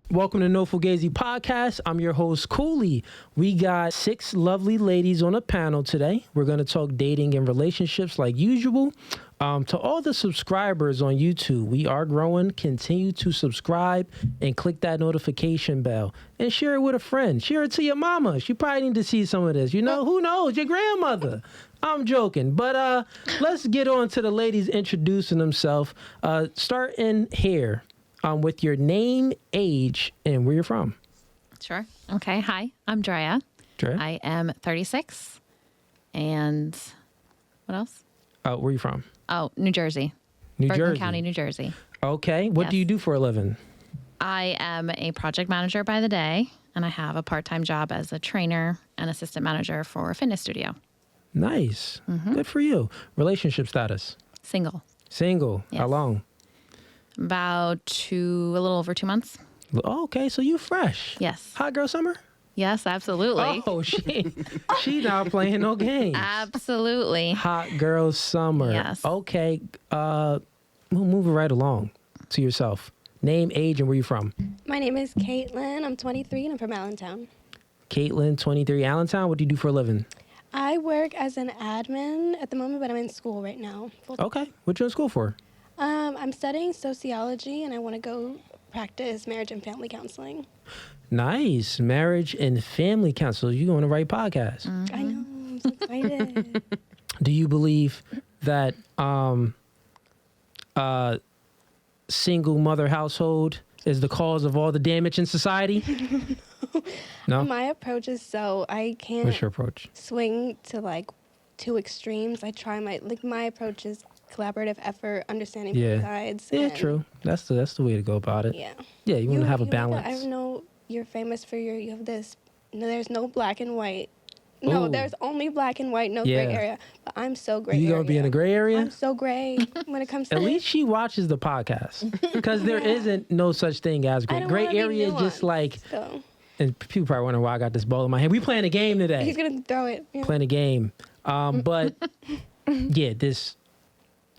Welcome to No Fugazee Podcast. I'm your host, Cooley. We got 6 lovely ladies on a panel today. We're going to talk dating and relationships like usual. To all the subscribers on YouTube, we are growing. Continue to subscribe and click that notification bell and share it with a friend. Share it to your mama. She probably need to see some of this. You know, who knows? Your grandmother. I'm joking. But let's get on to the ladies introducing themselves. Starting here. With your name, age, and where you're from. Sure. Okay. Hi, I'm Drea. Drea? I am 36. And what else? Where are you from? Oh, New Jersey. New Bergen Jersey. County, New Jersey. Okay. What do you do for a living? I am a project manager by the day, and I have a part-time job as a trainer and assistant manager for a fitness studio. Nice. Good for you. Relationship status? Single. Single. Yes. How long? About a little over 2 months. Oh, okay, so you fresh. Yes. Hot girl summer? Yes, absolutely. Oh, she not playing no games. Absolutely. Hot girl summer. Yes. Okay. We'll move it right along to yourself. Name, age, and where you from? My name is Caitlin. I'm 23 and I'm from Allentown. Caitlin, 23, Allentown. What do you do for a living? I work as an admin at the moment, but I'm in school right now. Okay. What you in school for? I'm studying sociology and I want to go practice marriage and family counseling. Nice. Marriage and family counsel. You on the right podcast. I know. I'm so excited. Do you believe that single mother household is the cause of all the damage in society? No? My approach is I can't What's your approach? swing to two extremes. I try my approach is collaborative effort, understanding both sides. Yeah, and true. That's the way to go about it. Yeah. Yeah, you want to have a balance. I know you're famous for you have this, no, there's no black and white. No, Ooh. there's only black and white, no gray area. But I'm so gray You area. gonna be in a gray area? I'm so gray when it comes to At least she watches the podcast because there isn't no such thing as gray. I don't Gray wanna be area is just nuanced, like, so. and people probably wondering why I got this ball in my hand. We playing a game today. He's gonna throw it. Yeah. Playing a game. But yeah,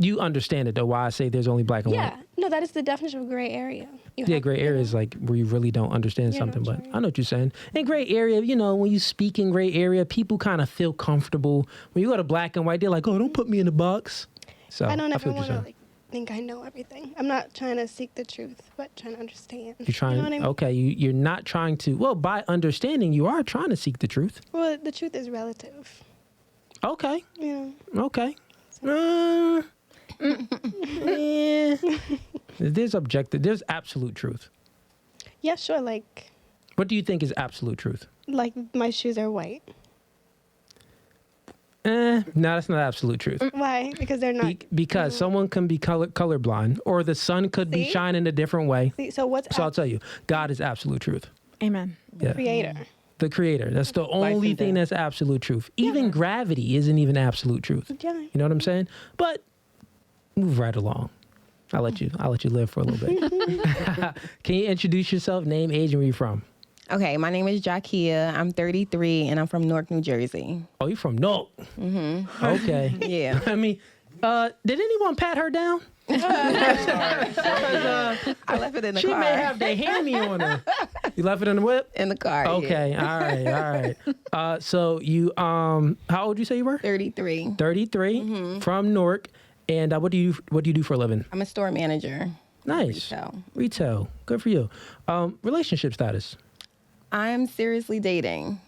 you understand it though, why I say there's only black and white. Yeah, no, that is the definition of gray area. Gray area is like where you really don't understand something, but I know what you're saying. In gray area, when you speak in gray area, people kind of feel comfortable. When you go to black and white, they're like, oh, don't put me in a box. So I don't ever feel what want you're to saying. think I know everything. I'm not trying to seek the truth, but trying to understand. You're trying, you know what I mean? okay, you're not trying to, well, by understanding, you are trying to seek the truth. Well, the truth is relative. Okay. Yeah. Okay. Yeah. There's absolute truth. Yeah, sure. What do you think is absolute truth? My shoes are white. No, that's not absolute truth. Why? Because they're not. Because someone can be colorblind, or the sun could be shining a different way. See, so I'll tell you, God is absolute truth. Amen. Yeah. Creator. The creator. That's the only thing that's absolute truth. Even gravity isn't even absolute truth. Yeah. You know what I'm saying? But move right along. I'll let you live for a little bit. Can you introduce yourself, name, age, and where you from? Okay, my name is Jakia. I'm 33, and I'm from Newark, New Jersey. Oh, you're from Newark. Mm-hmm. Okay. Yeah. I mean, did anyone pat her down? I left it in the She car. may have the hammy on her. You left it in the whip? In the car. Okay. Yeah. All right. So you, how old you say you were? 33. 33 from Newark. And what do you do for a living? I'm a store manager. Nice. Retail. Good for you. Relationship status? I'm seriously dating.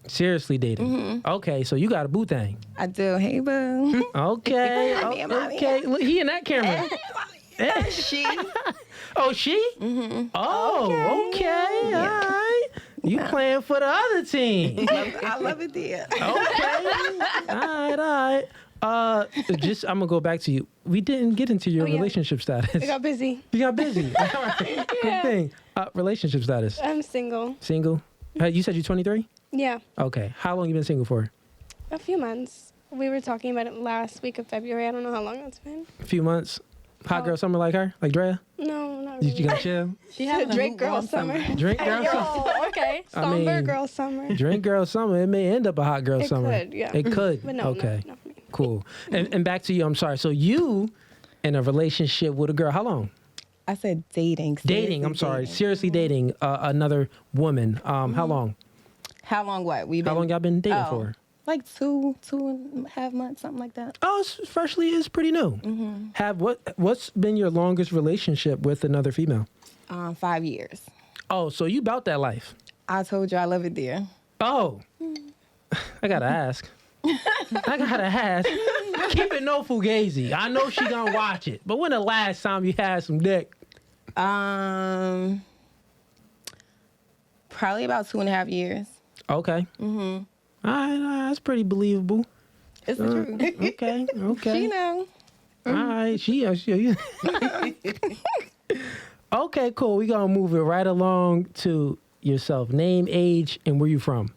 Seriously dating. Mm-hmm. Okay, so you got a boo thing. I do. Hey, boo. Okay. Mommy. Okay. Look, he in that camera. She. Oh, she? Mm-hmm. Oh, okay. All right. You playing for the other team. I love it there. Okay. All right. I'm gonna go back to you. We didn't get into your relationship status. I got busy. You got busy. All right. Good thing. Relationship status. I'm single. Single. You said you're 23? Yeah. Okay. How long you been single for? A few months. We were talking about it last week of February. I don't know how long it's been. A few months. Hot girl summer like her? Like Drea? No, not really. You gonna chill? She had a drink girl summer. Drink girl summer. Oh, okay. Somber girl summer. Drink girl summer. It may end up a hot girl summer. It could, yeah. It could. But no, okay. not for me. Cool. And back to you. I'm sorry. So you in a relationship with a girl? How long? I said dating. Dating. I'm sorry. Seriously dating another woman. How long? How long what? How long y'all been dating for? Like 2.5 months, something like that. Oh, it's pretty new. What's been your longest relationship with another female? 5 years. Oh, so you about that life? I told you I love it there. Oh, I gotta ask. Keep it no Fugazi. I know she gonna watch it, but when the last time you had some dick? Probably about 2.5 years. Okay. All right, that's pretty believable. It's the truth. Okay. She know. All right, she. Okay, cool. We gonna move it right along to yourself. Name, age, and where you from?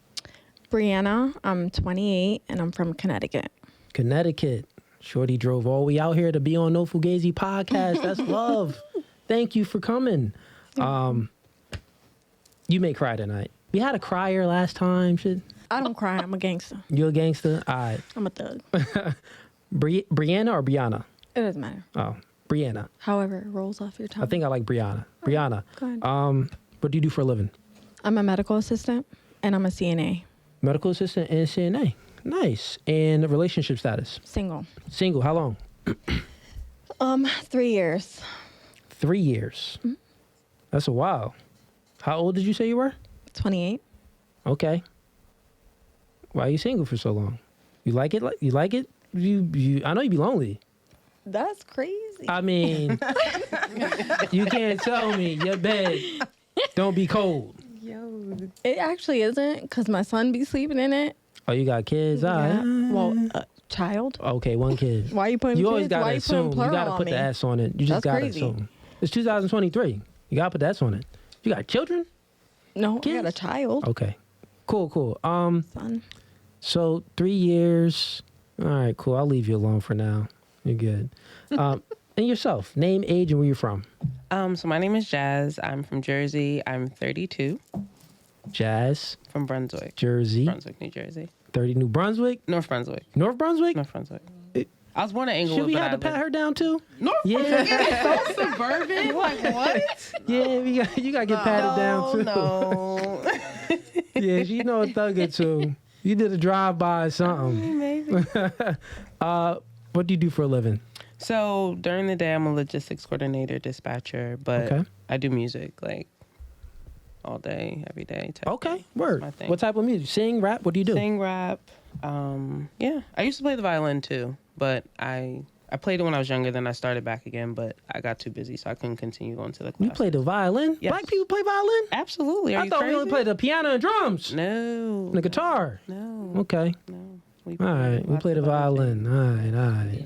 Brianna, I'm 28 and I'm from Connecticut. Connecticut. Shorty drove all the way out here to be on No Fugazi podcast. That's love. Thank you for coming. You may cry tonight. We had a crier last time. Shit. I don't cry. I'm a gangster. You a gangster? All right. I'm a thug. Brianna or Brianna? It doesn't matter. Oh, Brianna. However it rolls off your tongue. I think I like Brianna. Brianna. Go ahead. What do you do for a living? I'm a medical assistant and I'm a CNA. Medical assistant and CNA. Nice. And relationship status? Single. Single. How long? 3 years. 3 years. That's a while. How old did you say you were? 28. Okay. Why are you single for so long? You like it? You like it? You. I know you be lonely. That's crazy. I mean, you can't tell me your bed don't be cold. It actually isn't because my son be sleeping in it. Oh, you got kids? All Yeah. right. Well, child. Okay, one kid. Why you putting You kids? always gotta Why you assume. putting You plural gotta on put me? the S on it. You just That's gotta crazy. assume. It's 2023. You gotta put the S on it. You got children? No, Kids? I got a child. Okay. Cool. Son. So 3 years. All right, cool. I'll leave you alone for now. You're good. And yourself, name, age, and where you're from. So my name is Jazz. I'm from Jersey. I'm 32. Jazz, From Brunswick. Jersey, Brunswick, New Jersey. 30, New Brunswick, North Brunswick. North Brunswick. North Brunswick. I was born in Englewood. Should we but have to pat her down too? North Yeah. Brunswick is so suburban. Like what? Yeah, you gotta get patted down too. No. Yeah, she know a thug or two. You did a drive by or something. Maybe. What do you do for a living? So during the day, I'm a logistics coordinator, dispatcher, but Okay. I do music like all day, every day. Okay, word. my thing. What type of music? Sing, rap? What do you do? Sing, rap. Yeah, I used to play the violin too, but I played it when I was younger. Then I started back again, but I got too busy, so I couldn't continue going to the class. You play the violin? Yes. Black people play violin? Absolutely. Are I you thought we crazy? only played the piano and drums. No. The guitar. No. Okay. No. We All right. We lots play the of other violin. All right.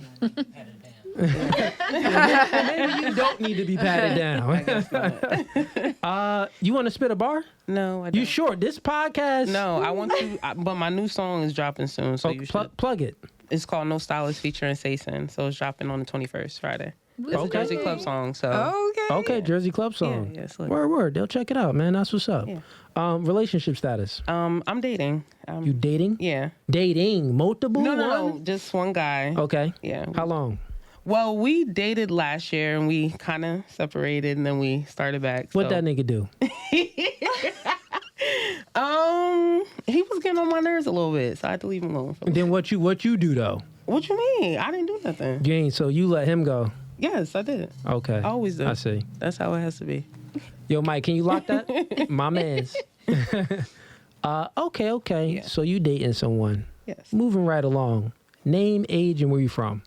Maybe you don't need to be patted down. You want to spit a bar? things. No, I don't. You sure? This podcast? No, I want to, but my new song is dropping soon, so Oh, you should. plug it. It's called No Stylist featuring Sayson, so it's dropping on the 21st, Friday. It's Okay. a Jersey Club song, so. Okay, Jersey Club song. Yeah, it's lit. Word. They'll check it out, man. That's what's up. Yeah. Relationship status. I'm dating. You dating? Yeah. Dating multiple? No, one? just one guy. Okay. Yeah. How long? Well, we dated last year and we kind of separated and then we started back. What so. that nigga do? He was getting on my nerves a little bit, so I had to leave him alone. Then what you do though? What you mean? I didn't do nothing. You ain't, so you let him go. Yes, I did. Okay. I always do. I see. That's how it has to be. Yo, Mike, can you lock that? My man's. Okay. Yeah. So you dating someone. Yes. Moving right along. Name, age, and where you from?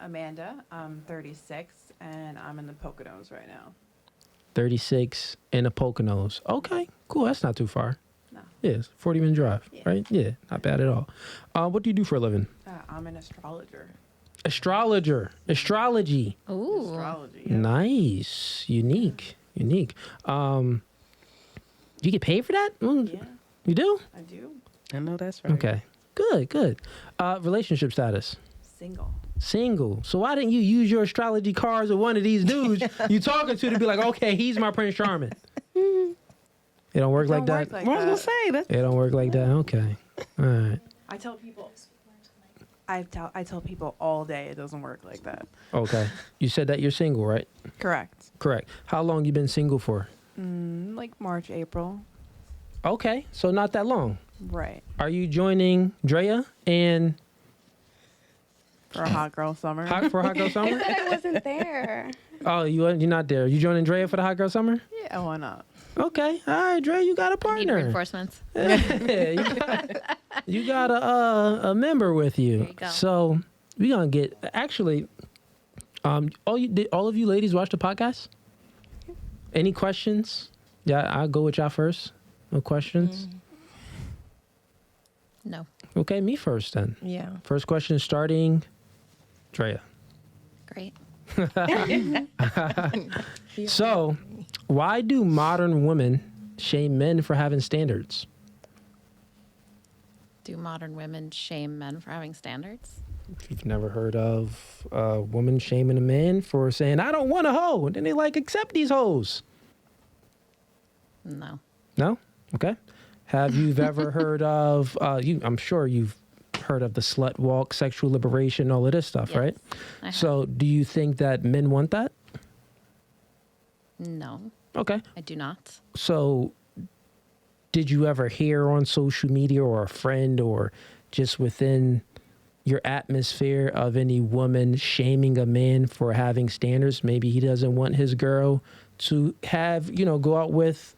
Amanda, I'm 36, and I'm in the Poconos right now. 36 in the Poconos. Okay, cool. That's not too far. No. Yeah, it's a 40-minute drive, Yeah. right? Yeah, not bad at all. What do you do for a living? I'm an astrologer. Astrology. Ooh. Astrology. Yeah. Nice. Unique. You get paid for that? Yeah, You do? I do. I know that's right. Okay. Good. Relationship status. Single. So why didn't you use your astrology cards with one of these dudes you talking to be like, okay, he's my Prince Charming? It don't work like that? Like What I was that. going to say, that's It don't work like that? Okay. All right. I tell people, I tell people all day it doesn't work like that. Okay. You said that you're single, right? Correct. Correct. How long you been single for? Like March, April. Okay, so not that long. Right. Are you joining Drea and For a hot girl summer. for Hot Girl I Summer? said I wasn't there. Oh, you're not there. You joining Drea for the Hot Girl Summer? Yeah, why not? Okay. All right, Drea, you got a Need partner. reinforcements. Yeah, you got a member with you. There you go. So we gonna get actually. All of you ladies watch the podcast? Any questions? Yeah, I'll go with y'all first. No questions. No. Okay, me first then. Yeah. First question starting. Drea. Great. So, why do modern women shame men for having standards? Do modern women shame men for having standards? If you've never heard of a woman shaming a man for saying, I don't want a hoe, and then they like accept these hoes. No. No? Okay. Have you ever heard of, I'm sure you've heard of the slut walk, sexual liberation, all of this stuff, Yes, right? I have. So do you think that men want that? No, Okay. I do not. So did you ever hear on social media or a friend or just within your atmosphere of any woman shaming a man for having standards? Maybe he doesn't want his girl to have, go out with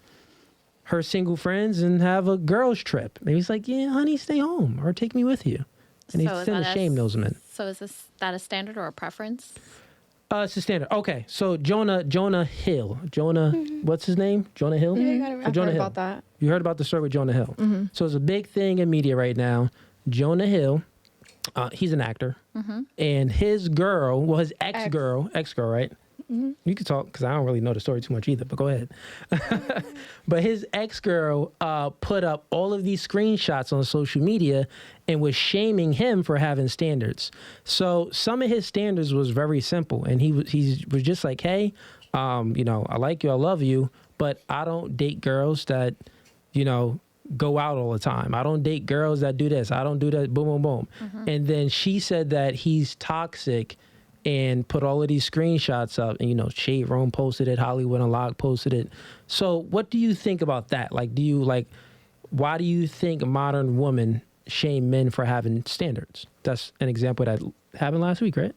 her single friends and have a girls trip. Maybe he's like, yeah, honey, stay home or take me with you. And he's is tend to that shame those men. So is that a standard or a preference? It's a standard. Okay, so Jonah Hill. What's his name? Jonah Hill? Yeah, you got it right. Or Jonah I've heard Hill. about that. You heard about the story with Jonah Hill. So it's a big thing in media right now. Jonah Hill, he's an actor. And his girl, well, his ex-girl, right? You can talk because I don't really know the story too much either, but go ahead. But his ex-girl put up all of these screenshots on social media and was shaming him for having standards. So some of his standards was very simple. And he was just like, hey, I like you, I love you, but I don't date girls that, go out all the time. I don't date girls that do this. I don't do that. Boom, boom, boom. And then she said that he's toxic and put all of these screenshots up. And, Shade Room posted it. Hollywood Unlocked posted it. So what do you think about that? Like, why do you think modern women shame men for having standards? That's an example that happened last week, right?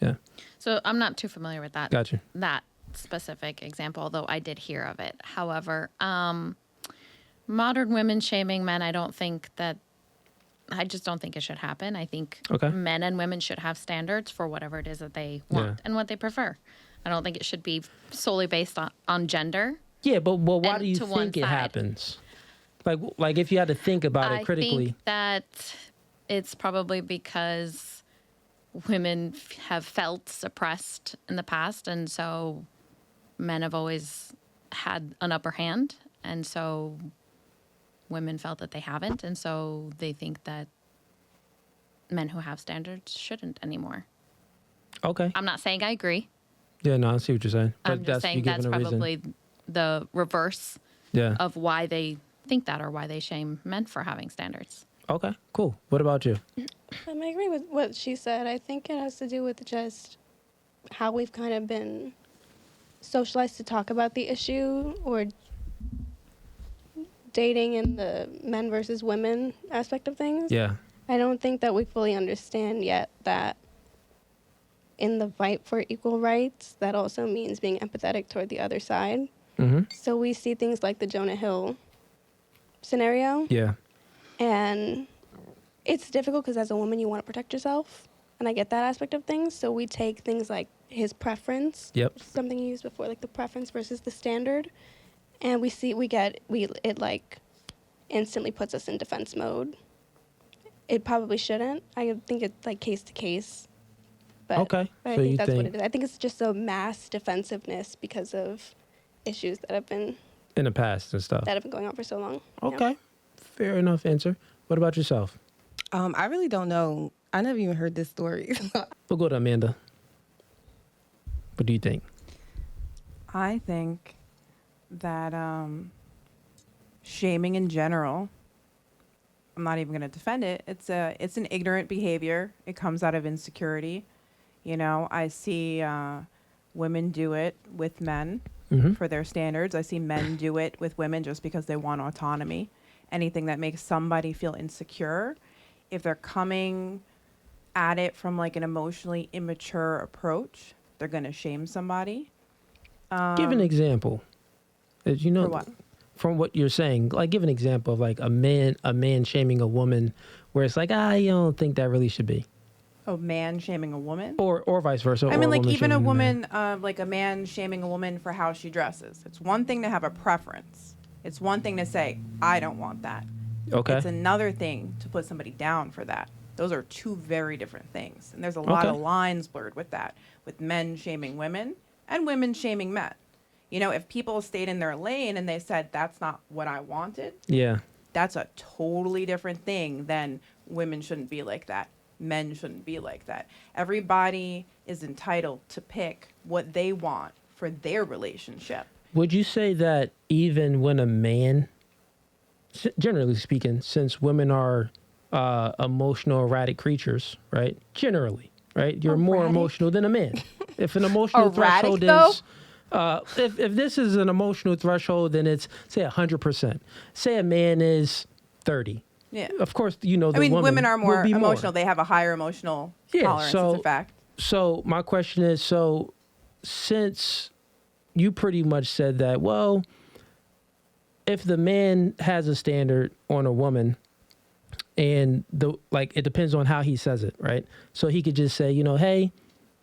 Yeah. So I'm not too familiar with that. Gotcha. That specific example, although I did hear of it. However, modern women shaming men, I just don't think it should happen. I think Okay. men and women should have standards for whatever it is that they want Yeah. and what they prefer. I don't think it should be solely based on gender. Yeah, but why And do you to one think it side. happens? Like if you had to think about it critically. I think that it's probably because women have felt suppressed in the past, and so men have always had an upper hand, and so women felt that they haven't, and so they think that men who have standards shouldn't anymore. Okay. I'm not saying I agree. Yeah, no, I see what you're saying. But I'm just saying you giving that's a reason. probably the reverse Yeah. of why they think that or why they shame men for having standards. Okay, cool. What about you? I agree with what she said. I think it has to do with just how we've kind of been socialized to talk about the issue or dating and the men versus women aspect of things. Yeah. I don't think that we fully understand yet that in the fight for equal rights, that also means being empathetic toward the other side. Mm-hmm. So we see things like the Jonah Hill scenario. Yeah. And it's difficult because as a woman, you want to protect yourself. And I get that aspect of things. So we take things like his preference. Yep. Something you used before, like the preference versus the standard. And it like instantly puts us in defense mode. It probably shouldn't. I think it's like case to case. But Okay. I So you think that's what think- it is. I think it's just a mass defensiveness because of issues that have been In the past and stuff. going on for so long. Yeah. Okay. Fair enough answer. What about yourself? I really don't know. I never even heard this story. We'll go to Amanda. What do you think? I think that shaming in general I'm not even going to defend it. It's an ignorant behavior. It comes out of insecurity. You know, I see women do it with men for their standards. I see men do it with women just because they want autonomy. Anything that makes somebody feel insecure, if they're coming at it from like an emotionally immature approach, they're going to shame somebody. Give an example. You know, For what? from what you're saying, like give an example of like a man shaming a woman, where it's like, you don't think that really should be, A man shaming a woman? or vice versa. I or mean, like even a shaming man. woman, like a man shaming a woman for how she dresses. It's one thing to have a preference. It's one thing to say, I don't want that. Okay. It's another thing to put somebody down for that. Those are two very different things. And there's a lot of lines blurred with that, with men shaming women and women shaming men. You know, if people stayed in their lane and they said, that's not what I wanted, Yeah. that's a totally different thing than women shouldn't be like that. Men shouldn't be like that. Everybody is entitled to pick what they want for their relationship. Would you say that even when a man, generally speaking, since women are emotional, erratic creatures, right? Generally, right? You're more Erratic? emotional than a man. If an emotional Erratic, threshold though? is, if this is an emotional threshold, then it's say 100%. Say a man is 30. Yeah. Of course, you know the I mean, women are will more be emotional. They have a higher emotional tolerance. It's a fact. So my question is, since you pretty much said that, well, if the man has a standard on a woman, and it depends on how he says it, right? So he could just say, you know, hey,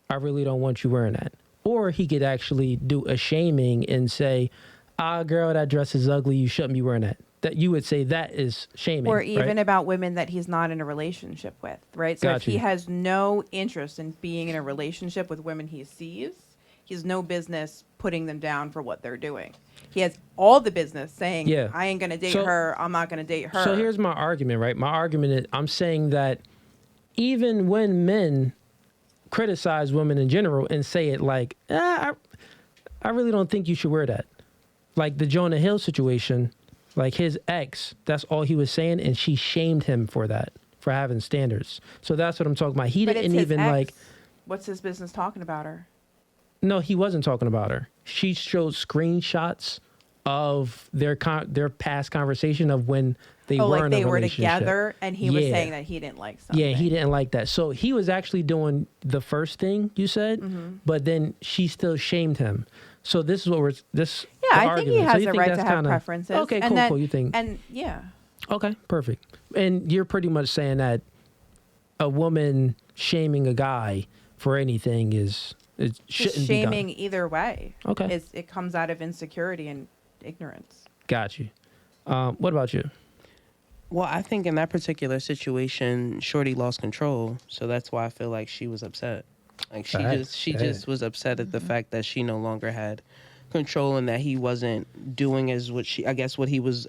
I really don't want you wearing that. Or he could actually do a shaming and say, girl, that dress is ugly. You shouldn't be wearing that. That you would say that is shaming. Or even right? about women that he's not in a relationship with, right? So if he has no interest in being in a relationship with women he sees, he has no business putting them down for what they're doing. He has all the business saying, I ain't going to date her. I'm not going to date her. So here's my argument, right? My argument is I'm saying that even when men criticize women in general and say it like, I really don't think you should wear that. Like the Jonah Hill situation, like his ex, that's all he was saying, and she shamed him for that, for having standards. So that's what I'm talking about. He But didn't it's his even ex. like. What's his business talking about her? No, he wasn't talking about her. She showed screenshots of their past conversation of when they were in a relationship. They were together, and he was saying that he didn't like something. Yeah, he didn't like that. So he was actually doing the first thing you said, but then she still shamed him. So this is what we're this. Yeah, I think he has a right to have preferences. Okay, and cool. You think? And yeah. Okay, perfect. And you're pretty much saying that a woman shaming a guy for anything is it shouldn't Just be shaming done. either way. Okay, It comes out of insecurity and ignorance. got you. What about you? Well, I think in that particular situation, Shorty lost control, so that's why I feel like she was upset. Like she just was upset at the fact that she no longer had control and that he wasn't doing as what he was.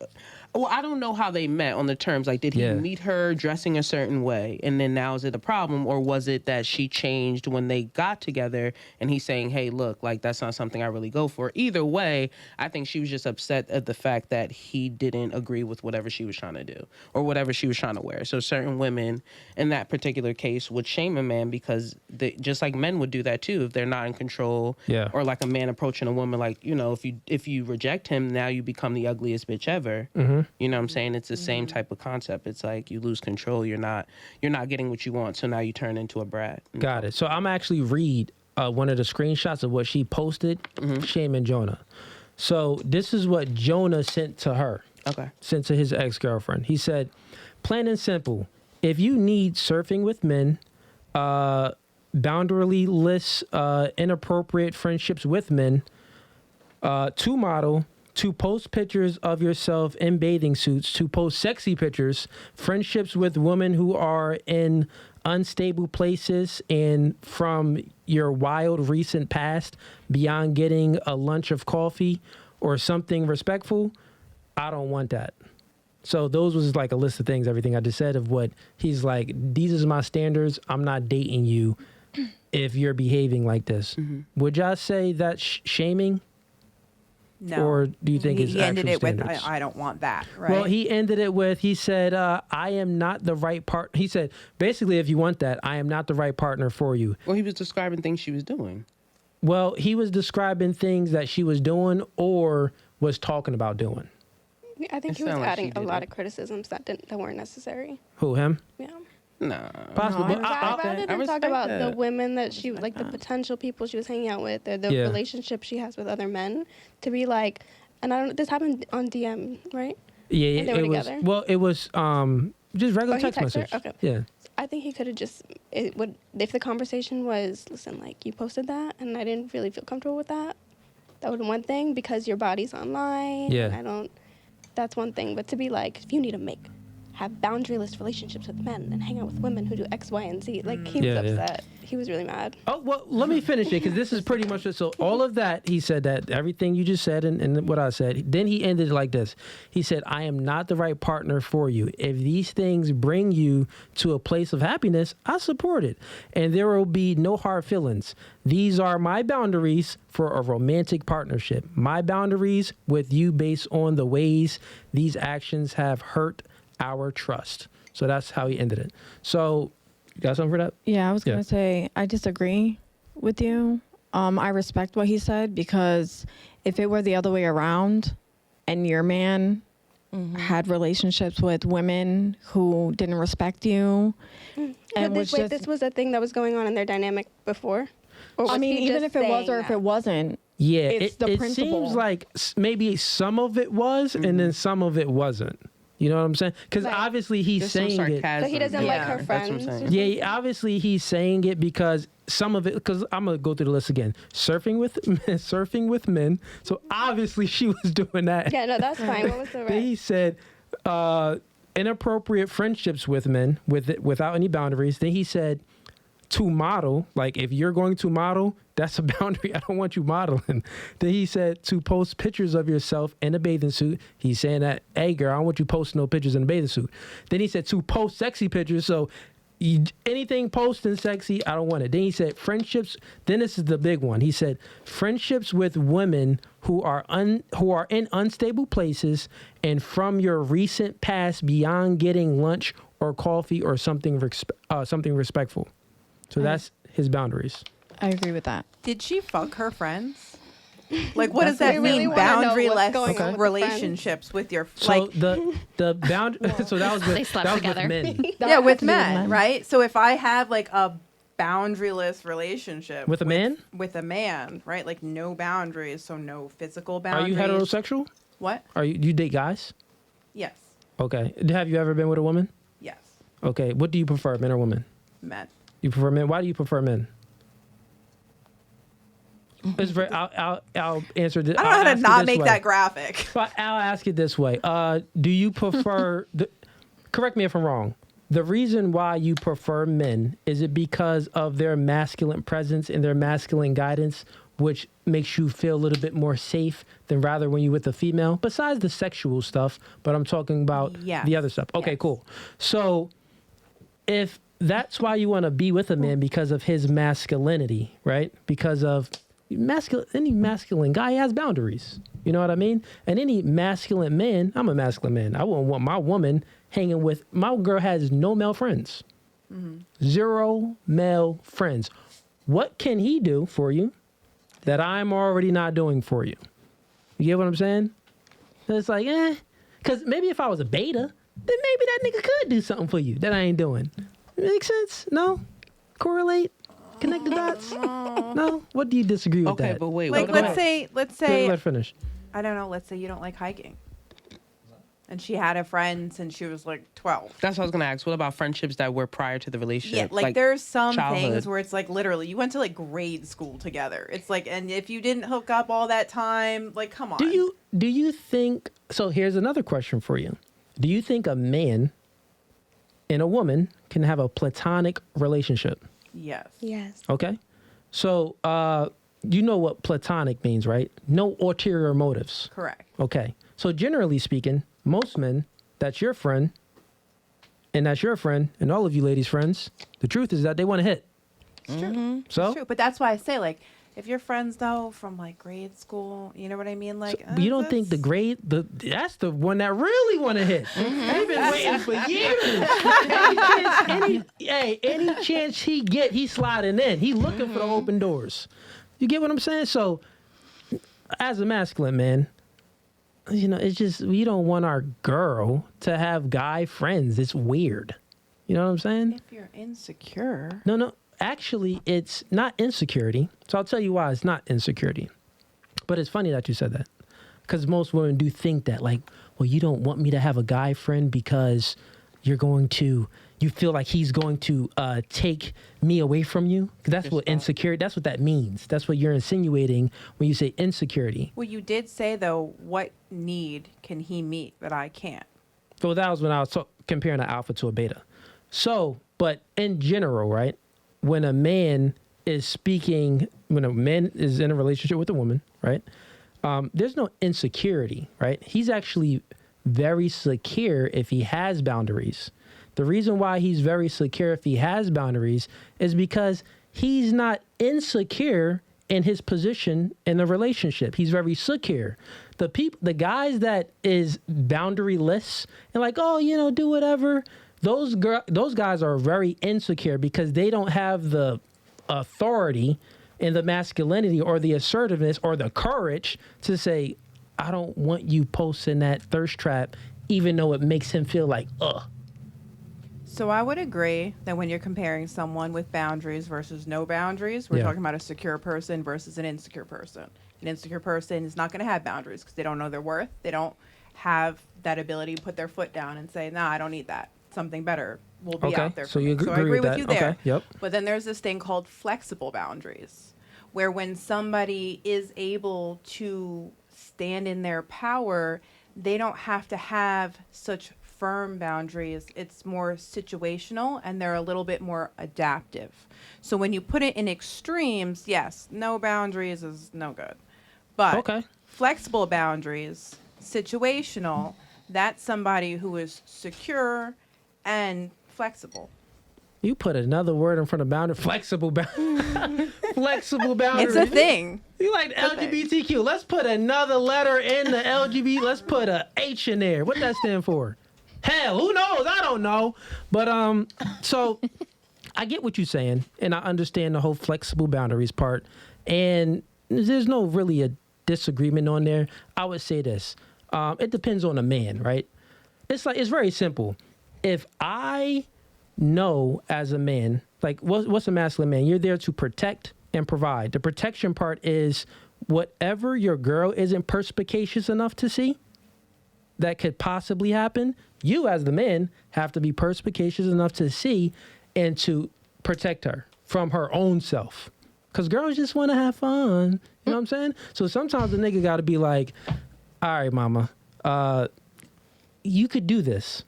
Well, I don't know how they met on the terms. Like, did he meet her dressing a certain way, and then now is it a problem, or was it that she changed when they got together, and he's saying, "Hey, look, like that's not something I really go for." Either way, I think she was just upset at the fact that he didn't agree with whatever she was trying to do or whatever she was trying to wear. So certain women, in that particular case, would shame a man because just like men would do that too if they're not in control. Yeah. Or like a man approaching a woman, like, you know, if you reject him, now you become the ugliest bitch ever. Mm-hmm. You know what I'm saying? It's the same type of concept. It's like you lose control. You're not getting what you want. So now you turn into a brat. Got it. So I'm actually read one of the screenshots of what she posted, shaming Jonah. So this is what Jonah sent to her. Okay. Sent to his ex-girlfriend. He said, plain and simple, if you need surfing with men, boundaryless, inappropriate friendships with men, to model, to post pictures of yourself in bathing suits, to post sexy pictures, friendships with women who are in unstable places, and from your wild recent past, beyond getting a lunch of coffee or something respectful, I don't want that. So those was like a list of things, everything I just said of what he's like, these are my standards. I'm not dating you if you're behaving like this. Would y'all say that's shaming? No. Or do you think his he ended actual it standards? with, I don't want that, right? Well, he ended it with, he said, I am not the right part. He said, basically, if you want that, I am not the right partner for you. Well, he was describing things she was doing. Well, he was describing things that she was doing or was talking about doing. I think It he was sound like adding she a did lot it. of criticisms that weren't necessary. Who, him? Yeah. Nah. Possible. No, but Rather I than talk respect about the that. women that she, like the that. potential people she was hanging out with, or the Yeah. relationship she has with other men, to be like, and I don't. This happened on DM, right? Yeah, And they were it was. together? Well, it was just regular Oh, he text texted her? message. Okay. Yeah. I think he could have just. It would if the conversation was, listen, like you posted that, and I didn't really feel comfortable with that. That would be one thing because your body's online. Yeah. And I don't. That's one thing, but to be like, if you need to have boundaryless relationships with men and hang out with women who do X, Y, and Z, like he was Yeah, yeah. upset. He was really mad. Oh, well, let me finish it because this is pretty much it. So all of that, he said that, everything you just said and what I said. Then he ended it like this. He said, I am not the right partner for you. If these things bring you to a place of happiness, I support it. And there will be no hard feelings. These are my boundaries for a romantic partnership. My boundaries with you based on the ways these actions have hurt our trust. So that's how he ended it. So you got something for that? Yeah, I was Yeah. gonna say I disagree with you. I respect what he said because if it were the other way around, and your man had relationships with women who didn't respect you, and But was just, this was a thing that was going on in their dynamic before. Or I was mean, he even just if it was saying or if that? it wasn't, Yeah, It's it, the it principle. seems like maybe some of it was, and then some of it wasn't. You know what I'm saying? Because Like, obviously he's There's some saying it. sarcasm. So he doesn't like her That's what I'm friends saying. or Yeah, obviously he's saying it because some of it. Because I'm gonna go through the list again. Surfing with men. So obviously she was doing that. Yeah, no, that's fine. What was the Then he rest? said inappropriate friendships with men without any boundaries. Then he said to model, like if you're going to model, that's a boundary. I don't want you modeling. Then he said to post pictures of yourself in a bathing suit. He's saying that, hey girl, I don't want you posting no pictures in a bathing suit. Then he said to post sexy pictures. So anything posting sexy, I don't want it. Then he said friendships. Then this is the big one. He said friendships with women who are in unstable places and from your recent past beyond getting lunch or coffee or something respectful. So that's his boundaries. I agree with that. Did she fuck her friends? Like, what does We that really mean? wanna know what's Boundaryless going on with the relationships with your So like. the boundary. So that was They with, slept that was together. with men. Yeah, with has to do with men, men. right? So if I have like a boundaryless relationship With a man? with a man, right? Like no boundaries, so no physical Are boundaries. you heterosexual? What? Are you date guys? Yes. Okay. Have you ever been with a woman? Yes. Okay. What do you prefer, men or women? Men. You prefer men. Why do you prefer men? It's very. I'll answer this. I don't know how to not make that graphic. But I'll ask it this way. Do you prefer? Correct me if I'm wrong. The reason why you prefer men, is it because of their masculine presence and their masculine guidance, which makes you feel a little bit more safe than rather when you're with a female? Besides the sexual stuff, but I'm talking about Yes. the other stuff. Okay, Yes. cool. So if that's why you want to be with a man because of his masculinity, right? Because of any masculine guy has boundaries. You know what I mean? And any masculine man, I'm a masculine man. I wouldn't want my woman hanging with, my girl has no male friends. 0 male friends. What can he do for you that I'm already not doing for you? You get what I'm saying? It's like, because maybe if I was a beta, then maybe that nigga could do something for you that I ain't doing. Make sense? No? Correlate? Connect the dots? No? What do you disagree with Okay, that? but wait. Like, what let's about- say, Let's finish. I don't know. Let's say you don't like hiking, and she had a friend since she was like 12. That's what I was gonna ask. What about friendships that were prior to the Yeah, relationship? like there's some childhood. things where it's like literally you went to like grade school together. It's like, and if you didn't hook up all that time, like come on. Do you think, so here's another question for you. Do you think a man and a woman can have a platonic relationship? Yes. Yes. Okay. So, you know what platonic means, right? No ulterior motives. Correct. Okay. So generally speaking, most men, that's your friend, and that's your friend, and all of you ladies' friends, the truth is that they want to hit. It's true. So, It's true. But that's why I say like if you're friends though from like grade school, you know what I mean? Like, you don't think that's the one that really want to hit. They've been waiting for years. Any chance he get, he sliding in. He looking for the open doors. You get what I'm saying? So, as a masculine man, you know, it's just, we don't want our girl to have guy friends. It's weird. You know what I'm saying? If you're insecure. No. Actually, it's not insecurity. So I'll tell you why it's not insecurity. But it's funny that you said that. Because most women do think that, like, well, you don't want me to have a guy friend because you feel like he's going to take me away from you. 'Cause that's what insecurity, that's what that means. That's what you're insinuating when you say insecurity. Well, you did say, though, what need can he meet that I can't? Well, that was when I was comparing an alpha to a beta. So, but in general, right? When a man is in a relationship with a woman, right? There's no insecurity, right? He's actually very secure if he has boundaries. The reason why he's very secure if he has boundaries is because he's not insecure in his position in the relationship. He's very secure. The guys that is boundaryless and like, oh, you know, do whatever. Those guys are very insecure because they don't have the authority and the masculinity or the assertiveness or the courage to say, I don't want you posting that thirst trap, even though it makes him feel like, ugh. So I would agree that when you're comparing someone with boundaries versus no boundaries, we're talking about a secure person versus an insecure person. An insecure person is not going to have boundaries because they don't know their worth. They don't have that ability to put their foot down and say, nah, I don't need that. Something better will be out there for me. So I agree with you there. Okay. Yep. But then there's this thing called flexible boundaries, where when somebody is able to stand in their power, they don't have to have such firm boundaries. It's more situational and they're a little bit more adaptive. So when you put it in extremes, yes, no boundaries is no good. But flexible boundaries, situational, that's somebody who is secure and flexible. You put another word in front of boundary. Flexible boundary. Flexible boundary. It's a thing. You like LGBTQ. Let's put another letter in the LGBT. Let's put a H in there. What that stand for? Hell, who knows? I don't know. But so I get what you're saying, and I understand the whole flexible boundaries part. And there's no really a disagreement on there. I would say this. It depends on the man, right? It's very simple. If I know as a man, like what's a masculine man? You're there to protect and provide. The protection part is whatever your girl isn't perspicacious enough to see that could possibly happen, you as the man have to be perspicacious enough to see and to protect her from her own self. Because girls just want to have fun. You know what I'm saying? So sometimes the nigga got to be like, all right, mama, you could do this,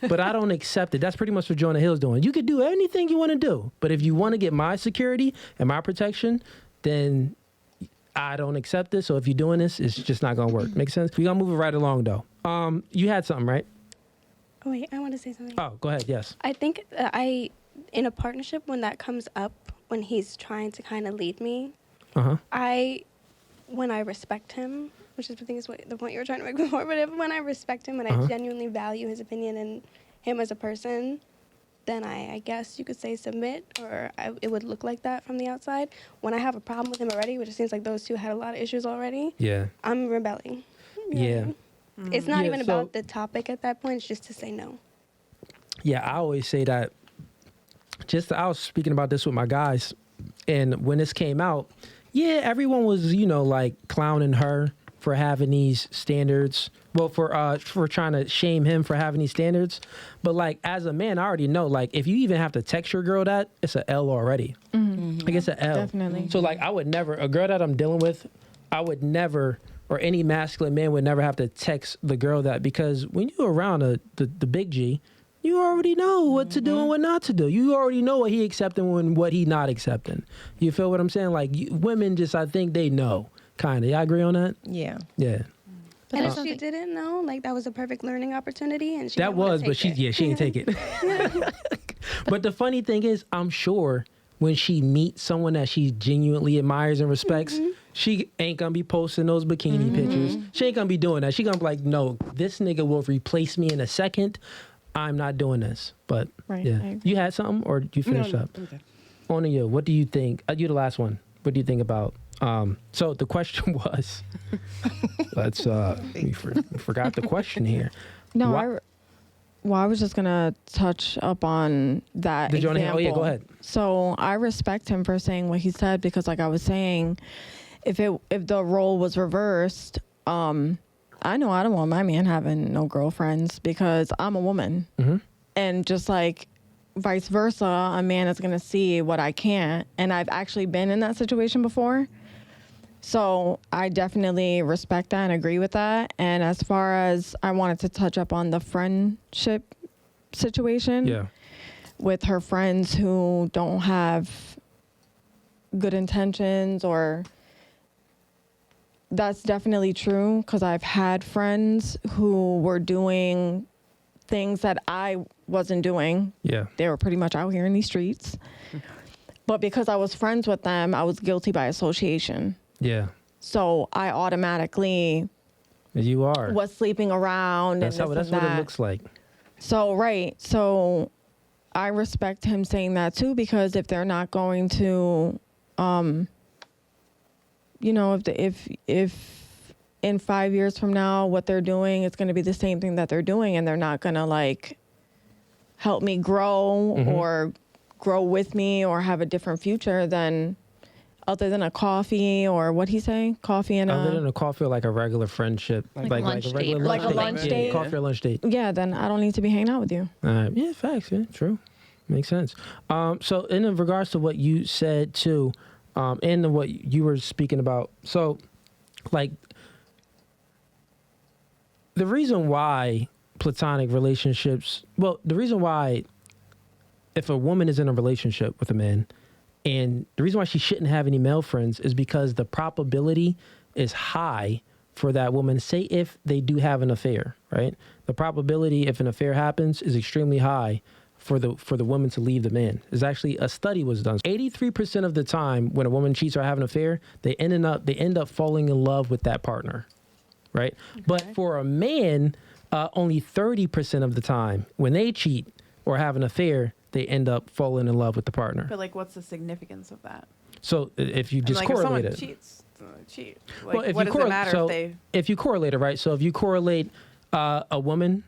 but I don't accept it. That's pretty much what Jonah Hill's doing. You could do anything you want to do, but if you want to get my security and my protection, then I don't accept this. So if you're doing this, it's just not going to work. Make sense? We're going to move it right along, though. You had something, right? Oh, wait, I want to say something. Oh, go ahead. Yes. I think in a partnership, when that comes up, when he's trying to kind of lead me, when I respect him, which is, I think is the point you were trying to make before, but when I respect him and I genuinely value his opinion and him as a person, then I guess you could say submit, or it would look like that from the outside. When I have a problem with him already, which it seems like those two had a lot of issues already, I'm rebelling. Yeah. It's not even about the topic at that point. It's just to say no. Yeah, I always say that. I was speaking about this with my guys, and when this came out, everyone was, like clowning her for having these standards. Well, for trying to shame him for having these standards. But like as a man, I already know, like if you even have to text your girl that, it's an L already. Like it's an L. Definitely. So like I would never, a girl that I'm dealing with, I would never, or any masculine man would never have to text the girl that, because when you're around the big G, you already know what to do and what not to do. You already know what he accepting and what he not accepting. You feel what I'm saying? Like women just, I think they know, kind of. Y'all agree on that? Yeah. Yeah. But if she didn't know, like that was a perfect learning opportunity, and she that didn't wanna was, but take she it. ain't take it. But the funny thing is, I'm sure when she meets someone that she genuinely admires and respects, she ain't gonna be posting those bikini pictures. She ain't gonna be doing that. She gonna be like, no, this nigga will replace me in a second. I'm not doing this. But Right, yeah, I agree. you had something or you finished up? Okay. On to you. What do you think? You the last one. What do you think about? So the question was, let's. We forgot the question here. No, Wha- I was just gonna touch up on that. Did you want to? Oh yeah, go ahead. So I respect him for saying what he said because, like I was saying, if the role was reversed, I know I don't want my man having no girlfriends because I'm a woman, and just like vice versa, a man is gonna see what I can't, and I've actually been in that situation before. So I definitely respect that and agree with that. And as far as I wanted to touch up on the friendship situation Yeah. with her friends who don't have good intentions, or that's definitely true because I've had friends who were doing things that I wasn't doing. Yeah. They were pretty much out here in these streets. But because I was friends with them, I was guilty by association. Yeah. So I automatically You are. was sleeping around. That's and how. this That's and what it that. looks like. So, right. So I respect him saying that too, because if they're not going to, if in 5 years from now, what they're doing is going to be the same thing that they're doing, and they're not going to like help me grow or grow with me or have a different future, then other than a coffee or what'd he say? Coffee and Other than a coffee or like a regular friendship, Like like lunch a regular date. Like a lunch Yeah, date? coffee or lunch date. yeah, then I don't need to be hanging out with you. Yeah, facts. Yeah, true. Makes sense. So in regards to what you said too, and what you were speaking about, so like the reason why platonic relationships, the reason why if a woman is in a relationship with a man, and the reason why she shouldn't have any male friends is because the probability is high for that woman, say if they do have an affair, right? The probability if an affair happens is extremely high for the woman to leave the man. There's actually a study was done. 83% of the time when a woman cheats or have an affair, they end up falling in love with that partner, right? Okay. But for a man, only 30% of the time when they cheat or have an affair, they end up falling in love with the partner. But like, what's the significance of that? So if you just like, correlate if it. someone cheats, cheat. Like, Well, if what you does it matter so if they? if you correlate it, right? So if you correlate a woman,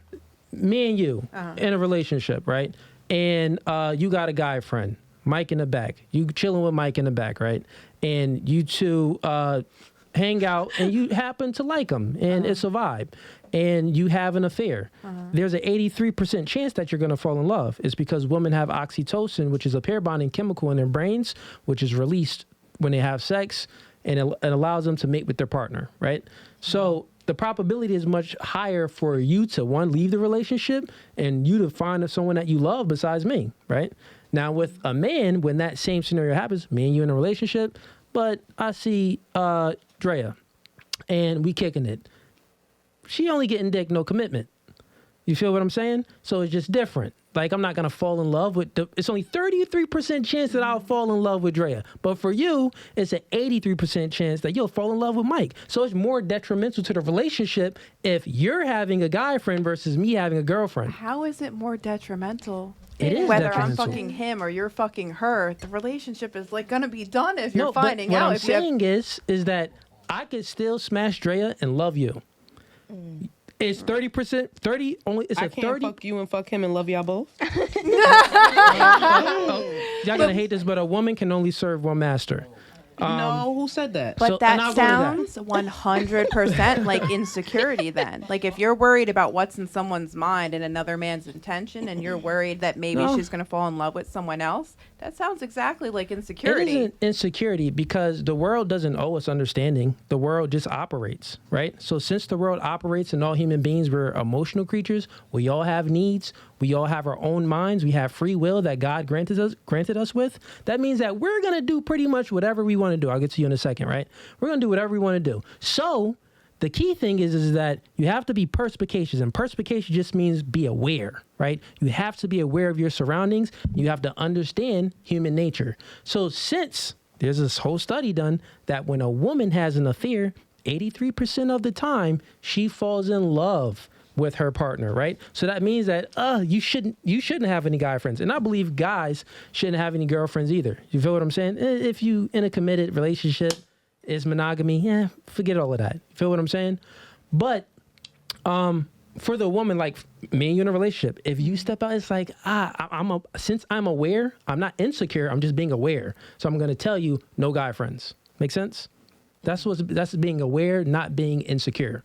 me and you in a relationship, right? And you got a guy friend, Mike in the back. You chilling with Mike in the back, right? And you two hang out, and you happen to like him, and it's a vibe. And you have an affair. There's an 83% chance that you're going to fall in love. It's because women have oxytocin, which is a pair bonding chemical in their brains, which is released when they have sex, and it allows them to mate with their partner, right? So the probability is much higher for you to, one, leave the relationship, and you to find someone that you love besides me, right? Now, with a man, when that same scenario happens, me and you in a relationship, but I see Drea, and we kicking it. She only getting dick, no commitment. You feel what I'm saying? So it's just different. Like, I'm not going to fall in love with it's only 33% chance that I'll fall in love with Drea. But for you, it's an 83% chance that you'll fall in love with Mike. So it's more detrimental to the relationship if you're having a guy friend versus me having a girlfriend. How is it more detrimental? It is Whether detrimental. I'm fucking him or you're fucking her, the relationship is like gonna be done if you're No, but finding what out. I'm If you have, saying is that I could still smash Drea and love you. It's 30%, 30 only. It's I a can't 30. fuck you and fuck him and love y'all both. Y'all gonna hate this, but a woman can only serve one master. No, who said that? but So- and I'll that go to that. sounds 100% like insecurity then. Like if you're worried about what's in someone's mind and another man's intention and you're worried that maybe No. she's going to fall in love with someone else, that sounds exactly like It insecurity. isn't insecurity because the world doesn't owe us understanding. The world just operates, right? So since the world operates and all human beings, we're emotional creatures. We all have needs. We all have our own minds. We have free will that God granted us with. That means that we're going to do pretty much whatever we want to do. I'll get to you in a second, right? We're going to do whatever we want to do. So the key thing is that you have to be perspicacious, and perspicacious just means be aware, right? You have to be aware of your surroundings. You have to understand human nature. So since there's this whole study done that when a woman has an affair, 83% of the time she falls in love with her partner, right? So that means that you shouldn't have any guy friends. And I believe guys shouldn't have any girlfriends either. You feel what I'm saying? If you in a committed relationship, is monogamy, forget all of that. You feel what I'm saying? But for the woman, like me and you in a relationship, if you step out, it's like, since I'm aware, I'm not insecure, I'm just being aware. So I'm going to tell you, no guy friends. Make sense? That's being aware, not being insecure.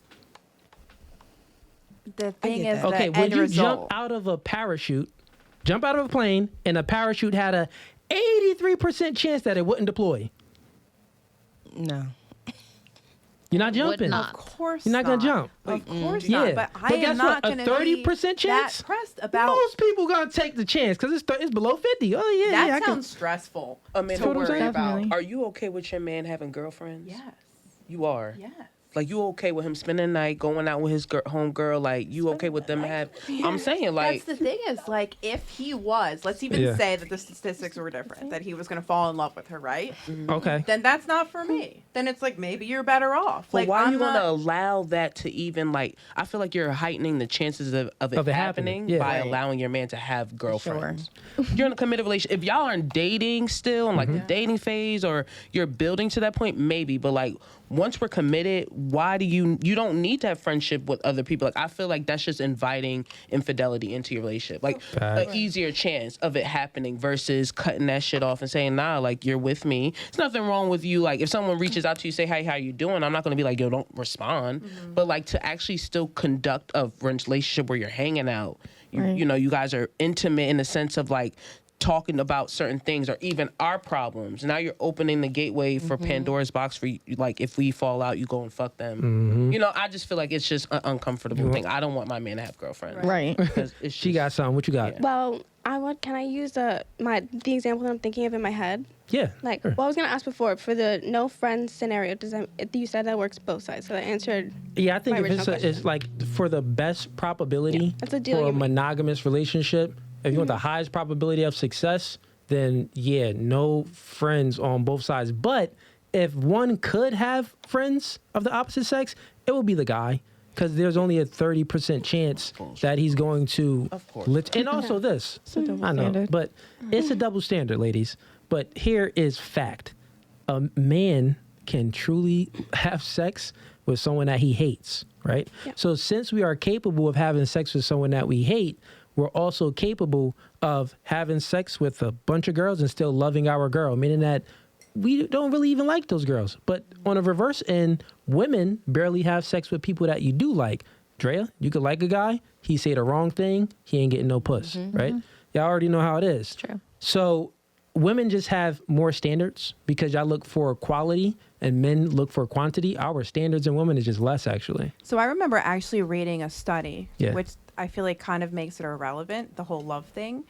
The thing is, okay, the would end you result. jump out of a plane, and a parachute had a 83% chance that it wouldn't deploy? No. You're not jumping. not. Of course You're not gonna jump. Of course Yeah. not. But I But guess am not what? going A to 30% chance? that pressed about. Most people gonna take the chance because it's below 50. Oh yeah, That yeah. sounds stressful Amanda, to worry about. Definitely. are you okay with your man having girlfriends? Yes. You are? Yes. Like, you okay with him spending the night, going out with his home girl? Like, you okay with them I'm saying, like... That's the thing is, like, if he was, let's even say that the statistics were different, that he was going to fall in love with her, right? Okay. Then that's not for me. Then it's like, maybe you're better off. But Like, why are you I'm going to not- allow that to even, like... I feel like you're heightening the chances of it happening yeah. by Right. allowing your man to have girlfriends. You're in a committed relationship. If y'all aren't dating still, in, like, the dating phase, or you're building to that point, maybe. But, like, once we're committed, why do you don't need to have friendship with other people? Like, I feel like that's just inviting infidelity into your relationship. Like, an easier chance of it happening versus cutting that shit off and saying, nah, like, you're with me. There's nothing wrong with you. Like, if someone reaches out to you, say, hey, how you doing? I'm not going to be like, yo, don't respond. But, like, to actually still conduct a relationship where you're hanging out, you know, you guys are intimate in the sense of, like, talking about certain things or even our problems. Now you're opening the gateway for Pandora's box for, like, if we fall out, you go and fuck them. You know, I just feel like it's just an uncomfortable thing. I don't want my man to have girlfriends. Right. 'Cause it's She just- got something. What you got? Well, can I use the example that I'm thinking of in my head? Yeah. Like, sure. well, I was gonna ask before for the no friends scenario. You said that works both sides, so I answered. Yeah, I think my if original it's question. like for the best probability that's a deal for a you make. monogamous relationship, if you want the highest probability of success, then yeah, no friends on both sides. But if one could have friends of the opposite sex, it would be the guy, because there's only a 30% chance that he's going to. Of course. And also this, It's a double I know, standard. but it's a double standard, ladies. But here is fact: a man can truly have sex with someone that he hates, right? Yeah. So since we are capable of having sex with someone that we hate, we're also capable of having sex with a bunch of girls and still loving our girl, meaning that we don't really even like those girls. But on a reverse end, women barely have sex with people that you do like. Drea, you could like a guy, he say the wrong thing, he ain't getting no puss, right? Y'all already know how it is. True. So women just have more standards because y'all look for quality and men look for quantity. Our standards in women is just less, actually. So I remember actually reading a study, Yeah. which I feel like kind of makes it irrelevant, the whole love thing.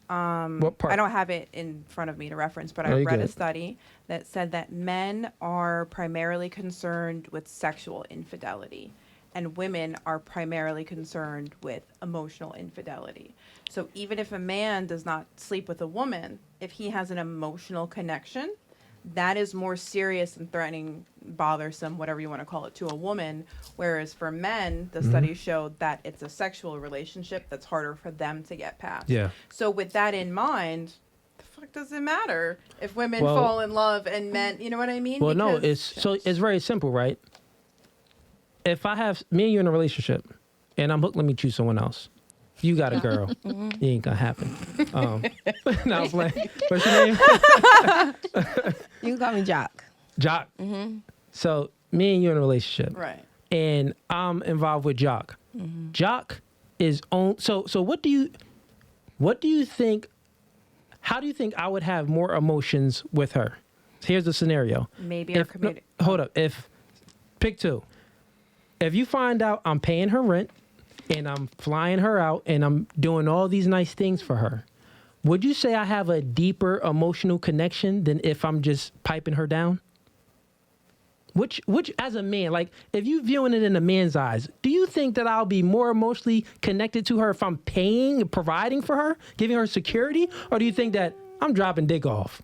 What part? I don't have it in front of me to reference, but Oh, I you're read a good. study that said that men are primarily concerned with sexual infidelity and women are primarily concerned with emotional infidelity. So even if a man does not sleep with a woman, if he has an emotional connection, that is more serious and threatening, bothersome, whatever you want to call it, to a woman. Whereas for men, the studies showed that it's a sexual relationship that's harder for them to get past. Yeah. So with that in mind, the fuck does it matter if women Well- fall in love and men, you know what I mean? Well, no, Because- it's very simple, right? If I have me and you in a relationship and I'm hooked, let me choose someone else. You got a girl. It ain't gonna happen. No, I'm playing. What's your name? You can call me Jock. Jock. So me and you in a relationship. Right. And I'm involved with Jock. Jock is on. So what do you think? How do you think I would have more emotions with her? Here's the scenario. Maybe our community. Hold up. Pick two. If you find out I'm paying her rent and I'm flying her out and I'm doing all these nice things for her, would you say I have a deeper emotional connection than if I'm just piping her down? Which as a man, like if you viewing it in a man's eyes, do you think that I'll be more emotionally connected to her if I'm paying, providing for her, giving her security? Or do you think that I'm dropping dick off?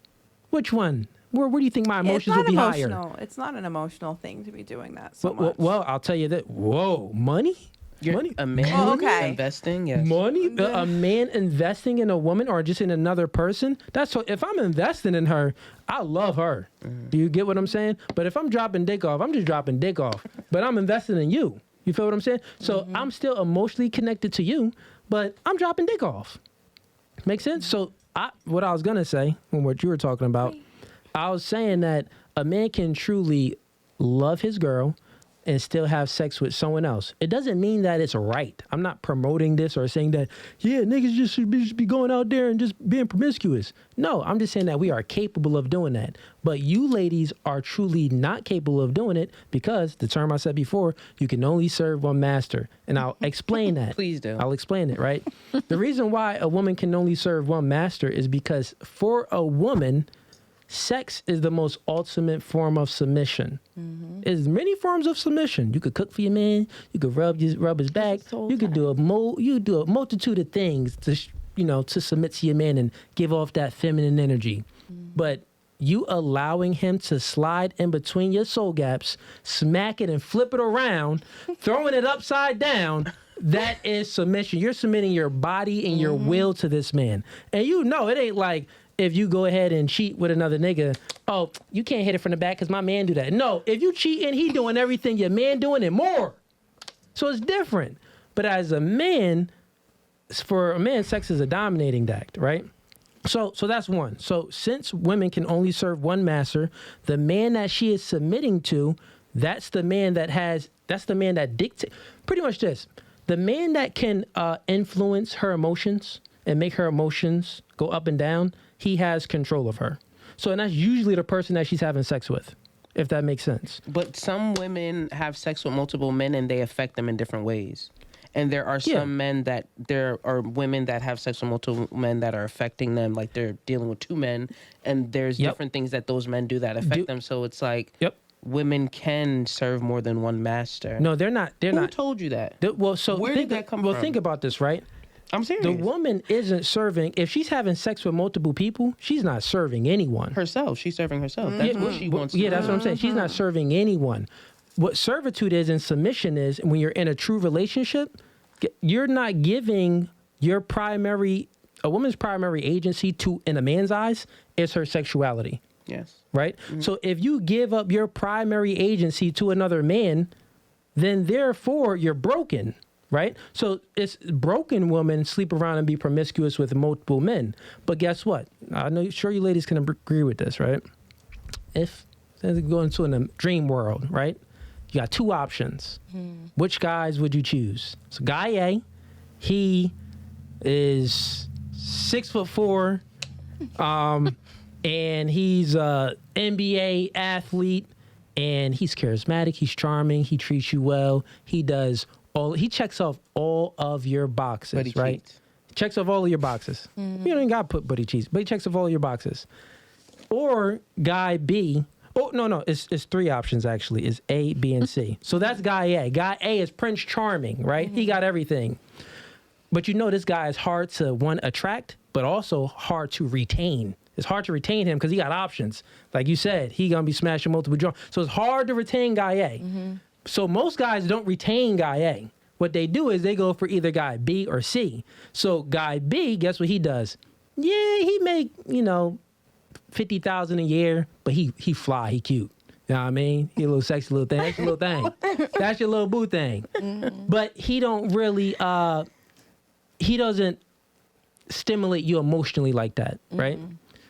Which one? Where do you think my emotions will be higher? It's not an emotional thing to be doing that so much. Well, I'll tell you that. Whoa, money? Money? A man okay. investing, yes. Money? A man investing in a woman or just in another person? That's so. If I'm investing in her, I love her. Do you get what I'm saying? But if I'm dropping dick off, I'm just dropping dick off. But I'm investing in you. You feel what I'm saying? So I'm still emotionally connected to you, but I'm dropping dick off. Make sense? So what I was gonna say, and what you were talking about, I was saying that a man can truly love his girl and still have sex with someone else. It doesn't mean that it's right. I'm not promoting this or saying that, yeah, niggas just should be going out there and just being promiscuous. No, I'm just saying that we are capable of doing that. But you ladies are truly not capable of doing it because the term I said before, you can only serve one master. And I'll explain that. Please do. I'll explain it, right? The reason why a woman can only serve one master is because for a woman, sex is the most ultimate form of submission. There's many forms of submission. You could cook for your man. You could rub his back. You could do a multitude of things to to submit to your man and give off that feminine energy. But you allowing him to slide in between your soul gaps, smack it and flip it around, throwing it upside down. That is submission. You're submitting your body and your will to this man. And it ain't like if you go ahead and cheat with another nigga, oh, you can't hit it from the back because my man do that. No, if you cheating, he doing everything your man doing and more. So it's different. But as a man, for a man, sex is a dominating act, right? So that's one. So since women can only serve one master, the man that she is submitting to, that's the man that dictates, pretty much this. The man that can influence her emotions and make her emotions go up and down, he has control of her. So, and that's usually the person that she's having sex with, if that makes sense. But some women have sex with multiple men and they affect them in different ways. And there are some there are women that have sex with multiple men that are affecting them, like they're dealing with two men, and there's different things that those men do that affect them. So it's like women can serve more than one master. No, they're not. Who told you that? Where did that come from? Well, think about this, right? I'm serious. The woman isn't serving. If she's having sex with multiple people, she's not serving anyone. Herself. She's serving herself. That's what she wants to do. Yeah, that's what I'm saying. She's not serving anyone. What servitude is and submission is, when you're in a true relationship, you're not giving a woman's primary agency in a man's eyes is her sexuality. Yes. Right? So if you give up your primary agency to another man, then therefore you're broken. Right? So it's broken women sleep around and be promiscuous with multiple men. But guess what? Sure you ladies can agree with this, right? If go into a dream world, right? You got two options. Which guys would you choose? So guy A, he is 6'4", and he's a NBA athlete, and he's charismatic, he's charming, he treats you well, he checks off all of your boxes, right? Cheats. Checks off all of your boxes. You don't even got to put but he cheats, but he checks off all of your boxes. Or guy B. Oh, no, it's three options actually. It's A, B, and C. So that's guy A. Guy A is Prince Charming, right? He got everything. But this guy is hard to, one, attract, but also hard to retain. It's hard to retain him because he got options. Like you said, he going to be smashing multiple joints. So it's hard to retain guy A. So most guys don't retain guy A. What they do is they go for either guy B or C. So guy B, guess what he does? Yeah, he make, $50,000 a year, but he fly, he cute. You know what I mean? He a little sexy little thing. That's your little thing. That's your little boo thing. But he don't really, he doesn't stimulate you emotionally like that, right?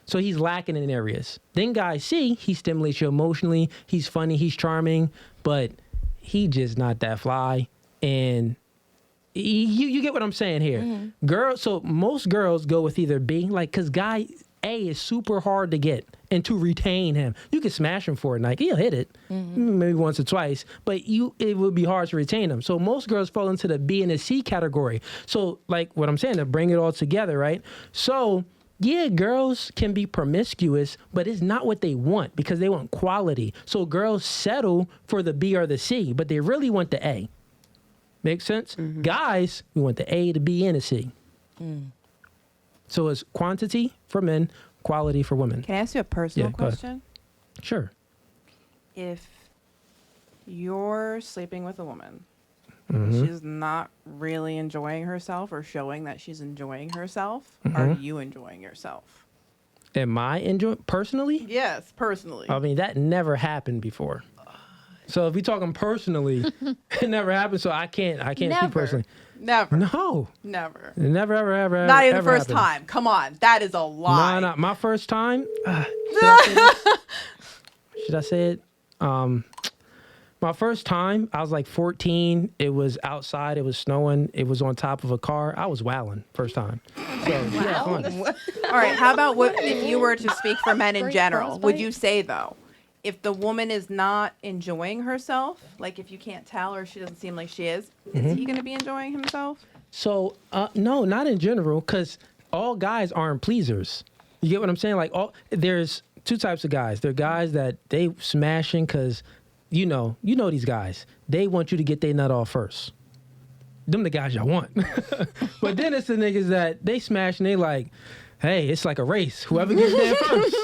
So he's lacking in areas. Then guy C, he stimulates you emotionally. He's funny, he's charming, but he just not that fly. And you get what I'm saying here. So most girls go with either B, because guy A is super hard to get and to retain him. You can smash him for a night. He'll hit it maybe once or twice, but it would be hard to retain him. So most girls fall into the B and the C category. So like what I'm saying, to bring it all together, right? So yeah, girls can be promiscuous, but it's not what they want because they want quality. So girls settle for the B or the C, but they really want the A. Make sense? Guys, we want the A, the B, and the C. So it's quantity for men, quality for women. Can I ask you a personal go ahead. question? Sure. If you're sleeping with a woman, Mm-hmm. she's not really enjoying herself or showing that she's enjoying herself, are you enjoying yourself? Am I enjoying personally? Yes, personally. I mean, that never happened before. So if we're talking personally, it never happened. So I can't speak Never. personally. Never. No, Never. it never, ever. Not even the ever first happened. time. Come on. That is a lie. No, my first time. Should I say this? Should I say it? My first time, I was like 14. It was outside. It was snowing. It was on top of a car. I was wowing first time. So, yeah, fun. All right. How about if you were to speak for men in First general? Would frostbite? you say, though, if the woman is not enjoying herself, like if you can't tell or she doesn't seem like she is he going to be enjoying himself? So, no, not in general, because all guys aren't pleasers. You get what I'm saying? Like, there's two types of guys. There are guys that they smashing because, you know these guys. They want you to get their nut off first. Them the guys y'all want. But then it's the niggas that they smash and they like, hey, it's like a race. Whoever gets there first.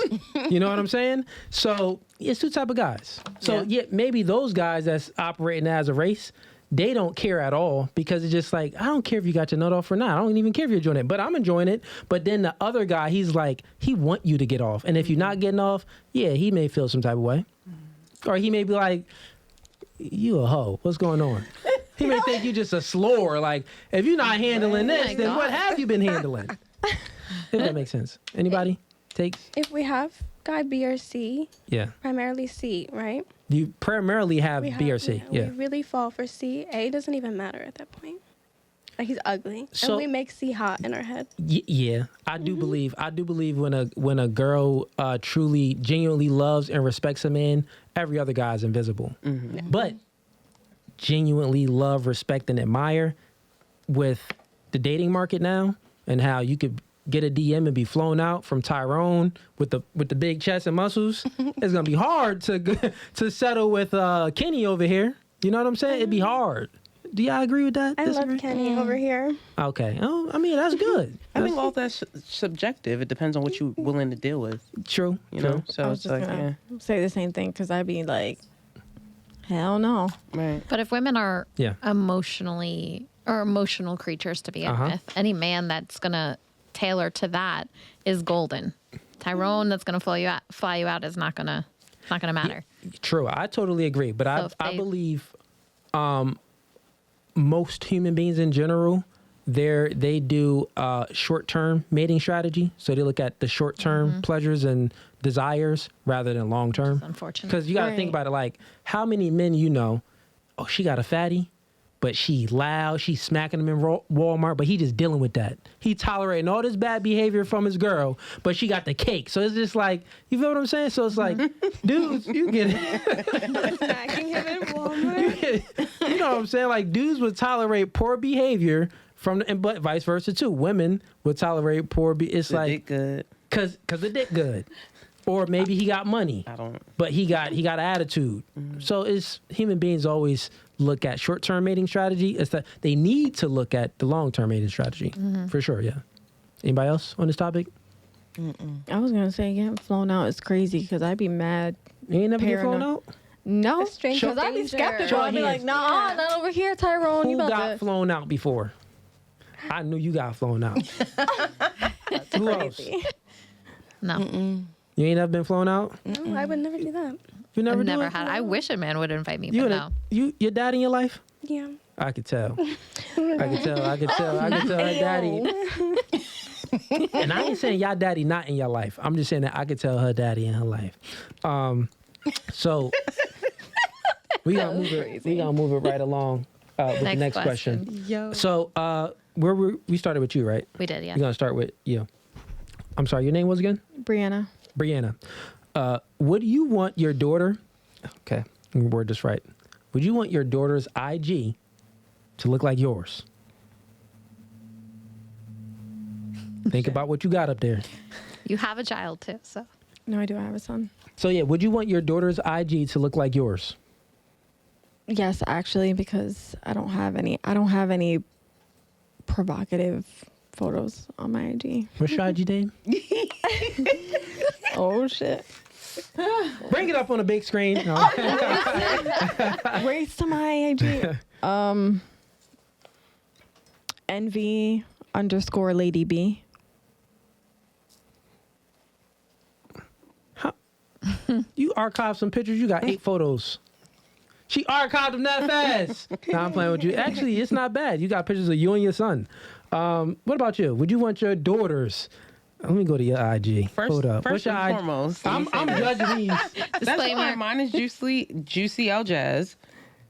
You know what I'm saying? So it's two type of guys. So yeah, maybe those guys that's operating as a race, they don't care at all because it's just like, I don't care if you got your nut off or not. I don't even care if you're enjoying it, but I'm enjoying it. But then the other guy, he's like, he want you to get off. And if you're not getting off, yeah, he may feel some type of way. Or he may be like, you a hoe. What's going on? He may think you just a slore. Like, if you're not handling this, then what have you been handling? If that makes sense. Anybody? Takes? If we have guy B or C, Yeah. primarily C, right? You primarily have B or C. Yeah. We really fall for C. A doesn't even matter at that point. Like, he's ugly, So- and we make C hot in our head. Yeah, I do believe when a girl truly genuinely loves and respects a man, every other guy is invisible. But genuinely love, respect, and admire with the dating market now and how you could get a DM and be flown out from Tyrone with the big chest and muscles, it's gonna be hard to settle with Kenny over here. You know what I'm saying? It'd be hard. Do y'all agree with that? I Disagree? love Kenny over here. Okay. Oh, I mean that's good. I think all that's subjective. It depends on what you're willing to deal with. True. You true. know, so I was it's just like, gonna say the same thing because I'd be like, hell no. right. But if women are Yeah. emotional creatures to begin Uh-huh. with, any man that's gonna tailor to that is golden. Tyrone that's gonna fly you out is not gonna matter. True. I totally agree. But So if I they- believe most human beings in general, they do short-term mating strategy. So they look at the short-term pleasures and desires rather than long-term. It's unfortunate. Because you got to think about it like, how many men oh, she got a fatty, but she loud, she's smacking him in Walmart, but he just dealing with that. He tolerating all this bad behavior from his girl, but she got the cake. So it's just like, you feel what I'm saying? So it's like, dudes, you get it. Smacking him in Walmart. You know what I'm saying? Like, dudes would tolerate poor behavior but vice versa too. Women would tolerate poor it's The like, dick good. cause the dick good. Or maybe he got money, I don't. but he got attitude. So it's human beings always look at short-term mating strategy. It's that they need to look at the long-term mating strategy for sure. Yeah. Anybody else on this topic? I was gonna say getting flown out is crazy because I'd be mad. You ain't never get flown Paranoid. out? No, A stranger because I'd be danger. skeptical. Show I'd be hands. like, nah, Yeah. not over here, Tyrone. You Who about got to flown out before? I knew you got flown out. Who else? No, You ain't never been flown out? No, I would never do that. You never I've do never it? had. I wish a man would invite me, You but and no. your dad in your life? Yeah. I could tell. I could tell her daddy. And I ain't saying y'all daddy not in your life. I'm just saying that I could tell her daddy in her life. So we gonna move it right along with the next question. Yo. So we started with you, right? We did, yeah. We're gonna start with you. I'm sorry, your name was again? Brianna. Brianna. Would you want your daughter? Okay, let me word this right. Would you want your daughter's IG to look like yours? Think about what you got up there. You have a child too, so. No, I do. I have a son. So yeah, would you want your daughter's IG to look like yours? Yes, actually, because I don't have any provocative photos on my IG. What's your IG name? Oh shit! Bring it up on the big screen. No. Race to my IG. Envy_Lady B. You archived some pictures. You got 8 photos. She archived them that fast. Nah, I'm playing with you. Actually, it's not bad. You got pictures of you and your son. What about you? Would you want your daughters? Let me go to your IG. Hold up. First and foremost, I'm judging these. That's why mine is Juicy L Jazz.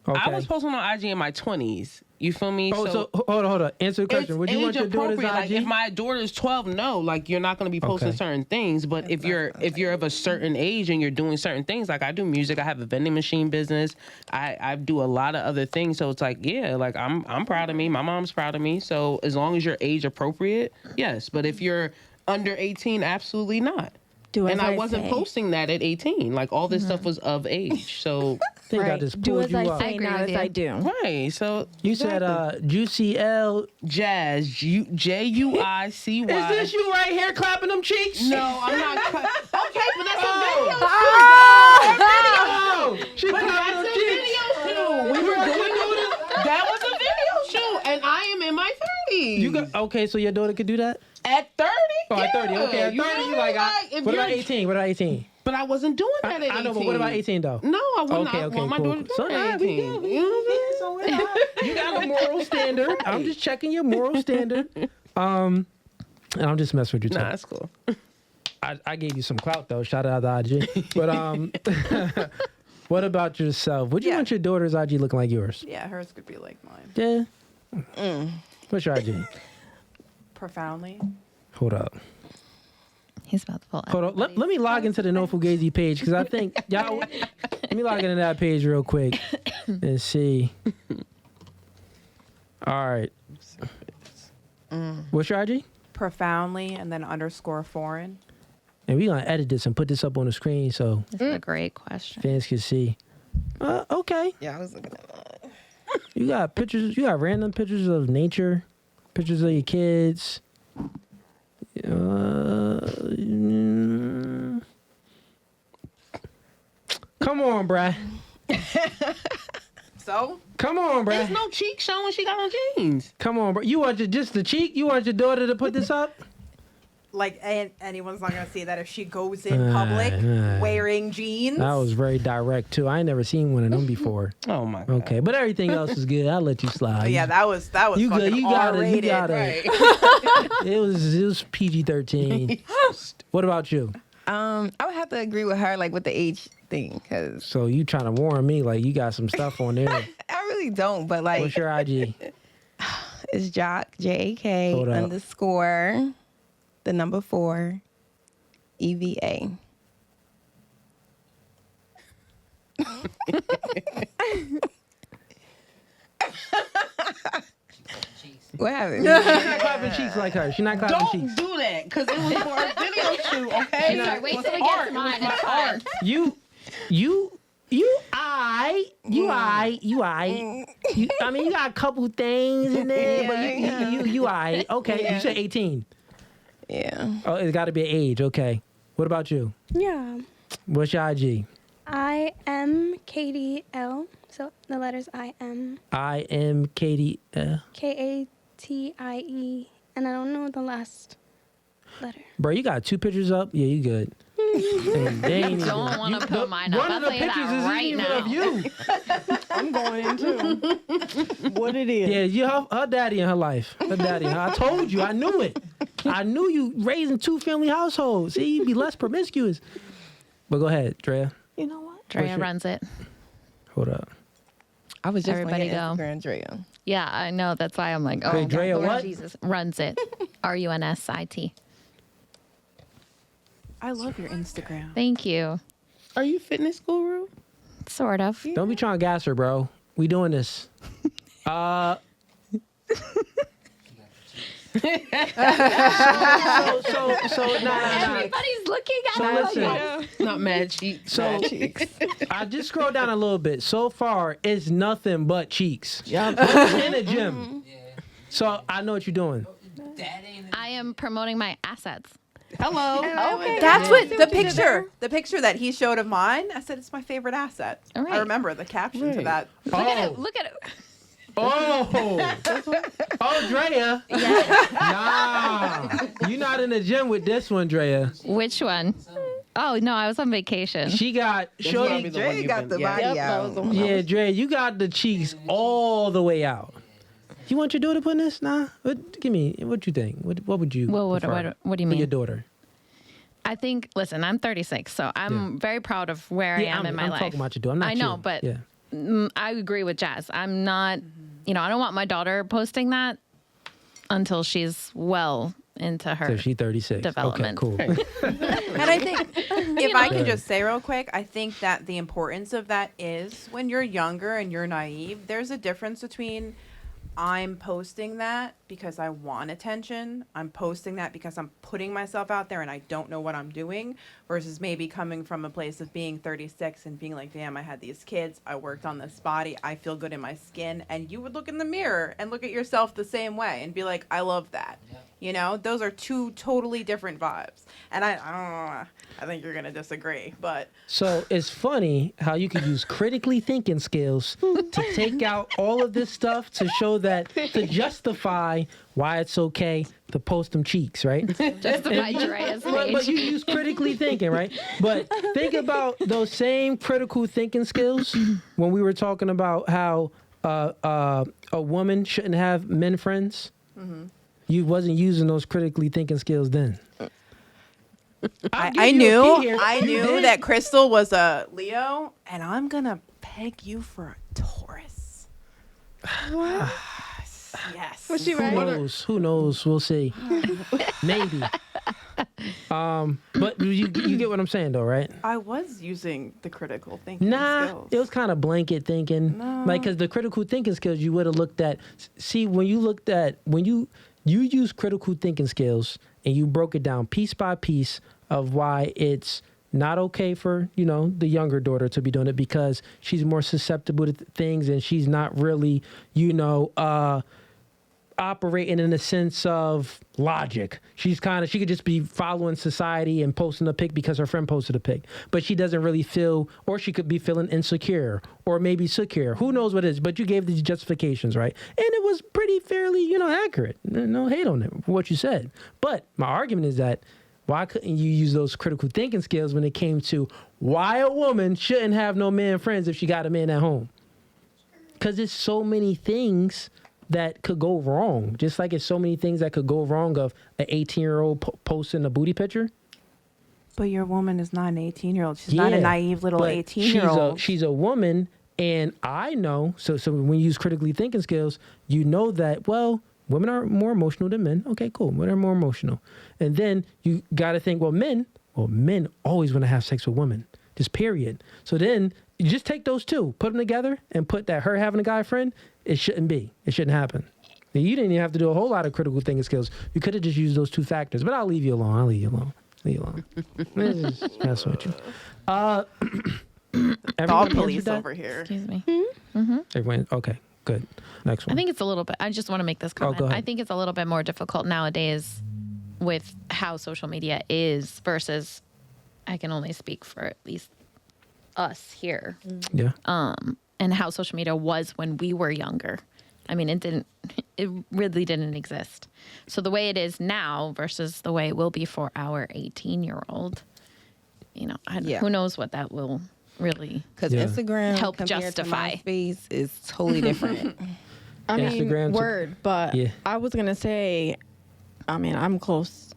Okay. I was posting on IG in my 20s. You feel me? Oh, so hold on. Answer the question. Would you want your daughter's IG? Like, if my daughter's 12, no, like you're not going to be posting certain things. But if you're of a certain age and you're doing certain things, like I do music, I have a vending machine business, I do a lot of other things. So it's like, yeah, like I'm proud of me. My mom's proud of me. So as long as you're age appropriate, yes. But if you're under 18, absolutely not. And I wasn't posting that at 18. Like all this stuff was of age. So I think I just do pulled as you I up. say, not as I do. right. So You said Juicy L. Jazz, Juicy. Is this you right here clapping them cheeks? No, I'm not. Okay, but that's a video. Oh, she clapping them cheeks. We were doing that was a video shoot, and I am in my 30s. You got okay, so your daughter could do that? At 30? Oh, at 30. Okay, at 30, you like, if what about you're- 18? What about 18? But I wasn't doing that at 18. I know, but what about 18 though? No, I wouldn't. Okay, I okay, want my cool. daughter to So do now 18. we good. You know what I'm saying? You got a moral standard. I'm just checking your moral standard. And I'm just messing with you. Nah, that's cool. I gave you some clout though. Shout out to IG. But what about yourself? Would you want your daughter's IG looking like yours? Yeah, hers could be like mine. Yeah. What's your IG? Profoundly. Hold up. He's about to pull Hold on. Let me log into the No Fugazee page because I think y'all. Let me log into that page real quick and see. All right. What's your IG? Profoundly and then _foreign. And we're gonna edit this and put this up on the screen so This is a great question. fans can see. Okay. Yeah, I was looking at mine. You got pictures. You got random pictures of nature, pictures of your kids. Come on, bruh. So? Come on, bruh. There's no cheek showing she got on jeans. Come on, bro. You want just the cheek? You want your daughter to put this up? Like, anyone's not going to see that if she goes in public wearing jeans. That was very direct, too. I ain't never seen one of them before. Oh, my God. Okay, but everything else is good. I'll let you slide. Yeah, that was You fucking good. You got it. You R-rated. got it. It was PG-13. What about you? I would have to agree with her, like with the age thing, because So you trying to warn me like you got some stuff on there. I really don't. But like, What's your IG? it's Jock JAK Hold up. _ the number 4 EVA. What happened? She's not clapping cheeks like her. She's not clapping cheeks. Don't do that, because it was for a video shoot, okay? She's not- Wait It was till we get art. to It mine. was my It's fine. art. I mean, you got a couple things in there, but you I. Okay, Yeah. you said 18. Yeah. Oh, it's got to be an age. Okay. What about you? Yeah. What's your IG? I am Katie L. So the letters I am I am Katie. KATIE, and I don't know the last letter. Bro, you got 2 pictures up? Yeah, you good. And they ain't even- Don't want to put mine One up. of I'll the tell you pictures that isn't right even now. of you. I'm going into what it is. Yeah, her daddy in her life. Her daddy. I told you. I knew it. I knew you raising 2-family households. See, you'd be less promiscuous. But go ahead, Drea. You know what? Drea runs it. Hold up. I was just Everybody on go. Instagram, Drea. Yeah, I know. That's why I'm like, oh, Wait, Drea Lord what? Jesus. Runs it. RUNSIT. I love your Instagram. Thank you. Are you fitness guru? Sort of. Don't be trying to gas her, bro. We doing this. Everybody's looking at So us. listen, Not mad cheeks. so I just scrolled down a little bit. So far, it's nothing but cheeks. Yep. In the gym. So I know what you're doing. I am promoting my assets. Hello. Okay. That's I what see the what you did picture. there. The picture that he showed of mine. I said it's my favorite asset. All right. I remember the caption to that. Look at it. Oh, Look at it. oh, Drea. Nah, you're not in the gym with this one, Drea. Which one? Oh no, I was on vacation. She got shorty. Dre got the body Yep, that was the one. Yeah, Drea, you got the cheeks all the way out. You want your daughter put in this? Nah. Give me. What you think? What would you? Well, what do prefer you for mean? your daughter? I think. Listen, I'm 36, so I'm very proud of where I am in my I'm life. talking about your daughter. I'm not I know, you. but Yeah. I agree with Jazz. I'm not. I don't want my daughter posting that until she's well into her. So she's 36. development. Okay, cool. And I think if I can just say real quick, I think that the importance of that is when you're younger and you're naive, there's a difference between I'm posting that because I want attention. I'm posting that because I'm putting myself out there and I don't know what I'm doing versus maybe coming from a place of being 36 and being like, damn, I had these kids. I worked on this body. I feel good in my skin. And you would look in the mirror and look at yourself the same way and be like, I love that. Those are two totally different vibes. And I think you're going to disagree, but So it's funny how you can use critically thinking skills to take out all of this stuff to show that, to justify why it's okay to post them cheeks, right? Justify Drea's But page. you use critically thinking, right? But think about those same critical thinking skills when we were talking about how a woman shouldn't have men friends. You wasn't using those critically thinking skills then. I knew that Crystal was a Leo, and I'm gonna peg you for a Taurus. What? Yes. Was she Who right? knows? Who knows? We'll see. Maybe. But you get what I'm saying, though, right? I was using the critical thinking Nah, skills. it was kind of blanket thinking. No. Like, because the critical thinking skills you would have looked at. See, when you use critical thinking skills and you broke it down piece by piece of why it's not okay for, the younger daughter to be doing it because she's more susceptible to things and she's not really, operating in a sense of logic. She could just be following society and posting a pic because her friend posted a pic, but she doesn't really feel, or she could be feeling insecure or maybe secure. Who knows what it is, but you gave these justifications, right? And it was pretty fairly, accurate. No hate on it for what you said. But my argument is that why couldn't you use those critical thinking skills when it came to why a woman shouldn't have no man friends if she got a man at home? Because there's so many things that could go wrong. Just like it's so many things that could go wrong of an 18-year-old posting a booty picture. But your woman is not an 18-year-old. She's not a naive little but 18-year-old. She's a woman, and I know. So when you use critically thinking skills, you know that, well, women are more emotional than men. Okay, cool. Women are more emotional. And then you got to think, men always want to have sex with women. Just period. So then you just take those two, put them together, and put that her having a guy friend, it shouldn't be. It shouldn't happen. You didn't even have to do a whole lot of critical thinking skills. You could have just used those two factors. But I'll leave you alone. Let's just mess with you. Dog Everyone police answered that? over here. Excuse me. Everyone, okay, good. Next one. I think it's a little bit. I just want to make this comment. go ahead. I think it's a little bit more difficult nowadays with how social media is versus. I can only speak for at least us here. Yeah. And how social media was when we were younger. I mean, it really didn't exist. So the way it is now versus the way it will be for our 18-year-old, who knows what that will really. Because Yeah. Instagram Help compared justify. to MySpace is totally different. I mean, Instagram too. word, but Yeah. I was going to say, I'm close.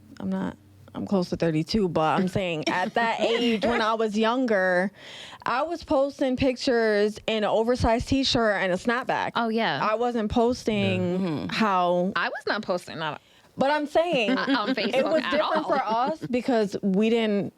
I'm close to 32, but I'm saying at that age when I was younger, I was posting pictures in an oversized t-shirt and a snapback. Oh, yeah. I wasn't posting how, I was not posting that but I'm saying on Facebook it was at different all. for us because we didn't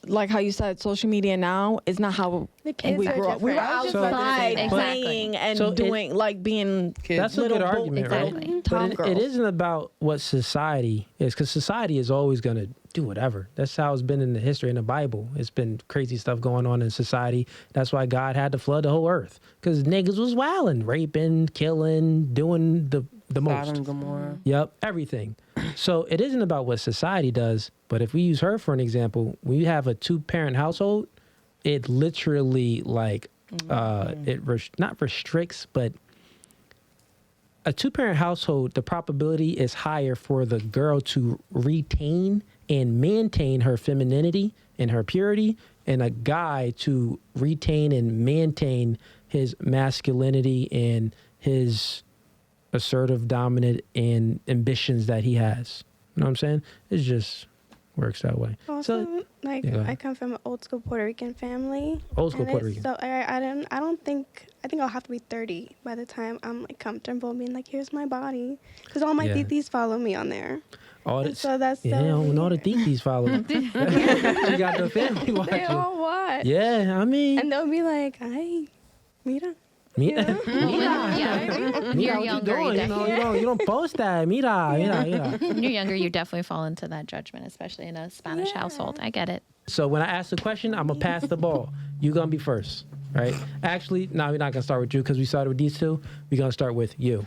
like how you said, social media now is not how The kids we are grew up. We were different. outside Exactly. playing and So it- doing being That's a good little argument, Exactly. right? Tom But girls. it isn't about what society is, because society is always going to do whatever. That's how it's been in the history in the Bible. It's been crazy stuff going on in society. That's why God had to flood the whole earth, because niggas was wilding, raping, killing, doing the most. Sodom and Gomorrah. Yep, everything. So it isn't about what society does, but if we use her for an example, when you have a 2-parent household, it literally not restricts, but a 2-parent household, the probability is higher for the girl to retain and maintain her femininity and her purity, and a guy to retain and maintain his masculinity and his assertive, dominant, and ambitions that he has. You know what I'm saying? It just works that way. Also, So, like yeah, go ahead. I come from an old school Puerto Rican family. Old school and Puerto it's Rican. So I think I'll have to be 30 by the time I'm like comfortable being like, here's my body, because all my Yeah. titis follow me on there. All And this, so that's yeah, so when all the weird. titis follow. You got the family They watching. all watch. Yeah, I mean, And they'll be like, "Ay, mira." Mira, Yeah. Mira, You're what you younger, doing? You don't post that. Mira. When you're younger, you definitely fall into that judgment, especially in a Spanish household. I get it. So when I ask the question, I'm gonna pass the ball. You're gonna be first, right? Actually, no, we're not gonna start with you because we started with these two. We're gonna start with you.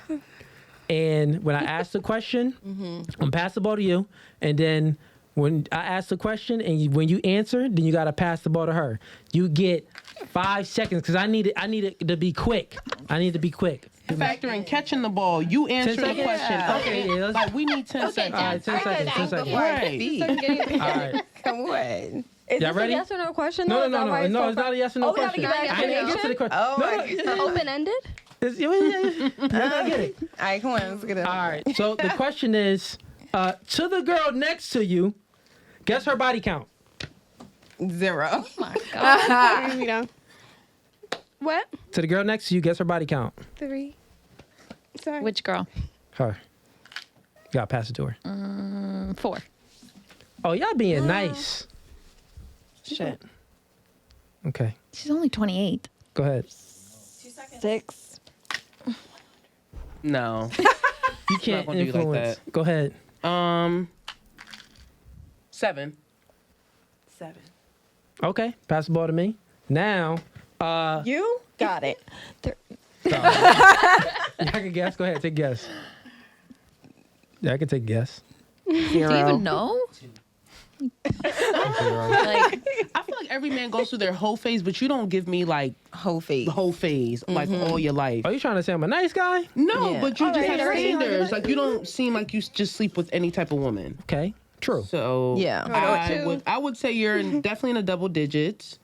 And when I ask the question, I'm gonna pass the ball to you. And then when I ask the question and when you answer, then you gotta pass the ball to her. You get 5 seconds because I need it to be quick. I need to be quick. Factor in catching the ball. You answer the seconds? question. Okay, yeah, let's- Like we need 10 seconds. All right, 10 seconds. 10 seconds. Right. All right. Come on. Is Y'all this ready? a yes or no question? No, though? no, Is that why no, it's no. so It's not a yes or no Oh, we gotta question. give an I didn't get to the question. Oh, No, no. Open ended. It's, yeah, I get it. All right, come on. Let's get it. All right. So the question is, to the girl next to you, guess her body count. 0. Oh my God. You know. What? To the girl next to you, guess her body count. 3. Sorry. Which girl? Her. You gotta pass it to her. 4. Oh, y'all being nice. Shit. Okay. She's only 28. Go ahead. 6. No. You can't gonna do like influence. that. Go ahead. 7. 7. Okay. Pass the ball to me. Now, You got it. I can guess. Go ahead. Take a guess. Yeah, I can take a guess. 0. Do you even know? Like, I feel like every man goes through their whole phase, but you don't give me like Whole face. the whole phase, like all your life. Are you trying to say I'm a nice guy? No, Yeah. but you just right, have right. standards. Like you don't seem like you just sleep with any type of woman. Okay. True. So Yeah. I would say you're definitely in the double digits.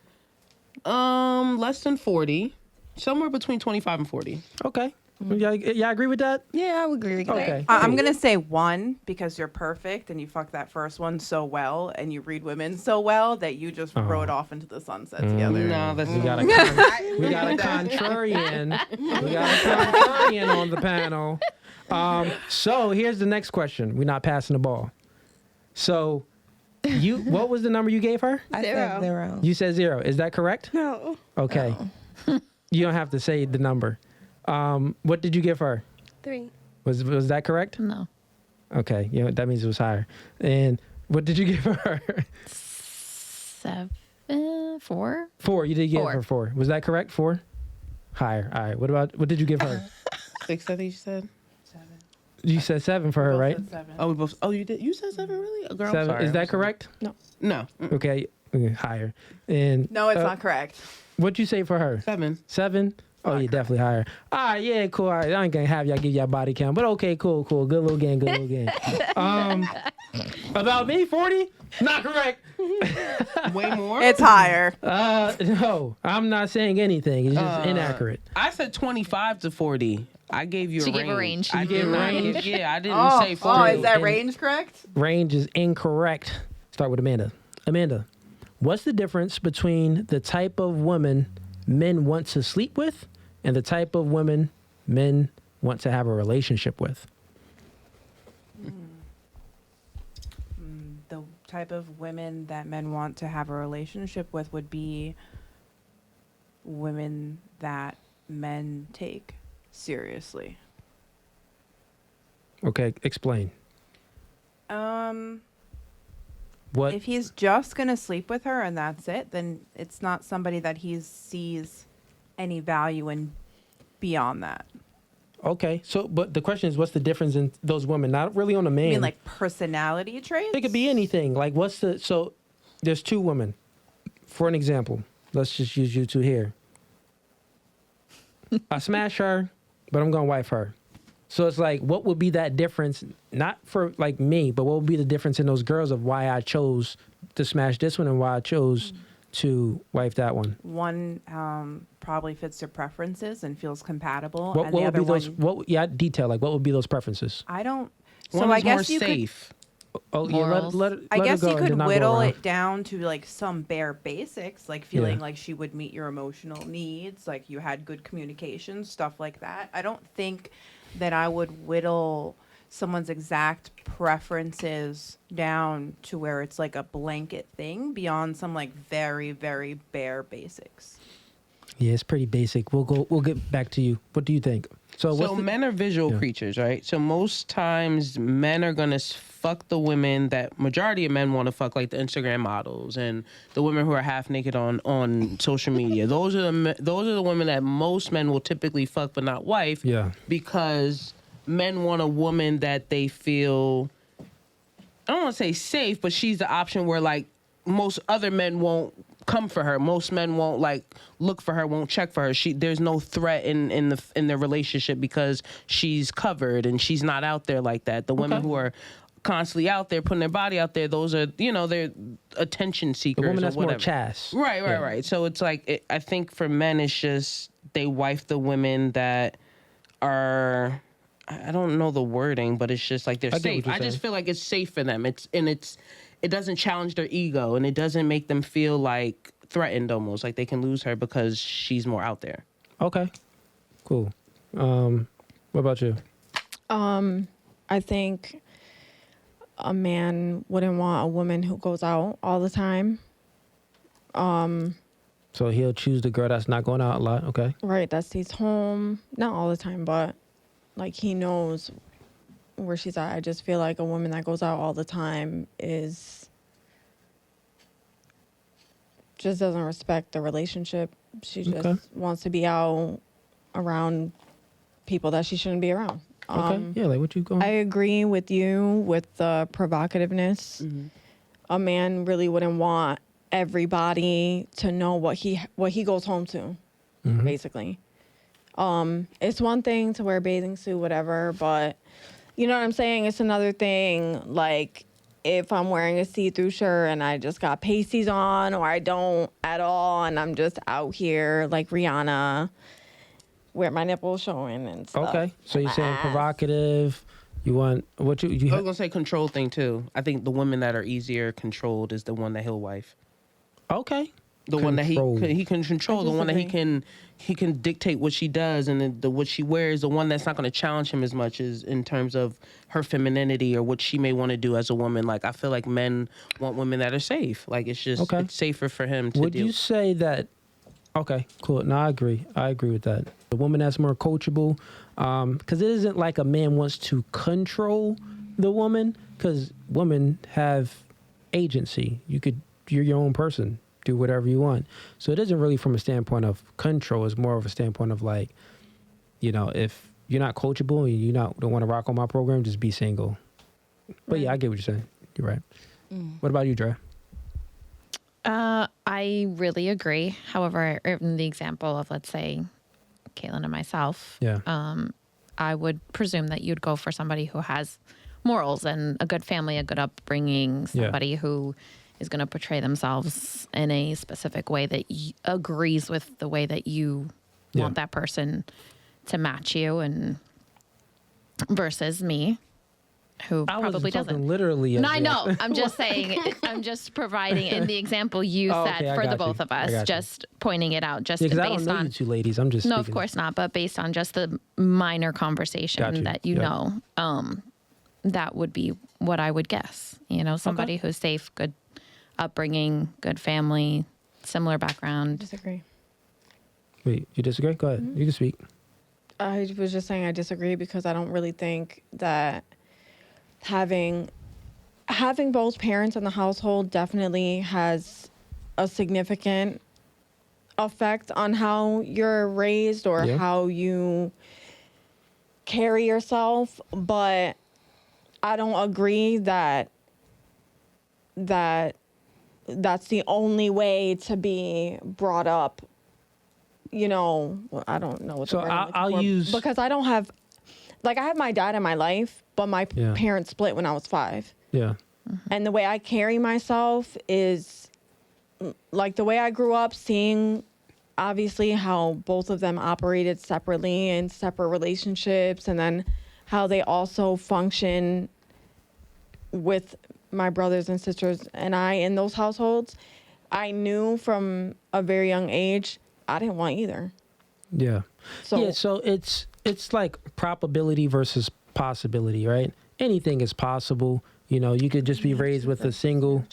Less than 40, somewhere between 25 and 40. Okay. Y'all agree with that? Yeah, I would agree with that. Okay. I'm gonna say 1 because you're perfect and you fuck that first one so well and you read women so well that you just rode off into the sunset together. No, that's We got a contrarian. We got a contrarian on the panel. So here's the next question. We're not passing the ball. So what was the number you gave her? I 0. said 0. You said 0. Is that correct? No. Okay. You don't have to say the number. What did you give her? 3. Was that correct? no. Okay. That means it was higher. And what did you give her? 7, 4. 4. You did give 4. her 4. Was that correct? 4? Higher. All right. What did you give her? 6, I think you said. 7. You said 7 for her, Both right? said 7. Oh, we both. Oh, you did. You said 7, really? Oh, girl, I'm 7. sorry. Is I'm that sorry. correct? No. Okay. Higher. And No, it's not correct. what'd you say for her? 7. 7? Oh, you're definitely higher. All right, yeah, cool. All right, I ain't gonna have y'all give y'all body count, but okay, cool. Good little game, About me, 40? Not correct. Way more? It's higher. No, I'm not saying anything. It's just inaccurate. I said 25 to 40. I gave you She a gave range. a range. I You did gave a not range? give- Yeah, I didn't say 40. is that And- range correct? Range is incorrect. Start with Amanda. Amanda, what's the difference between the type of woman men want to sleep with and the type of women men want to have a relationship with? type of women that men want to have a relationship with would be women that men take seriously. Okay, explain. What? If he's just gonna sleep with her and that's it, then it's not somebody that he sees any value in beyond that. Okay, so but the question is, what's the difference in those women? Not really on a man. I mean, like personality traits? It could be anything. Like, what's the so? There's two women. For an example, let's just use you two here. I smash her, but I'm gonna wife her. So it's like, what would be that difference? Not for like me, but what would be the difference in those girls of why I chose to smash this one and why I chose to wife that one? One probably fits their preferences and feels compatible. What and the would other be those? one, detail. Like, what would be those preferences? I don't. One So is I guess more you safe. Oh, Morals. yeah, I guess her you go and could then I'll go whittle around. it down to like some bare basics, like feeling Yeah. like she would meet your emotional needs, like you had good communication, stuff like that. I don't think that I would whittle someone's exact preferences down to where it's like a blanket thing beyond some like very, very bare basics. Yeah, it's pretty basic. We'll get back to you. What do you think? So Men are visual creatures, right? So most times men are gonna fuck the women that majority of men want to fuck, like the Instagram models and the women who are half naked on social media. Those are the women that most men will typically fuck but not wife. Yeah. Because men want a woman that they feel, I don't want to say safe, but she's the option where like most other men won't come for her. Most men won't like look for her, won't check for her. There's no threat in the relationship because she's covered and she's not out there like that. The women who are constantly out there putting their body out there, those are, they're attention seekers. the woman that's or whatever. more chaste. Right. So it's like, I think for men, it's just they wife the women that are, I don't know the wording, but it's just like they're I get what safe. you're I just saying. feel like it's safe for them. It doesn't challenge their ego and it doesn't make them feel like threatened almost, like they can lose her because she's more out there. Okay. Cool. What about you? I think a man wouldn't want a woman who goes out all the time. So he'll choose the girl that's not going out a lot. Okay. Right, that stays home. Not all the time, but like he knows where she's at. I just feel like a woman that goes out all the time just doesn't respect the relationship. She just Okay. wants to be out around people that she shouldn't be around. Okay. Yeah. Like what you going? I agree with you with the provocativeness. A man really wouldn't want everybody to know what he goes home to, basically. It's one thing to wear a bathing suit, whatever, but you know what I'm saying? It's another thing, like, if I'm wearing a see-through shirt and I just got pasties on, or I don't at all, and I'm just out here like Rihanna, with my nipples showing and stuff. Okay. So you're saying ass. provocative. You want what you I was gonna say control thing too. I think the women that are easier controlled is the one that he'll wife. Okay. The one that Control. he can control, the one that he can dictate what she does and the what she wears, the one that's not going to challenge him as much as in terms of her femininity or what she may want to do as a woman. Like I feel like men want women that are safe. Like it's just it's safer for him to Would deal. you say that? Okay, cool. No, I agree. I agree with that. The woman that's more coachable, because it isn't like a man wants to control the woman, because women have agency. You're your own person. Do whatever you want. So it isn't really from a standpoint of control. It's more of a standpoint of like, if you're not coachable and you don't want to rock on my program, just be single. But yeah, I get what you're saying. You're right. What about you, Dre? I really agree. However, in the example of, let's say, Caitlin and myself, I would presume that you'd go for somebody who has morals and a good family, a good upbringing, somebody who is going to portray themselves in a specific way that agrees with the way that you want that person to match you, and versus me, who probably doesn't. Literally. No, I know. I'm just saying. I'm just providing in the example you said for the both of us. Just pointing it out. Just because based I don't know on you two ladies. I'm just of course not. But based on just the minor conversation that you know. that would be what I would guess. You know, somebody who's safe, good upbringing, good family, similar background. Disagree. Wait, you disagree? Go ahead. You can speak. I was just saying I disagree because I don't really think that having both parents in the household definitely has a significant effect on how you're raised or how you carry yourself, but I don't agree that that's the only way to be brought up. You know, I don't know what. So I'll use, because I don't have, like, I have my dad in my life, but my parents split when I was 5. Yeah. And the way I carry myself is like the way I grew up, seeing obviously how both of them operated separately in separate relationships, and then how they also function with my brothers and sisters and I in those households. I knew from a very young age I didn't want either. Yeah. So So it's like probability versus possibility, right? Anything is possible. You know, you could just be raised with a single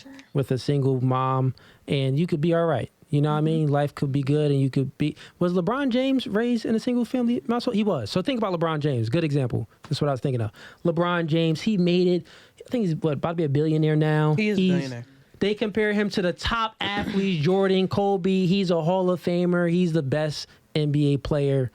mom, and you could be all right. You know what I mean? Life could be good, and you could be. Was LeBron James raised in a single family household? He was. So think about LeBron James. Good example. That's what I was thinking of. LeBron James, he made it. I think he's about to be a billionaire now. He is a billionaire. They compare him to the top athletes, Jordan, Kobe. He's a Hall of Famer. He's the best NBA player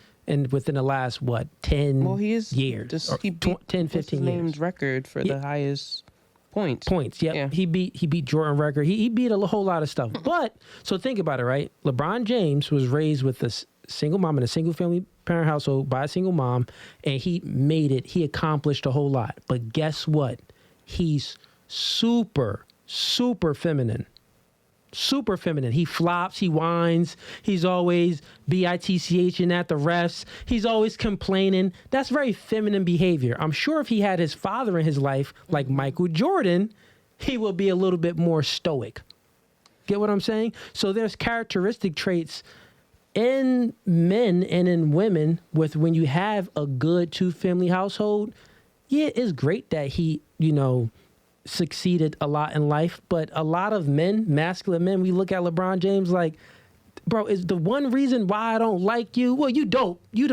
within the last, 10 years? He beat 10, 15 years. name's record for the highest points. Yeah. He beat Jordan record. He beat a whole lot of stuff. But, so think about it, right? LeBron James was raised with a single mom in a single family parent household by a single mom, and he made it. He accomplished a whole lot. But guess what? He's super feminine. Super feminine. He flops, he whines, he's always bitching at the refs. He's always complaining. That's very feminine behavior. I'm sure if he had his father in his life, like Michael Jordan, he would be a little bit more stoic. Get what I'm saying? So there's characteristic traits in men and in women with when you have a good two-family household. Yeah, it's great that he, succeeded a lot in life, but a lot of men, masculine men, we look at LeBron James like, bro, is the one reason why I don't like you? Well, you dope. You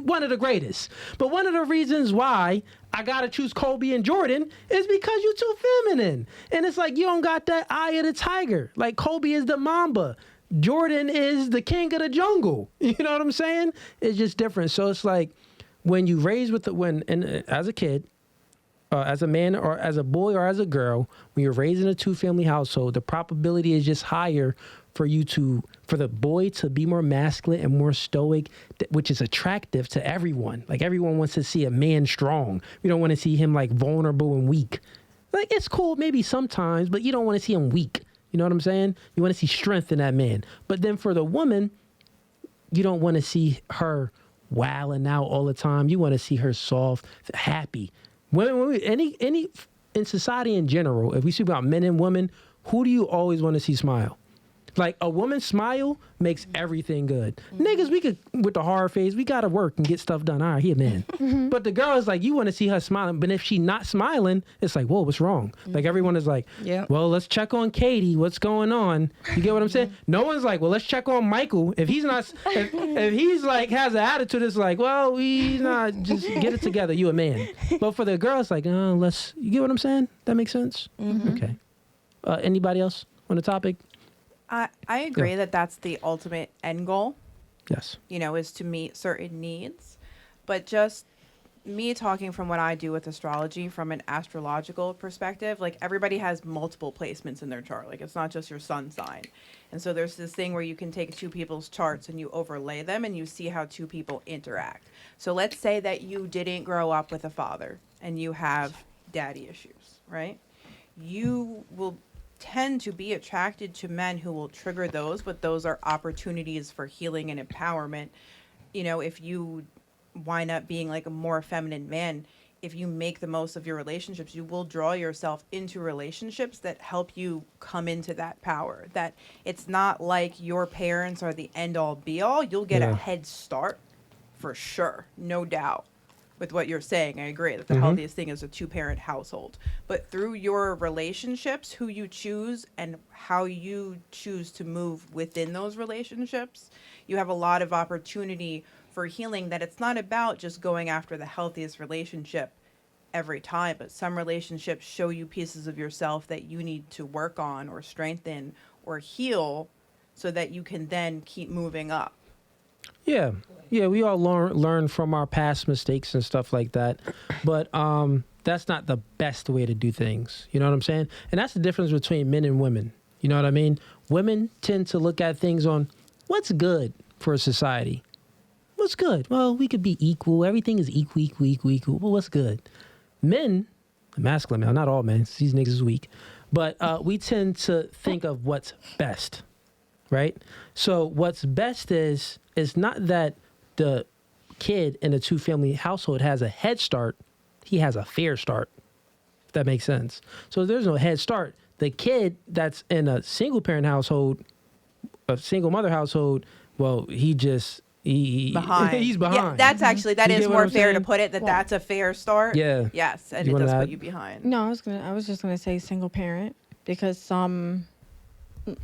one of the greatest. But one of the reasons why I gotta choose Kobe and Jordan is because you too feminine. And it's like you don't got that eye of the tiger. Like Kobe is the Mamba. Jordan is the king of the jungle. You know what I'm saying? It's just different. So it's like when you raise as a kid, as a man or as a boy or as a girl, when you're raised in a two-family household, the probability is just higher for the boy to be more masculine and more stoic, which is attractive to everyone. Like everyone wants to see a man strong. You don't want to see him like vulnerable and weak. Like it's cool maybe sometimes, but you don't want to see him weak. You know what I'm saying? You want to see strength in that man. But then for the woman, you don't want to see her wilding out all the time. You want to see her soft, happy. Any in society in general, if we speak about men and women, who do you always want to see smile? Like a woman's smile makes everything good. Niggas, we could, with the hard face, we got to work and get stuff done. All right, here, man. But the girl is like, you want to see her smiling. But if she's not smiling, it's like, whoa, what's wrong? Like everyone is like, well, let's check on Katie. What's going on? You get what I'm saying? No one's like, well, let's check on Michael. If he's not, if he's like, has an attitude, it's like, well, he's not, just get it together. You a man. But for the girl, it's like, you get what I'm saying? That makes sense? Okay. Anybody else on the topic? I agree that that's the ultimate end goal. Yes. Is to meet certain needs. But just me talking from what I do with astrology from an astrological perspective, like everybody has multiple placements in their chart. Like it's not just your sun sign. And so there's this thing where you can take two people's charts and you overlay them and you see how two people interact. So let's say that you didn't grow up with a father and you have daddy issues, right? You will tend to be attracted to men who will trigger those, but those are opportunities for healing and empowerment. If you wind up being like a more feminine man, if you make the most of your relationships, you will draw yourself into relationships that help you come into that power. That it's not like your parents are the end all be all. You'll get a head start for sure, no doubt. with what you're saying. I agree that the healthiest thing is a 2-parent household. But through your relationships, who you choose and how you choose to move within those relationships, you have a lot of opportunity for healing, that it's not about just going after the healthiest relationship every time, but some relationships show you pieces of yourself that you need to work on or strengthen or heal so that you can then keep moving up. Yeah, we all learn from our past mistakes and stuff like that, but that's not the best way to do things. You know what I'm saying? And that's the difference between men and women. You know what I mean? Women tend to look at things on what's good for a society. What's good? Well, we could be equal. Everything is equal. Well, what's good? Men, masculine male, not all men. These niggas is weak, but we tend to think of what's best, right? So what's best is not that the kid in a 2-family household has a head start. He has a fair start, if that makes sense. So there's no head start. The kid that's in a single parent household, a single mother household, well, he's behind. Yeah, that's actually, that is more fair to put it, that's a fair start. Yeah. Yes, and it does put you behind. No, I was just gonna say single parent, because some,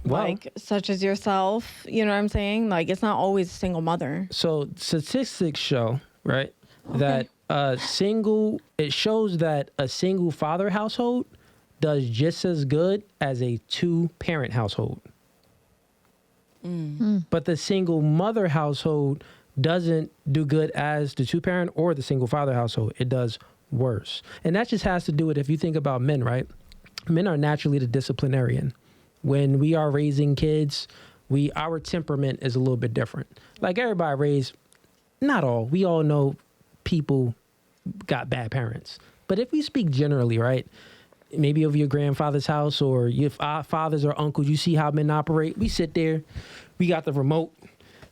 like, such as yourself, you know what I'm saying? Like, it's not always a single mother. So statistics show, right, that it shows that a single father household does just as good as a 2-parent household. But the single mother household doesn't do good as the 2-parent or the single father household. It does worse. And that just has to do with, if you think about men, right? Men are naturally the disciplinarian. When we are raising kids, our temperament is a little bit different. Like everybody raised, not all, we all know people got bad parents. But if we speak generally, right? Maybe over your grandfather's house, or if our fathers or uncles, you see how men operate. We sit there, we got the remote,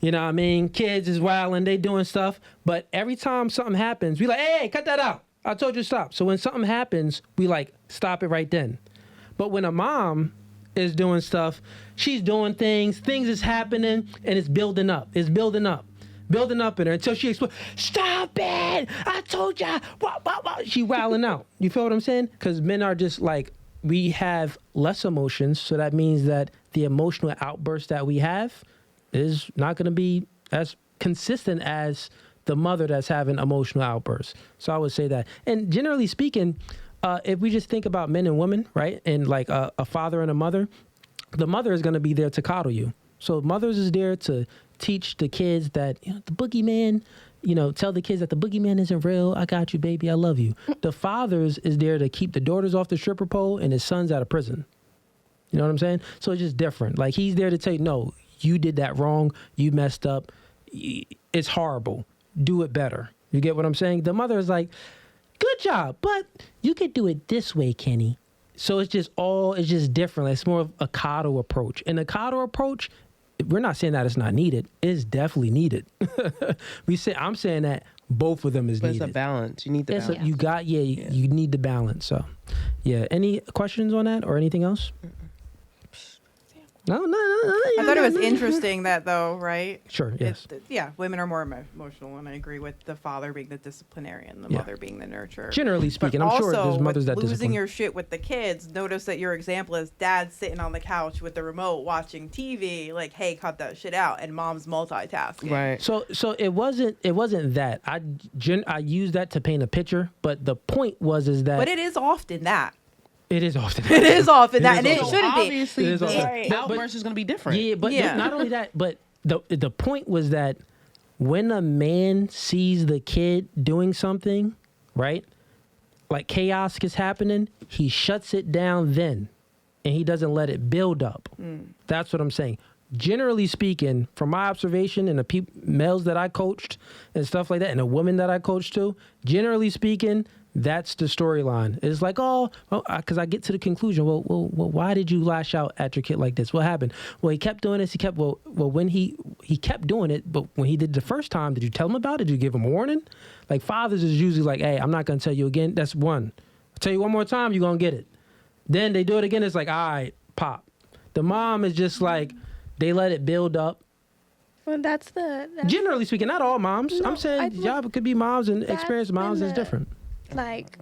you know what I mean? Kids is wilding, they doing stuff. But every time something happens, we like, hey, cut that out. I told you to stop. So when something happens, we like, stop it right then. But when a mom is doing stuff, she's doing things is happening, and it's building up. Building up in her until she explodes. Stop it! I told ya! She wilding out. You feel what I'm saying? Because men are just like, we have less emotions, so that means that the emotional outburst that we have is not going to be as consistent as the mother that's having emotional outbursts. So I would say that. And generally speaking, if we just think about men and women, right, and like a father and a mother, the mother is going to be there to coddle you. So mothers is there to teach the kids that, you know, the boogeyman, you know, tell the kids that the boogeyman isn't real. I got you, baby. I love you. The fathers is there to keep the daughters off the stripper pole and his sons out of prison. You know what I'm saying? So it's just different. Like, he's there to tell you, no, you did that wrong. You messed up. It's horrible. Do it better. You get what I'm saying? The mother is like, good job, but you could do it this way, Kenny. So it's just different. It's more of a coddle approach. And the coddle approach, we're not saying that it's not needed. It's definitely needed. I'm saying that both of them is needed. It's a balance. You need the balance. You need the balance. So, yeah. Any questions on that or anything else? No. I thought it was interesting that, though, right? Sure, yes. Women are more emotional, and I agree with the father being the disciplinarian, the mother being the nurturer. Generally speaking, I'm sure there's mothers that discipline. Losing your shit with the kids, notice that your example is dad sitting on the couch with the remote watching TV, like, hey, cut that shit out, and mom's multitasking. Right. So it wasn't that. I used that to paint a picture, but the point was that. But it is often that. It is often. It is often that, and it shouldn't be. Obviously, the outburst is going to be different. Yeah, but not only that, but the point was that when a man sees the kid doing something, right, like chaos is happening, he shuts it down then, and he doesn't let it build up. That's what I'm saying. Generally speaking, from my observation and the males that I coached and stuff like that, and the women that I coached too, generally speaking, that's the storyline. It's like, because I get to the conclusion. Well, why did you lash out at your kid like this? What happened? Well, he kept doing this. When he kept doing it, but when he did it the first time, did you tell him about it? Did you give him a warning? Like, fathers is usually like, hey, I'm not going to tell you again. That's one. I'll tell you one more time, you're going to get it. Then they do it again. It's like, all right, pop. The mom is just like, they let it build up. Well, that's Generally speaking, not all moms. No, I'm saying y'all could be moms and experienced moms is different. like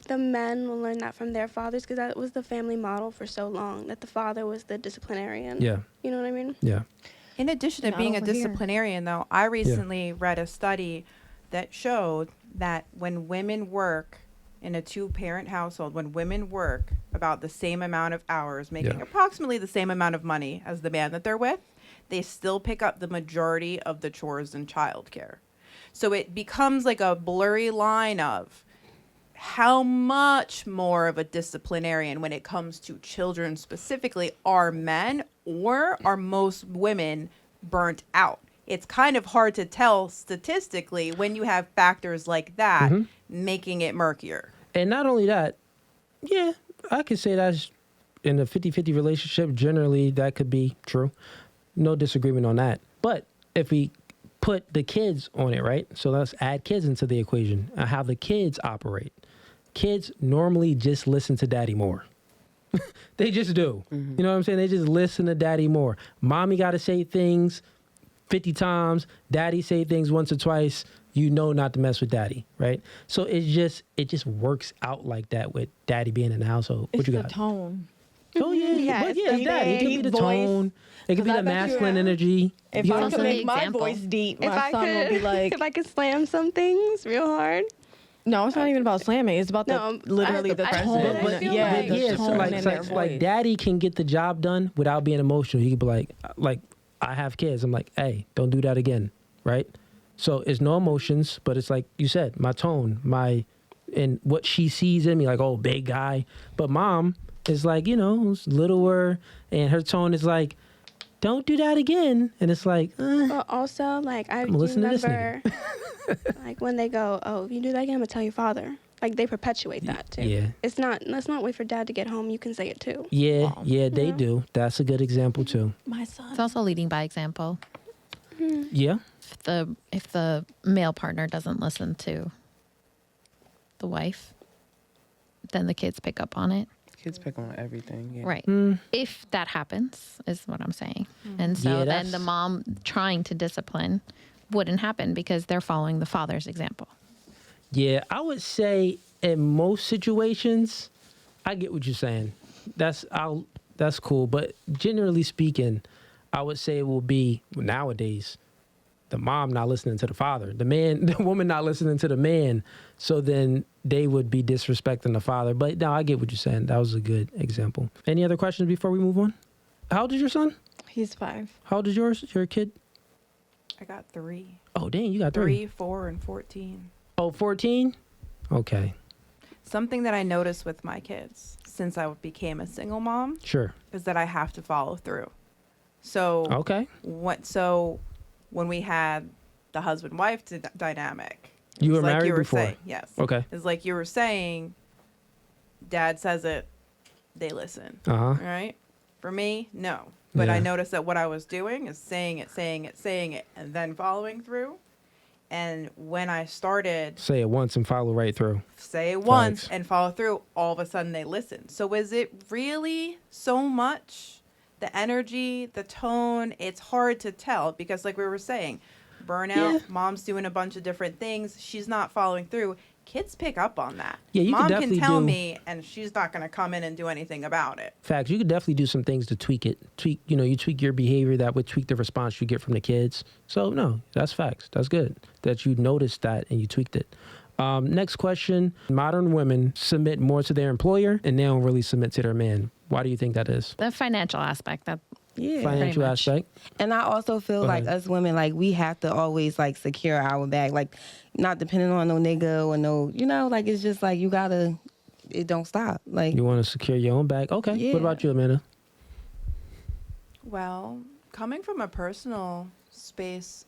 the men will learn that from their fathers because that was the family model for so long, that the father was the disciplinarian. Yeah. You know what I mean? Yeah. In addition to Not being a over here. disciplinarian, though, I recently read a study that showed that when women work in a two-parent household, when women work about the same amount of hours, making approximately the same amount of money as the man that they're with, they still pick up the majority of the chores and childcare. So it becomes like a blurry line of how much more of a disciplinarian when it comes to children specifically are men, or are most women burnt out? It's kind of hard to tell statistically when you have factors like that making it murkier. And not only that, yeah, I could say that's in a 50-50 relationship. Generally, that could be true. No disagreement on that. But if we put the kids on it, right? So let's add kids into the equation and how the kids operate. Kids normally just listen to daddy more. They just do. You know what I'm saying? They just listen to daddy more. Mommy got to say things 50 times. Daddy say things once or twice. You know not to mess with daddy, right? So it just works out like that with daddy being in the household. What It's you the got? tone. Oh yeah, but it's yeah, the it's daddy. It could be the deep voice. tone. It could be 'Cause I the bet you masculine have- energy. If You know I what I'm could saying? make my Example. voice deep, If my I son would be could, like, if I could slam some things real hard. no, it's not even about slamming. It's about No, literally the I tone. feel like- Yeah, the yeah, tone so like, in it's their like, voice. like daddy can get the job done without being emotional. He could be like I have kids. I'm like, hey, don't do that again, right? So it's no emotions, but it's like you said, my tone, and what she sees in me, like, oh, big guy. But mom is like, it's littler, and her tone is like, don't do that again. And it's like, But also, like, I do listen to this remember, like, when they go, oh, if you do that again, I'm going to tell your father. Like, they perpetuate that, too. yeah. Let's not wait for dad to get home. You can say it, too. Yeah, they Yeah. do. That's a good example too. My son. It's also leading by example. Yeah. If the male partner doesn't listen to the wife, then the kids pick up on it. Kids pick on everything. Yeah. Right. If that happens, is what I'm saying. And so Yeah, then that's- the mom trying to discipline wouldn't happen because they're following the father's example. Yeah, I would say in most situations, I get what you're saying. That's cool. But generally speaking, I would say it will be nowadays the mom not listening to the father, the woman not listening to the man. So then they would be disrespecting the father. But no, I get what you're saying. That was a good example. Any other questions before we move on? How old is your son? He's 5. How old is yours? Your kid? I got 3. Oh, dang, you got 3. 4, and 14. Oh, 14? Okay, Something that I noticed with my kids since I became a single mom sure. is that I have to follow through. So Okay. When we had the husband-wife dynamic, You it were was like married you were before? saying, yes. Okay. It's like you were saying, dad says it, they listen. Uh-huh. Right? For me, no. But I Yeah. noticed that what I was doing is saying it, and then following through. And when I started Say it once and follow right through. say it once Facts. and follow through, all of a sudden they listen. So is it really so much? The energy, the tone, it's hard to tell because like we were saying, burnout, Yeah. mom's doing a bunch of different things, she's not following through. Kids pick up on that. Yeah, you could Mom can definitely tell do- me and she's not going to come in and do anything about it. Facts. You could definitely do some things to tweak it. You tweak your behavior that would tweak the response you get from the kids. So no, that's facts. That's good that you noticed that and you tweaked it. Next question. Modern women submit more to their employer and they don't really submit to their man. Why do you think that is? The financial aspect, that Yeah. Financial much. aspect? And I also feel Go like ahead. us women, like we have to always like secure our bag, like not depending on no nigga or no, like it's just like it don't stop. Like You want to secure your own bag? Okay. Yeah. What about you, Amanda? Well, coming from a personal space,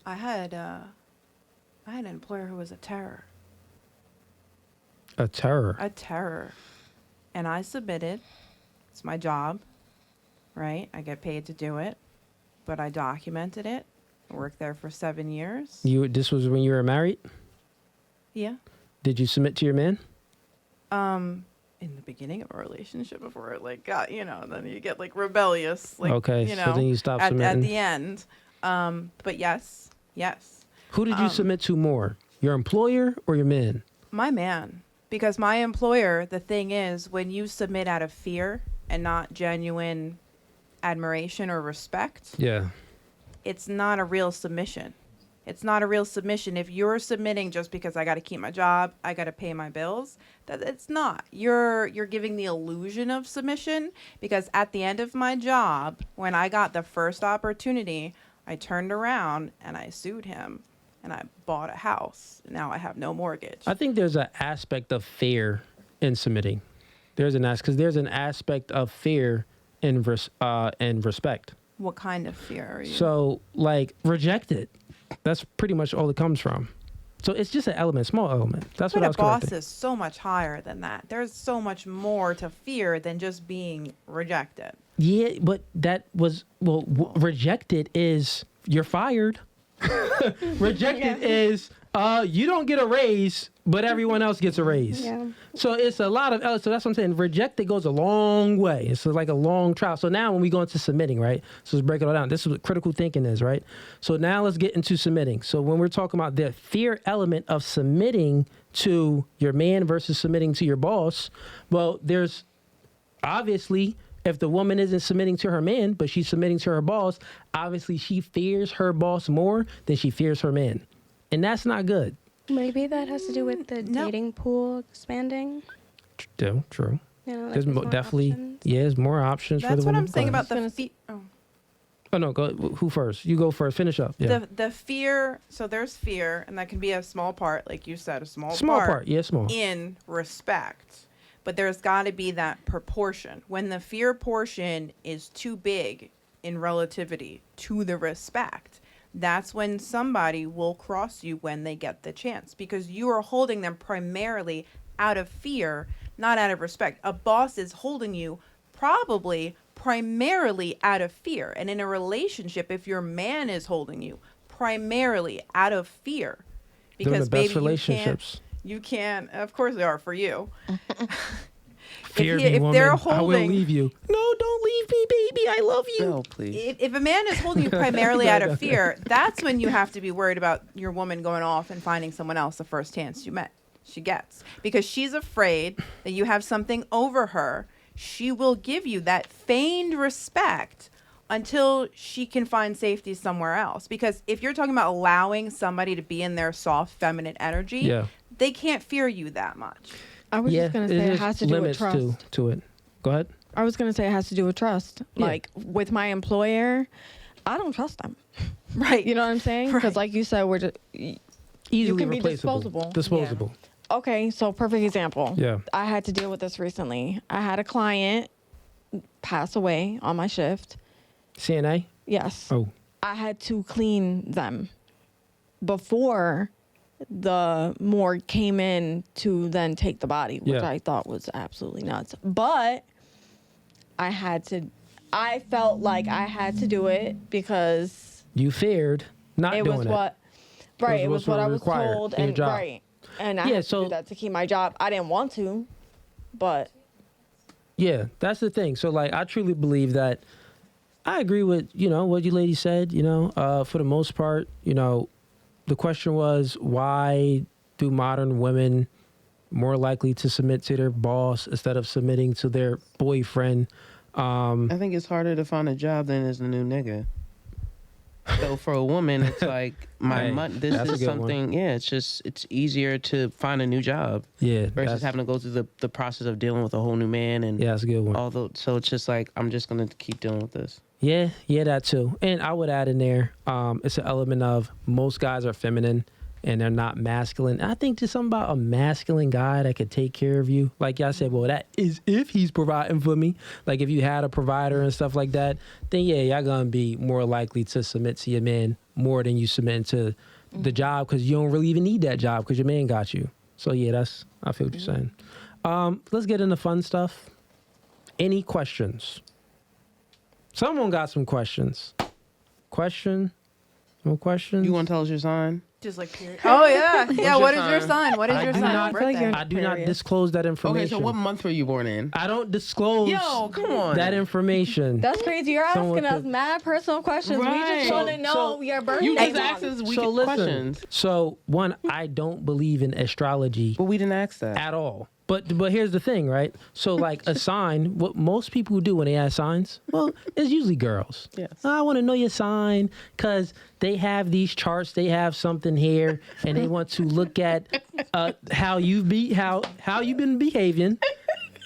I had an employer who was a terror. A terror. A terror. And I submitted. It's my job, right? I get paid to do it, but I documented it. I worked there for 7 years. This was when you were married? Yeah. Did you submit to your man? in the beginning of a relationship before it like got, then you get like rebellious, like, Okay, so then you stop at submitting. the end. But yes. Who did you submit to more, your employer or your man? My man. Because my employer, the thing is, when you submit out of fear and not genuine admiration or respect, Yeah. it's not a real submission. It's not a real submission. If you're submitting just because I got to keep my job, I got to pay my bills, that it's not. You're giving the illusion of submission, because at the end of my job, when I got the first opportunity, I turned around and I sued him and I bought a house. Now I have no mortgage. I think there's an aspect of fear in submitting. There's an aspect of fear in respect. What kind of fear are you? So like rejected. That's pretty much all it comes from. So it's just an element, small element. That's what I was But a boss correcting. is so much higher than that. There's so much more to fear than just being rejected. Yeah, but that was rejected is you're fired. Rejected is you don't get a raise, but everyone else gets a raise. Yeah. So it's a lot of so that's what I'm saying. Rejected goes a long way. It's like a long trial. So now when we go into submitting, right? So let's break it all down. This is what critical thinking is, right? So now let's get into submitting. So when we're talking about the fear element of submitting to your man versus submitting to your boss, well, there's obviously, if the woman isn't submitting to her man, but she's submitting to her boss, obviously she fears her boss more than she fears her man. And that's not good. Maybe that has to do with the dating pool expanding. True. Like There's more definitely, options. there's more options for the That's woman. what I'm saying Go about ahead. the fear. Oh, no, go. Who first? You go first. Finish up. Yeah. The fear. So there's fear, and that can be a small part, like you said, a small part. Yeah, small. in respect. But there's got to be that proportion. When the fear portion is too big in relativity to the respect, that's when somebody will cross you when they get the chance, because you are holding them primarily out of fear, not out of respect. A boss is holding you probably primarily out of fear. And in a relationship, if your man is holding you primarily out of fear, They're because the best baby, relationships. you can't, of course they are for you. Fear if me, if woman. they're I will holding- leave you. No, don't leave me, baby. I love you. No, please. If a man is holding you primarily out of fear, that's when you have to be worried about your woman going off and finding someone else the first chance she gets. Because she's afraid that you have something over her. She will give you that feigned respect until she can find safety somewhere else. Because if you're talking about allowing somebody to be in their soft feminine energy, Yeah. they can't fear you that much. I was just going to say it there's has to do with limits trust. to it. Go ahead. I was going to say it has to do with trust. Yeah. Like with my employer, I don't trust them. Right. You know what I'm saying? Because Right. like you said, we're just, Easily can be replaceable. disposable. okay, so perfect example. Yeah. I had to deal with this recently. I had a client pass away on my shift. CNA? Yes. Oh. I had to clean them before the morgue came in to then take the body, which Yeah. I thought was absolutely nuts. But I felt like I had to do it because You feared not it doing was it. what, right? It what's was what I was required told, in your and job. right, and I Yeah, had to so- do that to keep my job. I didn't want to, but Yeah, that's the thing. So, like, I truly believe that I agree with, what you ladies said, for the most part, the question was, why do modern women more likely to submit to their boss instead of submitting to their boyfriend? I think it's harder to find a job than as a new nigga. So for a woman, it's like Hey, this that's a is good one. something. Yeah, it's easier to find a new job Yeah. versus having to go through the process of dealing with a whole new man and Yeah, that's a good one. so it's just like I'm just gonna keep dealing with this. Yeah, that too. And I would add in there, it's an element of most guys are feminine and they're not masculine. I think there's something about a masculine guy that could take care of you. Like y'all said, well, that is if he's providing for me. Like if you had a provider and stuff like that, then yeah, y'all gonna be more likely to submit to your man more than you submit to the job, because you don't really even need that job because your man got you. So yeah, I feel what you're saying. Let's get into fun stuff. Any questions? Someone got some questions. Question? No question? You want to tell us your sign? Just like period. Oh yeah, yeah. What is your sign? What is I your do sign? not- Birthday? I do not disclose that information. Okay, so what month were you born in? I don't disclose Yo, come on. that information. That's crazy. You're Someone asking us could- mad personal questions. We Right. just want to know So- your birthday. You just month. asked us weak So listen. questions. So one, I don't believe in astrology But we didn't ask that. at all. But here's the thing, right? So like a sign, what most people do when they ask signs, well, it's usually girls. Yes. I want to know your sign because they have these charts, they have something here, and they want to look at how you've been behaving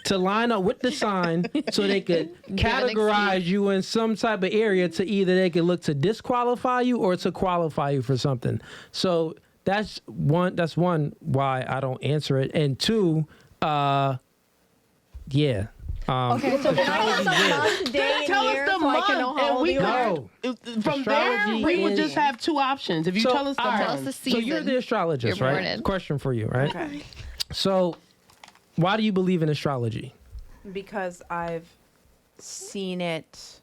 to line up with the sign so they could categorize you in some type of area to either they could look to disqualify you or to qualify you for something. So that's one why I don't answer it. And two, yeah. Okay, so can I have some month, day, and Tell us year the so I can know month, how and old we you are? No. From there, Astrology we would is- just have two options. If you So, tell us the all right. Tell us month. the So season. you're the astrologist, you're right? born in. Question for you, right? Okay. So why do you believe in astrology? Because I've seen it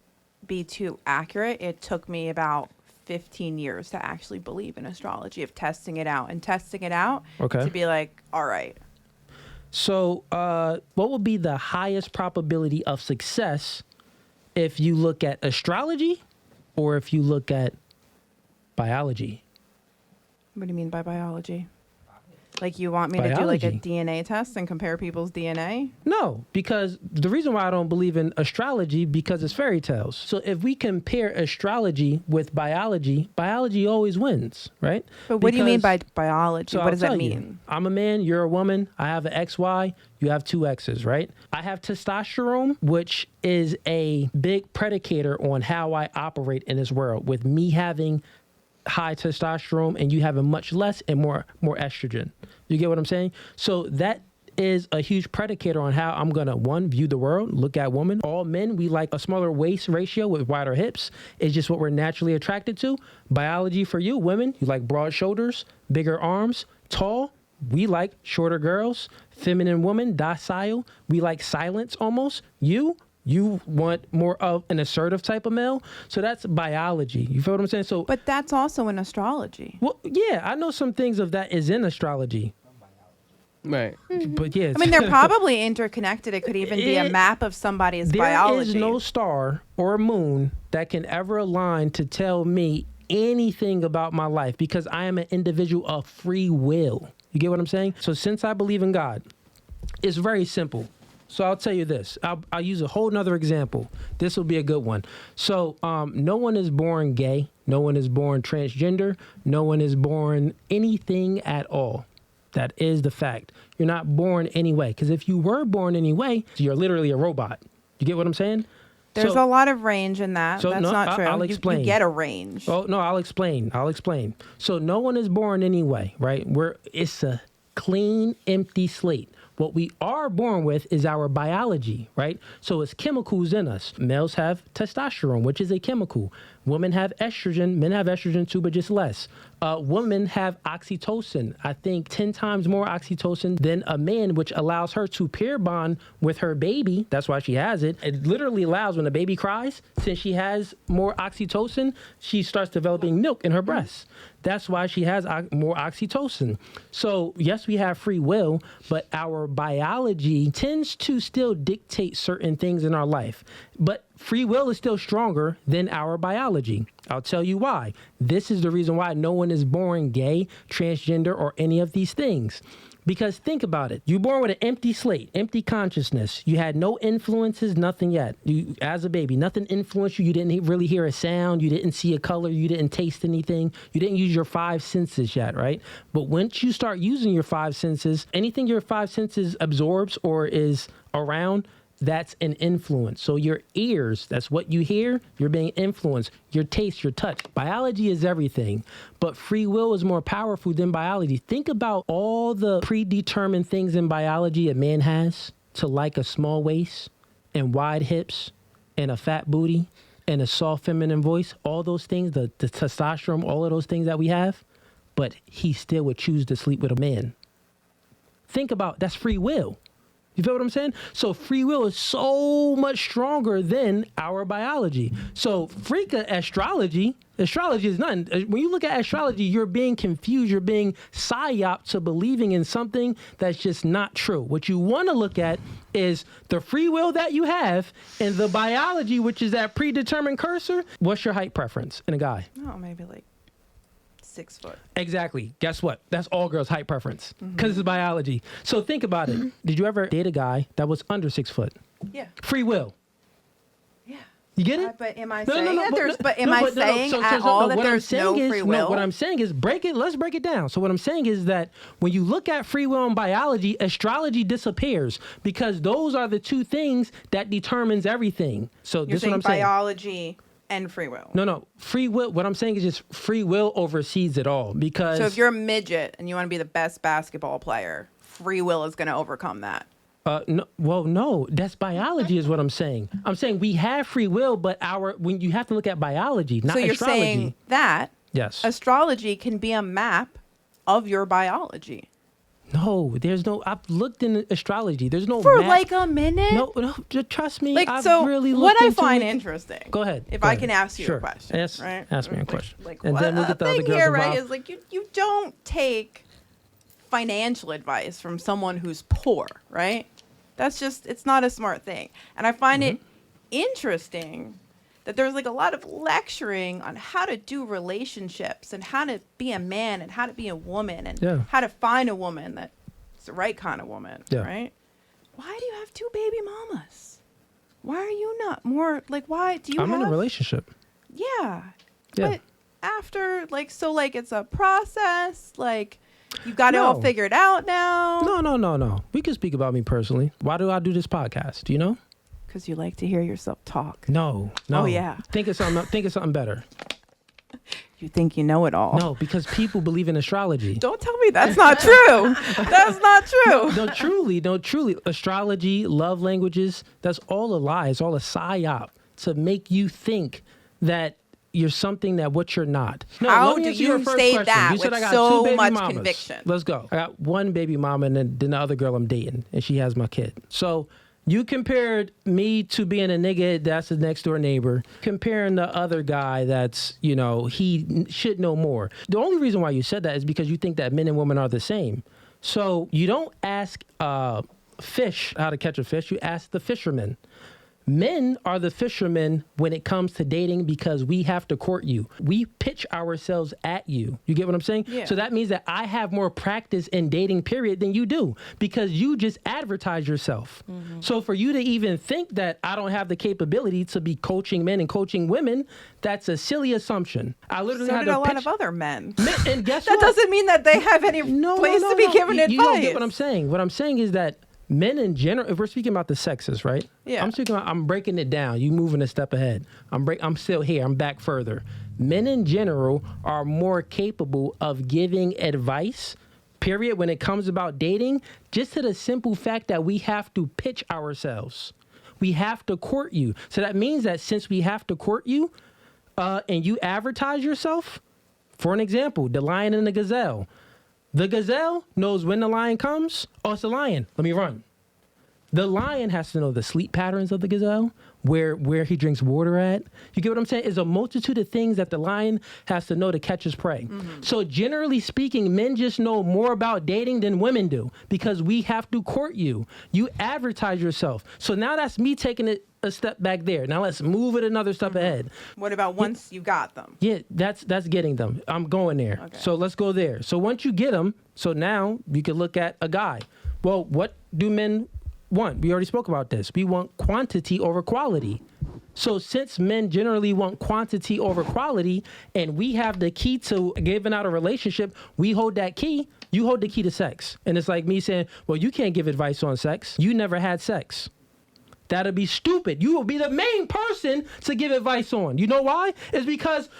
be too accurate. It took me about 15 years to actually believe in astrology, of testing it out Okay. to be like, all right. So what would be the highest probability of success if you look at astrology or if you look at biology? What do you mean by biology? Like you want me to do like a Biology. DNA test and compare people's DNA? No, because the reason why I don't believe in astrology because it's fairy tales. So if we compare astrology with biology, biology always wins, right? But what do you mean by Because- biology? So What I'll does that tell you. mean? I'm a man, you're a woman. I have an XY, you have two X's, right? I have testosterone, which is a big predicator on how I operate in this world, with me having high testosterone and you having much less and more estrogen. You get what I'm saying? So that is a huge predicator on how I'm gonna, one, view the world, look at women. All men, we like a smaller waist ratio with wider hips. It's just what we're naturally attracted to. Biology for you, women, you like broad shoulders, bigger arms, tall. We like shorter girls, feminine woman, docile. We like silence almost. You want more of an assertive type of male. So that's biology. You feel what I'm saying? So, But that's also in astrology. well, yeah, I know some things of that is in astrology. Right. But yeah, I mean, they're probably interconnected. It could even be a It- map of somebody's there biology. is no star or moon that can ever align to tell me anything about my life because I am an individual of free will. You get what I'm saying? So since I believe in God, it's very simple. So I'll tell you this. I'll use a whole nother example. This will be a good one. So no one is born gay. No one is born transgender. No one is born anything at all. That is the fact. You're not born anyway. Because if you were born anyway, you're literally a robot. You get what I'm saying? There's So- a lot of range in that. So That's no, not true. I'll You explain. get a range. Oh no, I'll explain. So no one is born anyway, right? It's a clean, empty slate. What we are born with is our biology, right? So it's chemicals in us. Males have testosterone, which is a chemical. Women have estrogen. Men have estrogen too, but just less. Women have oxytocin. I think 10 times more oxytocin than a man, which allows her to pair bond with her baby. That's why she has it. It literally allows when a baby cries, since she has more oxytocin, she starts developing milk in her breasts. That's why she has more oxytocin. So yes, we have free will, but our biology tends to still dictate certain things in our life. But free will is still stronger than our biology. I'll tell you why. This is the reason why no one is born gay, transgender, or any of these things. Because think about it. You're born with an empty slate, empty consciousness. You had no influences, nothing yet. You, as a baby, nothing influenced you. You didn't really hear a sound. You didn't see a color. You didn't taste anything. You didn't use your five senses yet, right? But once you start using your five senses, anything your five senses absorbs or is around, that's an influence. So your ears, that's what you hear, you're being influenced. Your taste, your touch. Biology is everything, but free will is more powerful than biology. Think about all the predetermined things in biology a man has to like a small waist and wide hips and a fat booty and a soft feminine voice, all those things, the testosterone, all of those things that we have, but he still would choose to sleep with a man. Think about, that's free will. You feel what I'm saying? So free will is so much stronger than our biology. So astrology is nothing. When you look at astrology, you're being confused. You're being psyoped to believing in something that's just not true. What you want to look at is the free will that you have and the biology, which is that predetermined cursor. What's your height preference in a guy? Oh, maybe like 6 foot. Exactly. Guess what? That's all girls' height preference because it's biology. So think about it. Did you ever date a guy that was under 6 foot? Yeah. Free will. Yeah. You get it? But am I saying that there's? But am I saying at all that there's no free will? No, what I'm saying is let's break it down. So what I'm saying is that when you look at free will and biology, astrology disappears because those are the two things that determines everything. So You're this is saying what I'm saying. biology and free will. No. Free will. What I'm saying is just free will oversees it all because. So if you're a midget and you want to be the best basketball player, free will is going to overcome that. No, that's biology is what I'm saying. I'm saying we have free will, but when you have to look at biology, not so you're astrology. saying that Yes. astrology can be a map of your biology. No, there's no. I've looked in astrology. There's no For map. like a minute? No, just trust me. Like, I've so really what looked I into find it. interesting. Go ahead. If Go I ahead. can ask you Sure. a question. right? Ask me a question. Like And then we'll get the other thing girls here, involved. right, is like you don't take financial advice from someone who's poor, right? That's just, it's not a smart thing. And I find it interesting that there's like a lot of lecturing on how to do relationships and how to be a man and how to be a woman and how to find a woman that's the right kind of woman, right? Why do you have 2 baby mamas? Why are you not more like, why do you I'm in a relationship. Yeah. But after like it's a process, like you got it all figured out now. No. We can speak about me personally. Why do I do this podcast? Do you know? Because you like to hear yourself talk. No. Oh yeah. Think of something better. You think you know it all. No, because people believe in astrology. Don't tell me that's not true. That's not true. No, truly. Astrology, love languages, that's all a lie. It's all a psyop to make you think that you're something that what you're not. No, how let me do answer your you first say question. that You said with I got so 2 baby much mamas. conviction? Let's go. I got 1 baby mama and then the other girl I'm dating, and she has my kid. So you compared me to being a nigga that's the next door neighbor, comparing the other guy that's, he should know more. The only reason why you said that is because you think that men and women are the same. So you don't ask fish how to catch a fish. You ask the fisherman. Men are the fishermen when it comes to dating because we have to court you. We pitch ourselves at you. You get what I'm saying? Yeah. So that means that I have more practice in dating, period, than you do because you just advertise yourself. Mm-hmm. So for you to even think that I don't have the capability to be coaching men and coaching women, that's a silly assumption. I literally So had did to a lot pitch of other men. and guess That what? doesn't mean that they have any place to be given advice. You don't get what I'm saying. What I'm saying is that men in general, if we're speaking about the sexes, right? Yeah. I'm breaking it down. You moving a step ahead. I'm still here. I'm back further. Men in general are more capable of giving advice, period, when it comes about dating, just to the simple fact that we have to pitch ourselves. We have to court you. So that means that since we have to court you, and you advertise yourself, for an example, the lion and the gazelle. The gazelle knows when the lion comes. Oh, it's a lion. Let me run. The lion has to know the sleep patterns of the gazelle, where he drinks water at. You get what I'm saying? It's a multitude of things that the lion has to know to catch his prey. Mm-hmm. So generally speaking, men just know more about dating than women do because we have to court you. You advertise yourself. So now that's me taking it a step back there. Now let's move it another step ahead. What about once you got them? Yeah, that's getting them. I'm going there. Okay. So let's go there. So once you get them, so now you can look at a guy. Well, what do men want? We already spoke about this. We want quantity over quality. So since men generally want quantity over quality, and we have the key to giving out a relationship, we hold that key. You hold the key to sex. And it's like me saying, well, you can't give advice on sex. You never had sex. That'll be stupid. You will be the main person to give advice on. You know why? It's because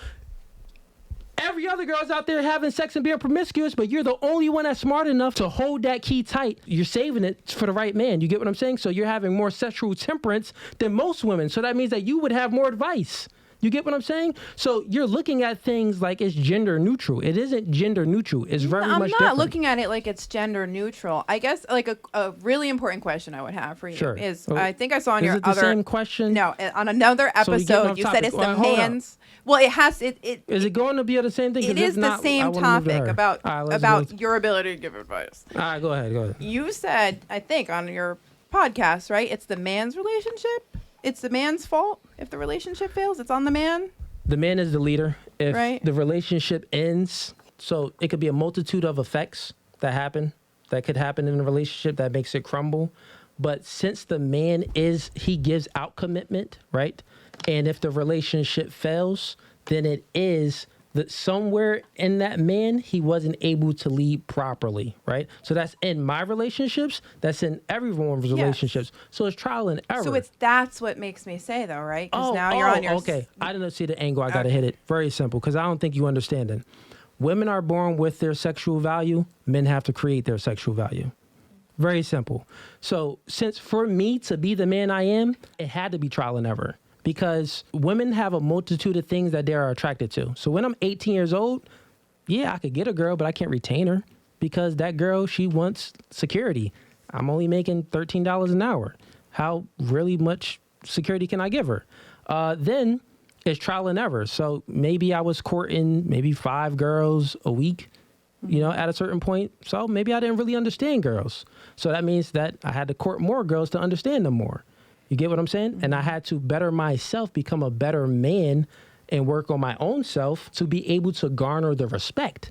every other girl's out there having sex and being promiscuous, but you're the only one that's smart enough to hold that key tight. You're saving it for the right man. You get what I'm saying? So you're having more sexual temperance than most women. So that means that you would have more advice You get what I'm saying? So you're looking at things like it's gender neutral. It isn't gender neutral. It's very I'm much not different. looking at it like it's gender neutral. I guess like a really important question I would have for you Sure. is Well, I think I saw on is your it the other same question? No, on another So we getting episode off you topic. said it's Well, the hold up. man's. Well, it has it. Is it going to be the same thing? 'Cause It if is the not, I same wanna move to topic her. about All right, let's go. your ability to give advice. All right, go ahead. You said, I think, on your podcast, right? It's the man's relationship. It's the man's fault if the relationship fails. It's on the man. The man is the leader. If Right. the relationship ends, so it could be a multitude of effects that could happen in a relationship that makes it crumble. But since the man he gives out commitment, right? And if the relationship fails, then it is that somewhere in that man, he wasn't able to lead properly, right? So that's in my relationships. That's in everyone's relationships. So it's trial and error. So that's what makes me say though, right? Because now you're on your Okay. I didn't see the angle. I got to hit it. Very simple, because I don't think you understand it. Women are born with their sexual value. Men have to create their sexual value. Very simple. So since for me to be the man I am, it had to be trial and error, because women have a multitude of things that they are attracted to. So when I'm 18 years old, yeah, I could get a girl, but I can't retain her because that girl, she wants security. I'm only making $13 an hour. How really much security can I give her? Then it's trial and error. So maybe I was courting maybe 5 girls a week, at a certain point. So maybe I didn't really understand girls. So that means that I had to court more girls to understand them more. You get what I'm saying? And I had to better myself, become a better man, and work on my own self to be able to garner the respect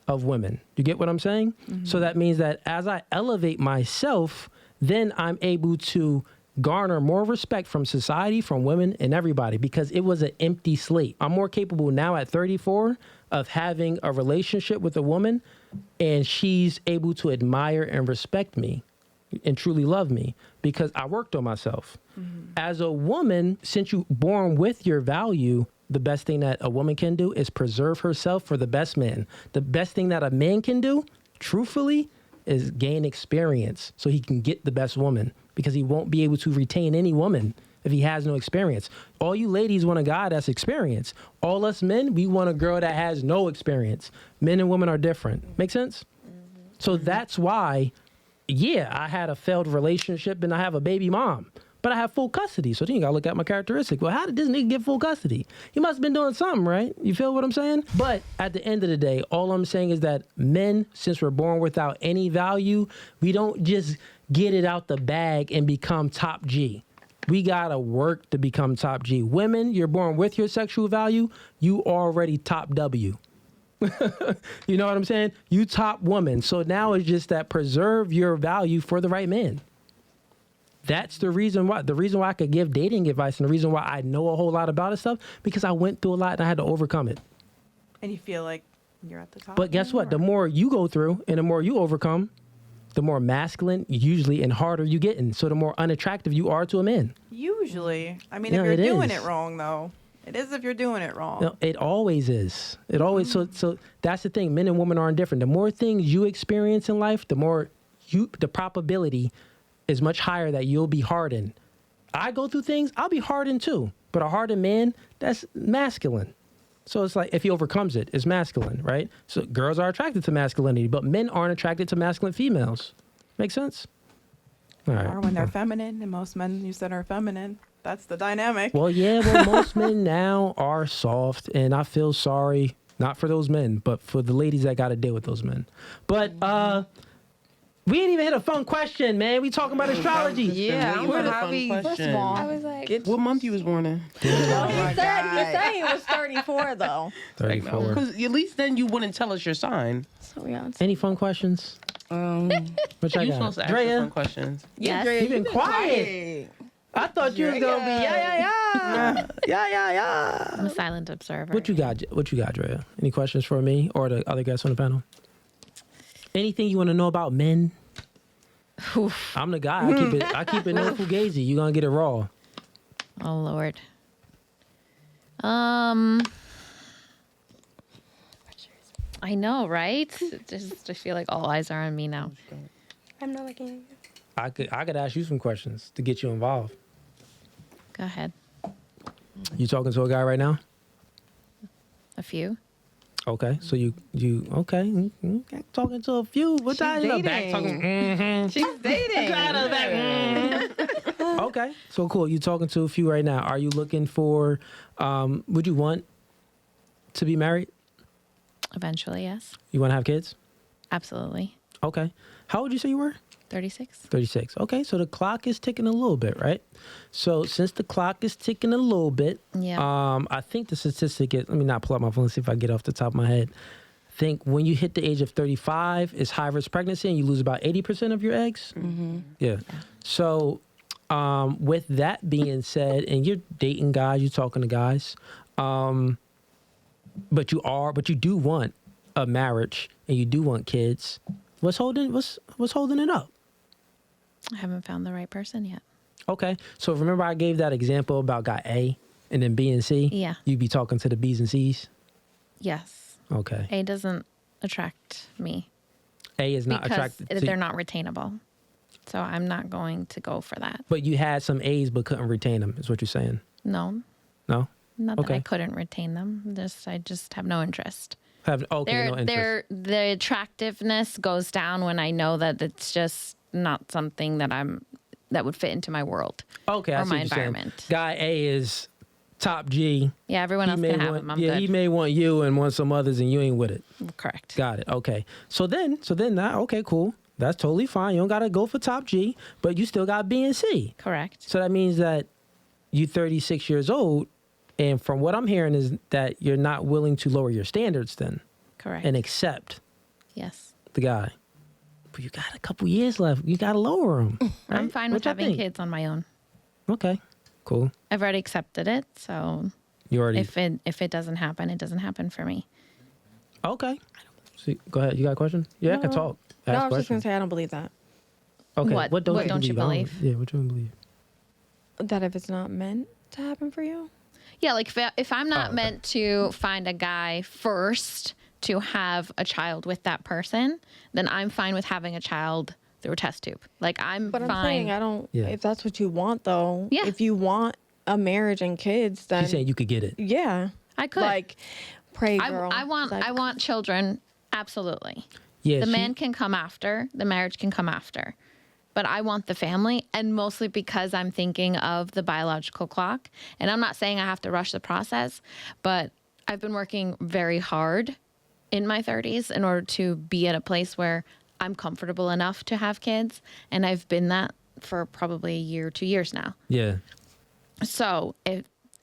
of women. You get what I'm saying? So that means that as I elevate myself, then I'm able to garner more respect from society, from women, and everybody, because it was an empty slate. I'm more capable now at 34 of having a relationship with a woman, and she's able to admire and respect me and truly love me because I worked on myself. As a woman, since you're born with your value, the best thing that a woman can do is preserve herself for the best man. The best thing that a man can do, truthfully, is gain experience so he can get the best woman, because he won't be able to retain any woman if he has no experience. All you ladies want a guy that's experienced. All us men, we want a girl that has no experience. Men and women are different. Make sense? So that's why, yeah, I had a failed relationship and I have a baby mom, but I have full custody. So then you gotta look at my characteristic. Well, how did this nigga get full custody? He must have been doing something, right? You feel what I'm saying? But at the end of the day, all I'm saying is that men, since we're born without any value, we don't just get it out the bag and become top G. We gotta work to become top G. Women, you're born with your sexual value, you already top W. You know what I'm saying? You top woman. So now it's just that preserve your value for the right man. That's the reason why. The reason why I could give dating advice, and the reason why I know a whole lot about this stuff, because I went through a lot and I had to overcome it. And you feel like you're at the top. But guess what? The more you go through and the more you overcome, the more masculine usually and harder you getting. So the more unattractive you are to a man. Usually. I mean, Yeah, if you're it doing is. it wrong, though. It is if you're doing it wrong. No, it always is. It always so that's the thing. Men and women aren't different. The more things you experience in life, the more the probability is much higher that you'll be hardened. I go through things, I'll be hardened too. But a hardened man, that's masculine. So it's like if he overcomes it, it's masculine, right? So girls are attracted to masculinity, but men aren't attracted to masculine females. Make sense? All right. Or when they're feminine, and most men you said are feminine. That's the dynamic. Well, yeah, well, most men now are soft, and I feel sorry, not for those men, but for the ladies that got to deal with those men. But we ain't even hit a fun question, man. We talking about astrology. Yeah, I'm What a how fun we. question. First of all, I was like, What month you was born in? he said he was 34 though. 34. Because at least then you wouldn't tell us your sign. So yeah, Any fun questions? What y'all You got? supposed to ask us Drea, fun questions. Yes. you been quiet. I thought you was gonna be yeah. I'm a silent observer. What you got? What you got, Drea? Any questions for me or the other guests on the panel? Anything you want to know about men? I'm the guy. I keep it no fugazi. You gonna get it raw. Oh Lord. I know, right? I feel like all eyes are on me now. I'm not looking at you. I could ask you some questions to get you involved. Go ahead. You talking to a guy right now? A few. Okay, so you okay? Talking to a few. What She's time? dating. Back talking. She's dating. Okay, so cool. You talking to a few right now. Are you looking for? Would you want to be married? Eventually, yes. You want to have kids? Absolutely. Okay. How old you say you were? 36. 36. Okay, so the clock is ticking a little bit, right? So since the clock is ticking a little bit, Yeah. I think the statistic is, let me not pull up my phone and see if I get off the top of my head. I think when you hit the age of 35, it's high risk pregnancy and you lose about 80% of your eggs. Mm-hmm. Yeah. So with that being said, and you're dating guys, you're talking to guys, but you do want a marriage and you do want kids. What's holding it up? I haven't found the right person yet. Okay. So remember I gave that example about guy A and then B and C? Yeah. You'd be talking to the B's and C's? Yes. Okay. A doesn't attract me A is not because attracted to they're not retainable. So I'm not going to go for that. But you had some A's but couldn't retain them, is what you're saying? No. No? Not that I Okay. couldn't retain them. I just have no interest. No interest. The attractiveness goes down when I know that it's just not something that would fit into my world. Okay, I or see my what you're saying. environment. Guy A is top G. Yeah, everyone else can have them. I'm he good. may want you and want some others and you ain't with it. Correct. Got it. Okay. So then that, okay, cool. That's totally fine. You don't got to go for top G, but you still got B and C. Correct. So that means that you 36 years old, and from what I'm hearing is that you're not willing to lower your standards then Correct. and accept Yes. the guy. But you got a couple years left. You got to lower them. Right? I'm fine with What y'all having think? kids on my own. Okay. Cool. I've already accepted it, so You already. if it doesn't happen, it doesn't happen for me. Okay. See, go ahead. You got a question? Yeah, I can No. talk. No, I Ask was just gonna questions. say I don't believe that. Okay. What What don't don't you you believe? believe? Yeah, what don't you believe? That if it's not meant to happen for you. Yeah, like if I'm not okay. meant to find a guy first to have a child with that person, then I'm fine with having a child through a test tube. Like I'm But fine. I'm saying I don't. Yeah. If that's what you want, though. Yeah. If you want a marriage and kids, then She's saying you could get it. yeah. I could. Like, pray, girl. I want Like, I want children. Absolutely. Yeah. The she- man can come after. The marriage can come after. But I want the family, and mostly because I'm thinking of the biological clock. And I'm not saying I have to rush the process, but I've been working very hard in my 30s in order to be at a place where I'm comfortable enough to have kids. And I've been that for probably a year, 2 years now. Yeah. So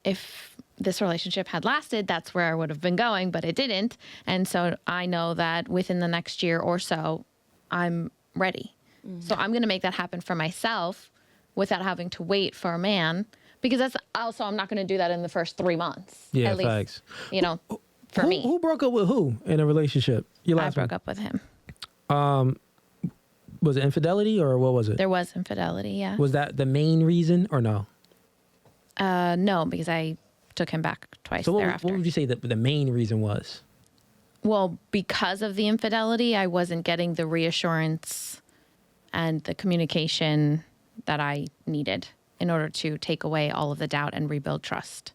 if this relationship had lasted, that's where I would have been going, but it didn't. And so I know that within the next year or so, I'm ready. So I'm going to make that happen for myself without having to wait for a man, because that's also, I'm not going to do that in the first 3 months. Yeah, at least, facts. you know, for me. Who broke up with who in a relationship? Your I last broke up with him. one. Was it infidelity or what was it? There was infidelity, yeah. Was that the main reason or no? No, because I took him back twice So thereafter. what would you say that the main reason was? Well, because of the infidelity, I wasn't getting the reassurance and the communication that I needed in order to take away all of the doubt and rebuild trust.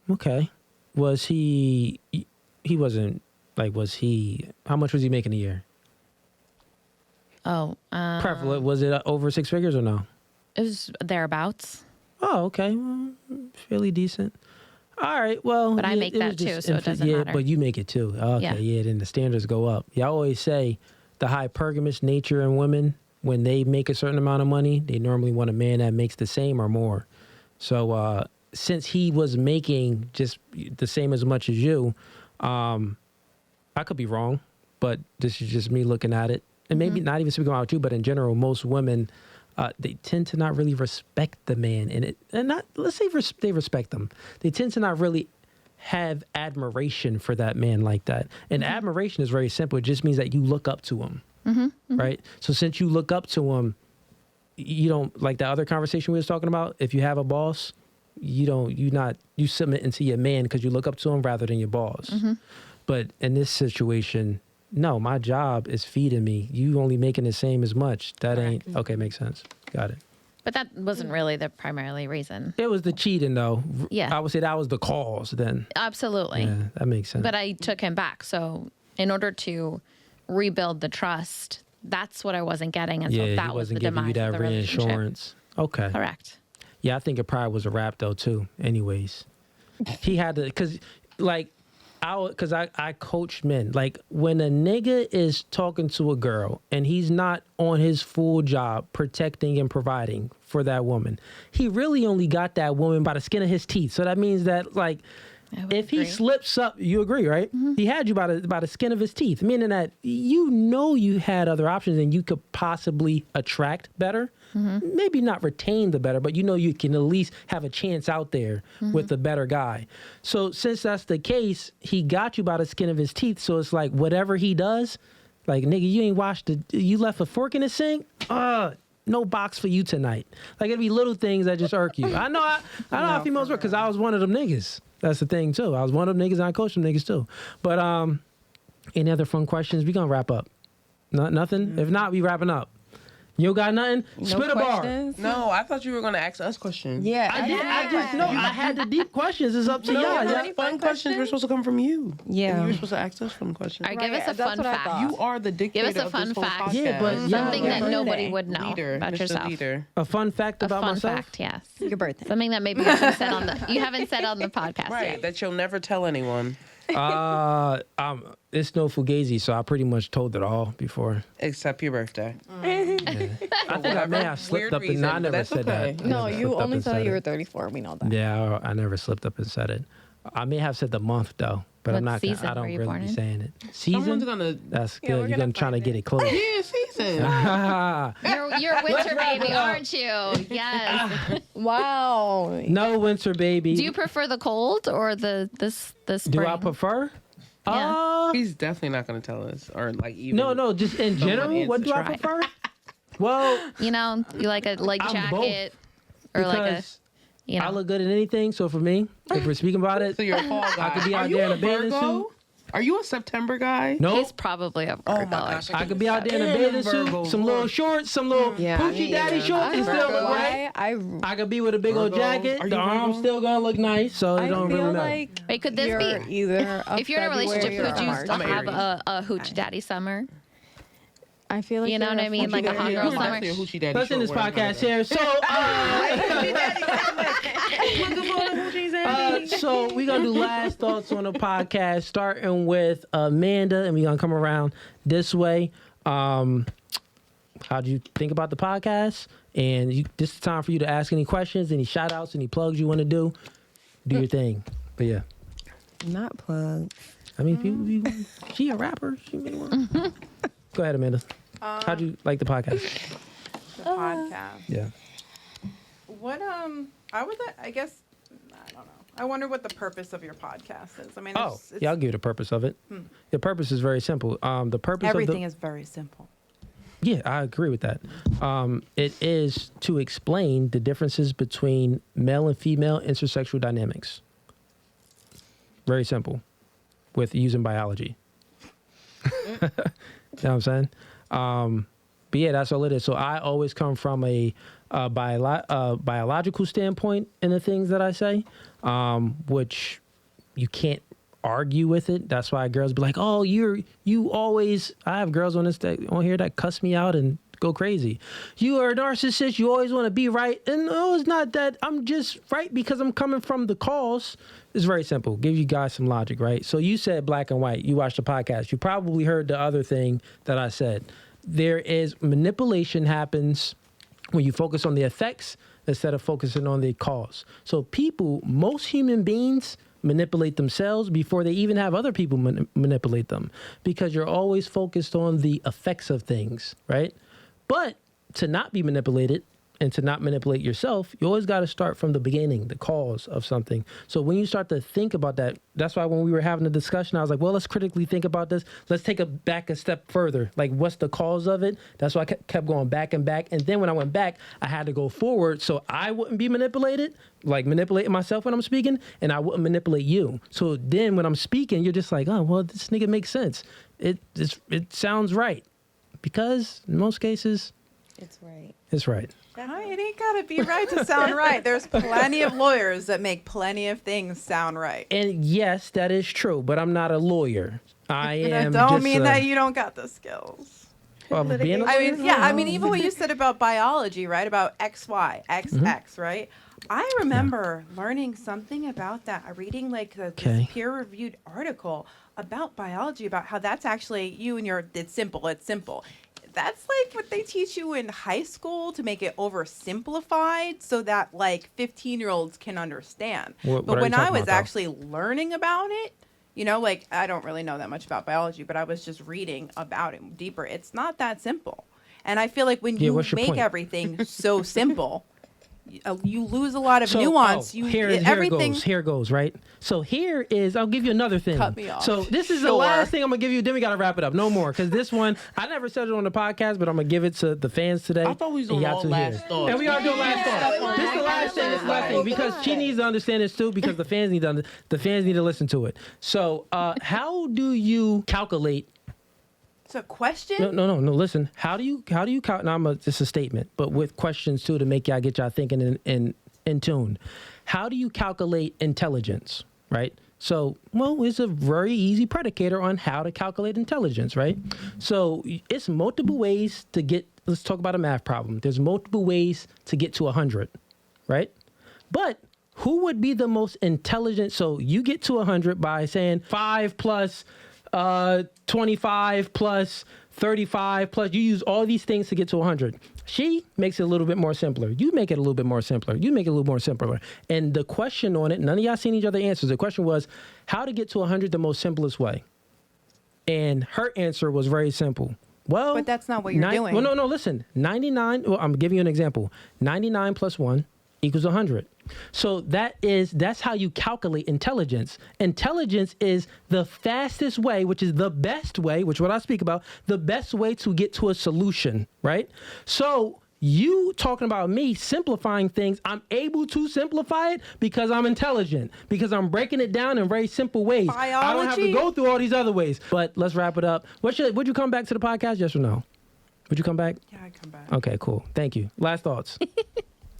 Okay. Was he wasn't like, how much was he making a year? Oh, Preferably, was it over 6 figures or no? it was thereabouts. Oh, okay. Well, fairly decent. All right. Well, But I make it was that too, just so it doesn't yeah, matter. but you make it too. Okay. Yeah. Yeah. Then the standards go up. Yeah. I always say the hypergamous nature in women, when they make a certain amount of money, they normally want a man that makes the same or more. So since he was making just the same as much as you, I could be wrong, but this is just me looking at it. And maybe not even speaking about you, but in general, most women, they tend to not really respect the man let's say they respect them. They tend to not really have admiration for that man like that. And admiration is very simple. It just means that you look up to him, right? So since you look up to him, you don't, like the other conversation we was talking about, if you have a boss, you submit into your man because you look up to him rather than your boss. But in this situation, no, my job is feeding me. You only making the same as much. That ain't, okay, makes sense. Got it. But that wasn't really the primary reason. It was the cheating, though. Yeah. I would say that was the cause then. Absolutely. Yeah, that makes sense. But I took him back. So in order to rebuild the trust, that's what I wasn't getting. And so he that was the wasn't giving demise you that of the relationship. reinsurance. Okay. Correct. Yeah, I think it probably was a wrap, though, too. Anyways. He had to, because, like, I coach men. Like, when a nigga is talking to a girl and he's not on his full job protecting and providing for that woman, he really only got that woman by the skin of his teeth. So that means that, like, if he slips up, you agree, right? Mm-hmm. He had you by the skin of his teeth, meaning that you had other options and you could possibly attract better. Mm-hmm. Maybe not retain the better, but you can at least have a chance out there with the better guy. So since that's the case, he got you by the skin of his teeth. So it's like whatever he does, like, nigga, you left a fork in the sink? No box for you tonight. Like, it'd be little things that just irk you. I know how females work because I was one of them niggas. That's the thing, too. I was one of them niggas and I coached them niggas, too. But any other fun questions? We gonna wrap up. Nothing? If not, we wrapping up. You got nothing? Spit a bar. No, I thought you were going to ask us questions. Yeah, I had the deep questions. It's up to y'all. Yeah. Fun questions were supposed to come from you. Yeah. And you were supposed to ask us fun questions. All right, give us a fun fact. You are the dictator Give us a of fun this whole fact. podcast. Yeah, but Something that birthday. nobody would know Leader, about Mr. yourself. Leader. A fun fact A about fun myself? fact, yes. Your birthday. Something that maybe you haven't said on the podcast Right, yet. that you'll never tell anyone. It's no Fugazee, so I pretty much told it all before. Except your birthday. I think I may have slipped up and I never said that. No, I never you slipped up only and said said you were it. 34. We know that. Yeah, I never slipped up and said it. I may have said the month though, but I'm What not. season I don't were you really born be in? saying it. Someone's Season. gonna. That's Yeah, good. we're You're gonna gonna try to find get it. it close. Yeah, season. You're a winter baby, aren't you? Yes. Wow. No winter baby. Do you prefer the cold or the spring? Do I prefer? Yeah. He's definitely not gonna tell us, or like even. No, just in Someone general. needs What to do I try. prefer? Well, You like a light I'm jacket or like a because you I know. look good in anything. So for me, if we're speaking about it, So you're a fall guy. I could be Are out you there in a a bathing Virgo? suit. Are you a September guy? No, He's probably a Virgo. Oh my gosh, I could be out there in a bathing suit, some little shorts, some little poochie daddy shorts, and still look right. I could be with a big old Virgos? jacket. Are The you arm's Virgo? still gonna look nice, so it I don't feel really matter. like Wait, could this you're be either if you're in a relationship? February Could or you March. still I'm have Aries. a hoochie daddy summer? I feel like You know you're what I mean? Like a February. hot Yeah, girl you're summer. definitely a hoochie daddy Let's end this short wearing podcast brother. here. So we're gonna do last thoughts on the podcast, starting with Amanda, and we're gonna come around this way. How do you think about the podcast? And this is the time for you to ask any questions, any shout outs, any plugs you want to do. Do your thing. But yeah, Not plugged. I mean, she a rapper. She may want. Go ahead, Amanda. How do you like the podcast? The podcast. Yeah. What I guess I don't know. I wonder what the purpose of your podcast is. I mean, Oh, yeah, I'll give you the purpose of it. The purpose is very simple. The purpose everything of is very simple. Yeah, I agree with that. It is to explain the differences between male and female intersexual dynamics. Very simple, with using biology. You know what I'm saying? But yeah, that's all it is. So I always come from a biological standpoint in the things that I say, which you can't argue with it. That's why girls be like, "Oh, you always." I have girls on here that cuss me out and go crazy. You are a narcissist. You always want to be right, and no, it's not that. I'm just right because I'm coming from the cause. It's very simple. Give you guys some logic, right? So you said black and white. You watched the podcast. You probably heard the other thing that I said. There is manipulation happens when you focus on the effects instead of focusing on the cause. So most human beings manipulate themselves before they even have other people manipulate them, because you're always focused on the effects of things, right? But to not be manipulated and to not manipulate yourself, you always got to start from the beginning, the cause of something. So when you start to think about that, that's why when we were having a discussion, I was like, well, let's critically think about this. Let's take it back a step further. Like, what's the cause of it? That's why I kept going back and back. And then when I went back, I had to go forward so I wouldn't be manipulated, like manipulating myself when I'm speaking, and I wouldn't manipulate you. So then when I'm speaking, you're just like, oh, well, this nigga makes sense. It sounds right. Because in most cases, It's right. It's right. It ain't gotta be right to sound right. There's plenty of lawyers that make plenty of things sound right. And yes, that is true, but I'm not a lawyer. I am. Don't just mean that you don't got the skills. of being a I lawyer? mean, yeah. I mean, even what you said about biology, right? About XY, XX, right? I remember learning something about that. Reading like this peer-reviewed article about biology, about how that's actually it's simple. It's simple. That's like what they teach you in high school to make it oversimplified so that like 15-year-olds can understand. What but are when you I talking was about, though? actually learning about it, like I don't really know that much about biology, but I was just reading about it deeper. It's not that simple. And I feel like when you what's your make point? everything so simple, you lose a lot of So, nuance. here everything. it goes, right? So here is, I'll give you another thing. Cut me off. So this is the Sure. last thing I'm going to give you. Then we got to wrap it up. No more. Because this one, I never said it on the podcast, but I'm going to give it to the fans today. I thought we was and on y'all all two last here. thoughts. And we are doing last thoughts. This is the last thing. This is the last thing. Because she needs to understand this too, because the fans need to listen to it. So how do you calculate? It's a question. No. Listen, how do you count? Now it's a statement, but with questions too to make y'all get y'all thinking in tune. How do you calculate intelligence? Right. So, it's a very easy predicator on how to calculate intelligence, right? So it's multiple ways to get. Let's talk about a math problem. There's multiple ways to get to 100, right? But who would be the most intelligent? So you get to 100 by saying 5 plus 25 plus 35 plus, you use all these things to get to 100. She makes it a little bit more simpler. You make it a little bit more simpler. You make it a little more simpler. And the question on it, none of y'all seen each other answers. The question was how to get to 100 the most simplest way. And her answer was very simple. Well, But that's not what you're doing. Well, no, listen. 99, I'm giving you an example. 99 plus 1 equals 100. So that's how you calculate intelligence. Intelligence is the fastest way, which is the best way, which is what I speak about, the best way to get to a solution, right? So you talking about me simplifying things, I'm able to simplify it because I'm intelligent, because I'm breaking it down in very simple ways. Biology? I don't have to go through all these other ways. But let's wrap it up. Would you come back to the podcast, yes or no? Would you come back? Yeah, I come back. Okay, cool. Thank you. Last thoughts.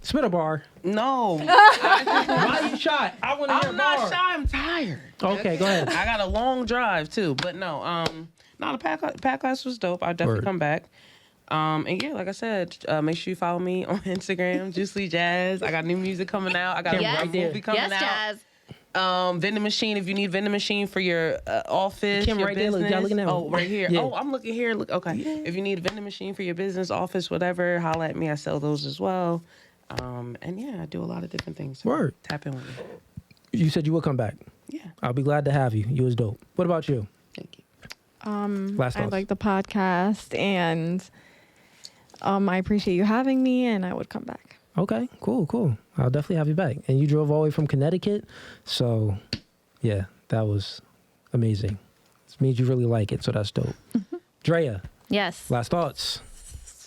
Spit a bar. No. Why you shy? I want to hear a I'm bar. not shy. I'm tired. Okay, go ahead. I got a long drive too, but no. The pack class was dope. I'll definitely Word. come back. And yeah, like I said, make sure you follow me on Instagram, Juicy Jazz. I got new music coming out. I got Yes. a movie coming Yes, out. Jazz. Vending machine. If you need vending machine for your office, Kim, your right there. business. Look, y'all looking at me. Oh, right here. Yeah. Oh, I'm looking here. Look, okay. Yeah. If you need a vending machine for your business, office, whatever, holla at me. I sell those as well. And yeah, I do a lot of different things. So Word. Tap in with me. You said you would come back. Yeah. I'll be glad to have you. You was dope. What about you? Thank you. Last I thoughts. like the podcast, and I appreciate you having me, and I would come back. Okay, cool. I'll definitely have you back. And you drove all the way from Connecticut. So, yeah, that was amazing. It means you really like it, so that's dope. Drea, Yes. last thoughts.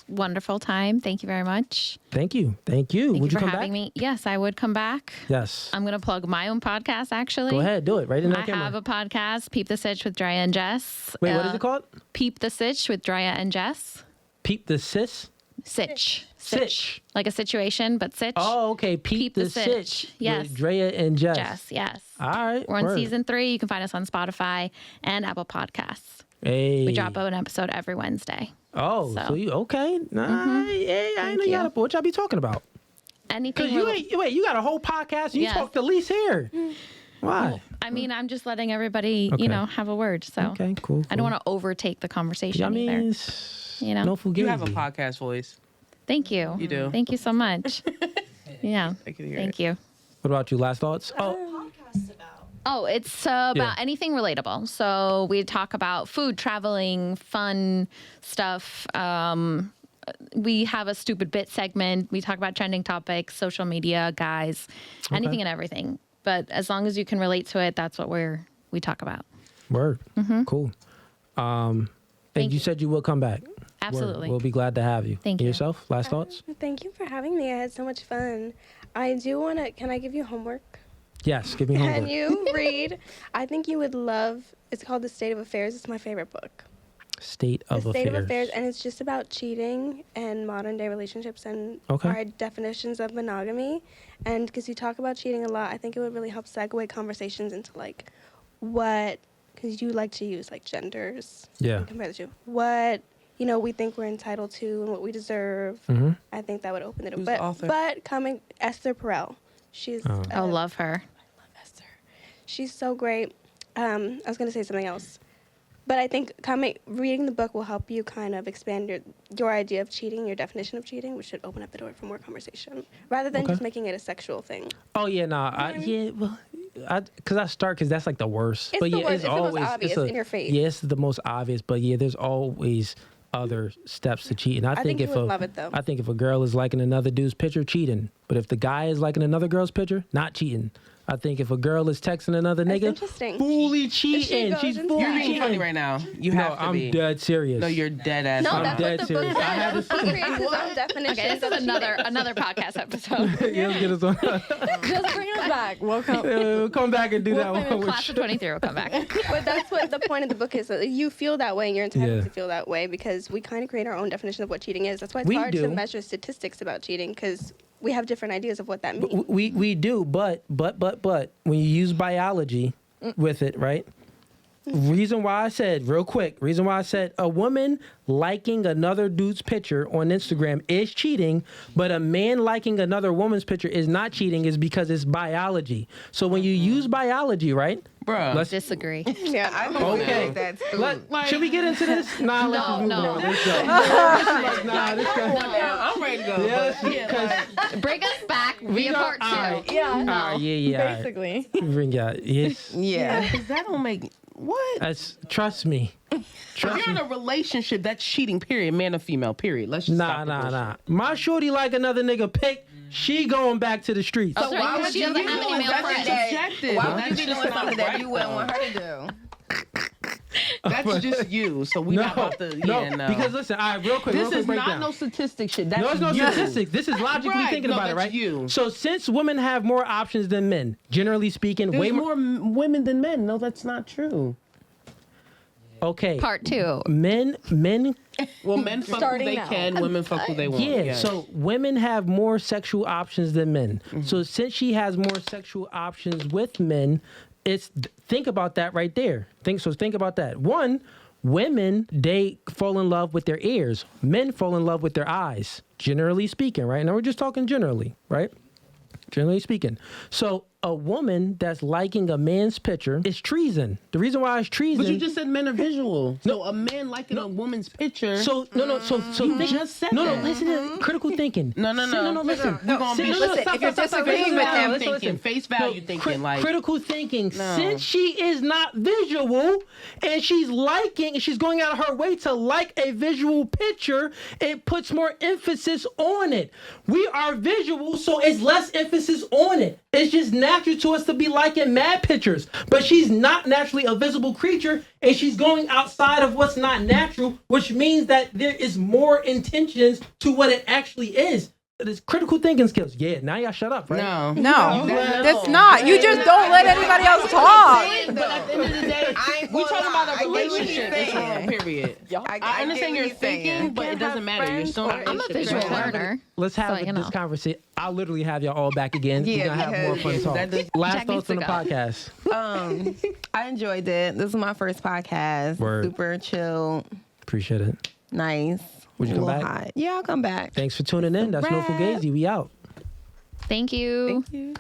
Wonderful time. Thank you very much. Thank you. Thank Would you you for come having back? me. Yes, I would come back. Yes. I'm going to plug my own podcast, actually. Go ahead, do it right in that I camera. have a podcast, Peep the Sitch with Drea and Jess. Wait, what is it called? Peep the Sitch with Drea and Jess. Peep the sis? Sitch. Sitch. Like a situation, but sitch. Oh, okay. Peep the sitch. Yes. With Drea and Jess. Jess, yes. All right. We're on word. season 3. You can find us on Spotify and Apple Podcasts. Hey. We drop an episode every Wednesday. Oh, so you okay? Nah, hey, I ain't know you. you got a, what y'all be talking about? Anything. Because you got a whole podcast. You Yes. talk to Lise here. Why? I mean, I'm just letting everybody, Okay. have a word. So Okay, cool. I don't want to overtake the conversation I mean, either. it's No Fugazi. You have a podcast voice. Thank you. You do. Thank you so much. Yeah. I can hear Thank it. you. What about you? Last thoughts? Oh, it's about anything relatable. So we talk about food, traveling, fun stuff. We have a stupid bit segment. We talk about trending topics, social media, guys, anything and everything. But as long as you can relate to it, that's what we talk about. Word. Cool. And Thank you you. said you will come back. Word. Absolutely. We'll be glad to have you. Thank And you. yourself? Last thoughts? Thank you for having me. I had so much fun. I do want to, can I give you homework? Yes. Give me Can homework. you read? I think you would love, it's called The State of Affairs. It's my favorite book. State of the state affairs. of affairs, and it's just about cheating and modern day relationships and Okay. our definitions of monogamy. And because you talk about cheating a lot, I think it would really help segue conversations into like what, because you like to use like genders. Yeah. And compare the two. What we think we're entitled to and what we deserve. Mm-hmm. I think that would open it up. Who's the author? But coming Esther Perel, she's I love her. I love Esther. She's so great. I was going to say something else. But I think reading the book will help you kind of expand your idea of cheating, your definition of cheating, which should open up the door for more conversation, rather than just making it a sexual thing. Oh yeah, because that's like the worst. It's but the yeah, worst. it's It's the most always obvious in your face. Yeah, it's the most obvious. But yeah, there's always other steps to cheating. I think you if would love it though. I think if a girl is liking another dude's picture, cheating. But if the guy is liking another girl's picture, not cheating. I think if a girl is texting another That's nigga, interesting. fully cheating. goes She's into fully that. You're being cheating. funny right now. You No, have to I'm be. dead serious. No, you're dead ass. No, wrong. that's dead what the book serious. I had says. to He creates his own definition. Okay, this is another podcast episode. Yeah, let's get us on. Just bring us back. Welcome. We'll come back and do that one. with Class of 23 will come back. But that's what the point of the book is. That you feel that way and you're entitled Yeah. to feel that way because we kind of create our own definition of what cheating is. That's why it's We hard do. to measure statistics about cheating because we have different ideas of what that means. We do, but when you use biology with it, right? Reason why I said a woman liking another dude's picture on Instagram is cheating, but a man liking another woman's picture is not cheating is because it's biology. So when you use biology, right? Bruh. Let's Disagree. Yeah. I don't Okay. think that's true. should we get into this? Nah, let's just move No. on. Let's go. Nah, this guy. I'm ready to go. Yeah, because Bring us back via part 2. all right. Yeah. All right, yeah. all right. Basically. Bring out. Yes. Yeah. Because that don't make what? That's trust me. If you're in a relationship, that's cheating. Period. Man or female. Period. Let's just stop the bullshit. Nah. My shorty like another nigga pick. She going back to the streets. That's right, why because would she you doesn't be have any doing male that? friends. That's subjective. Why would That's you be just doing not something that right, you wouldn't though. want her to do? That's just you. So we not about to. No. Because listen, all right, real quick This is breakdown. not no statistic shit. That's No, it's no you. statistics. This is logically Right, thinking no, about it, that's right? you. So since women have more options than men, generally speaking, There's way more. more women than men. No, that's not true. Okay. Part 2. Men. Well, men fuck who Starting they now. can. Women fuck who they want. Yeah. Yes. So women have more sexual options than men. So since she has more sexual options with men, think about that right there. Think about that. One, women, they fall in love with their ears. Men fall in love with their eyes, generally speaking, right? Now we're just talking generally, right? Generally speaking. So a woman that's liking a man's picture is treason. The reason why it's treason. But you just said men are visual. So a man liking a woman's picture. So You just said that. listen to critical thinking. No, Listen. We're gonna be Listen, if you're disagreeing with him, thinking, face value thinking, like critical thinking. No. Since she is not visual and she's going out of her way to like a visual picture, it puts more emphasis on it. We are visual, so it's less emphasis on it. It's just natural to us to be liking mad pictures. But she's not naturally a visible creature, and she's going outside of what's not natural, which means that there is more intentions to what it actually is. It's critical thinking skills. Yeah, now y'all shut up, right? no. No, You that's not. You just don't let anybody else talk. But at the end of the day, we talking about a I get what you're relationship. It's saying. wrong, period. I understand you're thinking, but it doesn't matter. You're still in a I'm a relationship. visual Right. learner. Let's have So, you this know. conversation. I'll literally have y'all all back again. Yeah, We're going to have more fun because talk. that does- Last Jack thoughts needs on the to go. podcast. I enjoyed it. This is my first podcast. Word. Super chill, Appreciate it. nice. Would you come a little back? hot. Yeah, I'll come back. Thanks for tuning in. That's no Wrap. Fugazi. We out. Thank you. Thank you.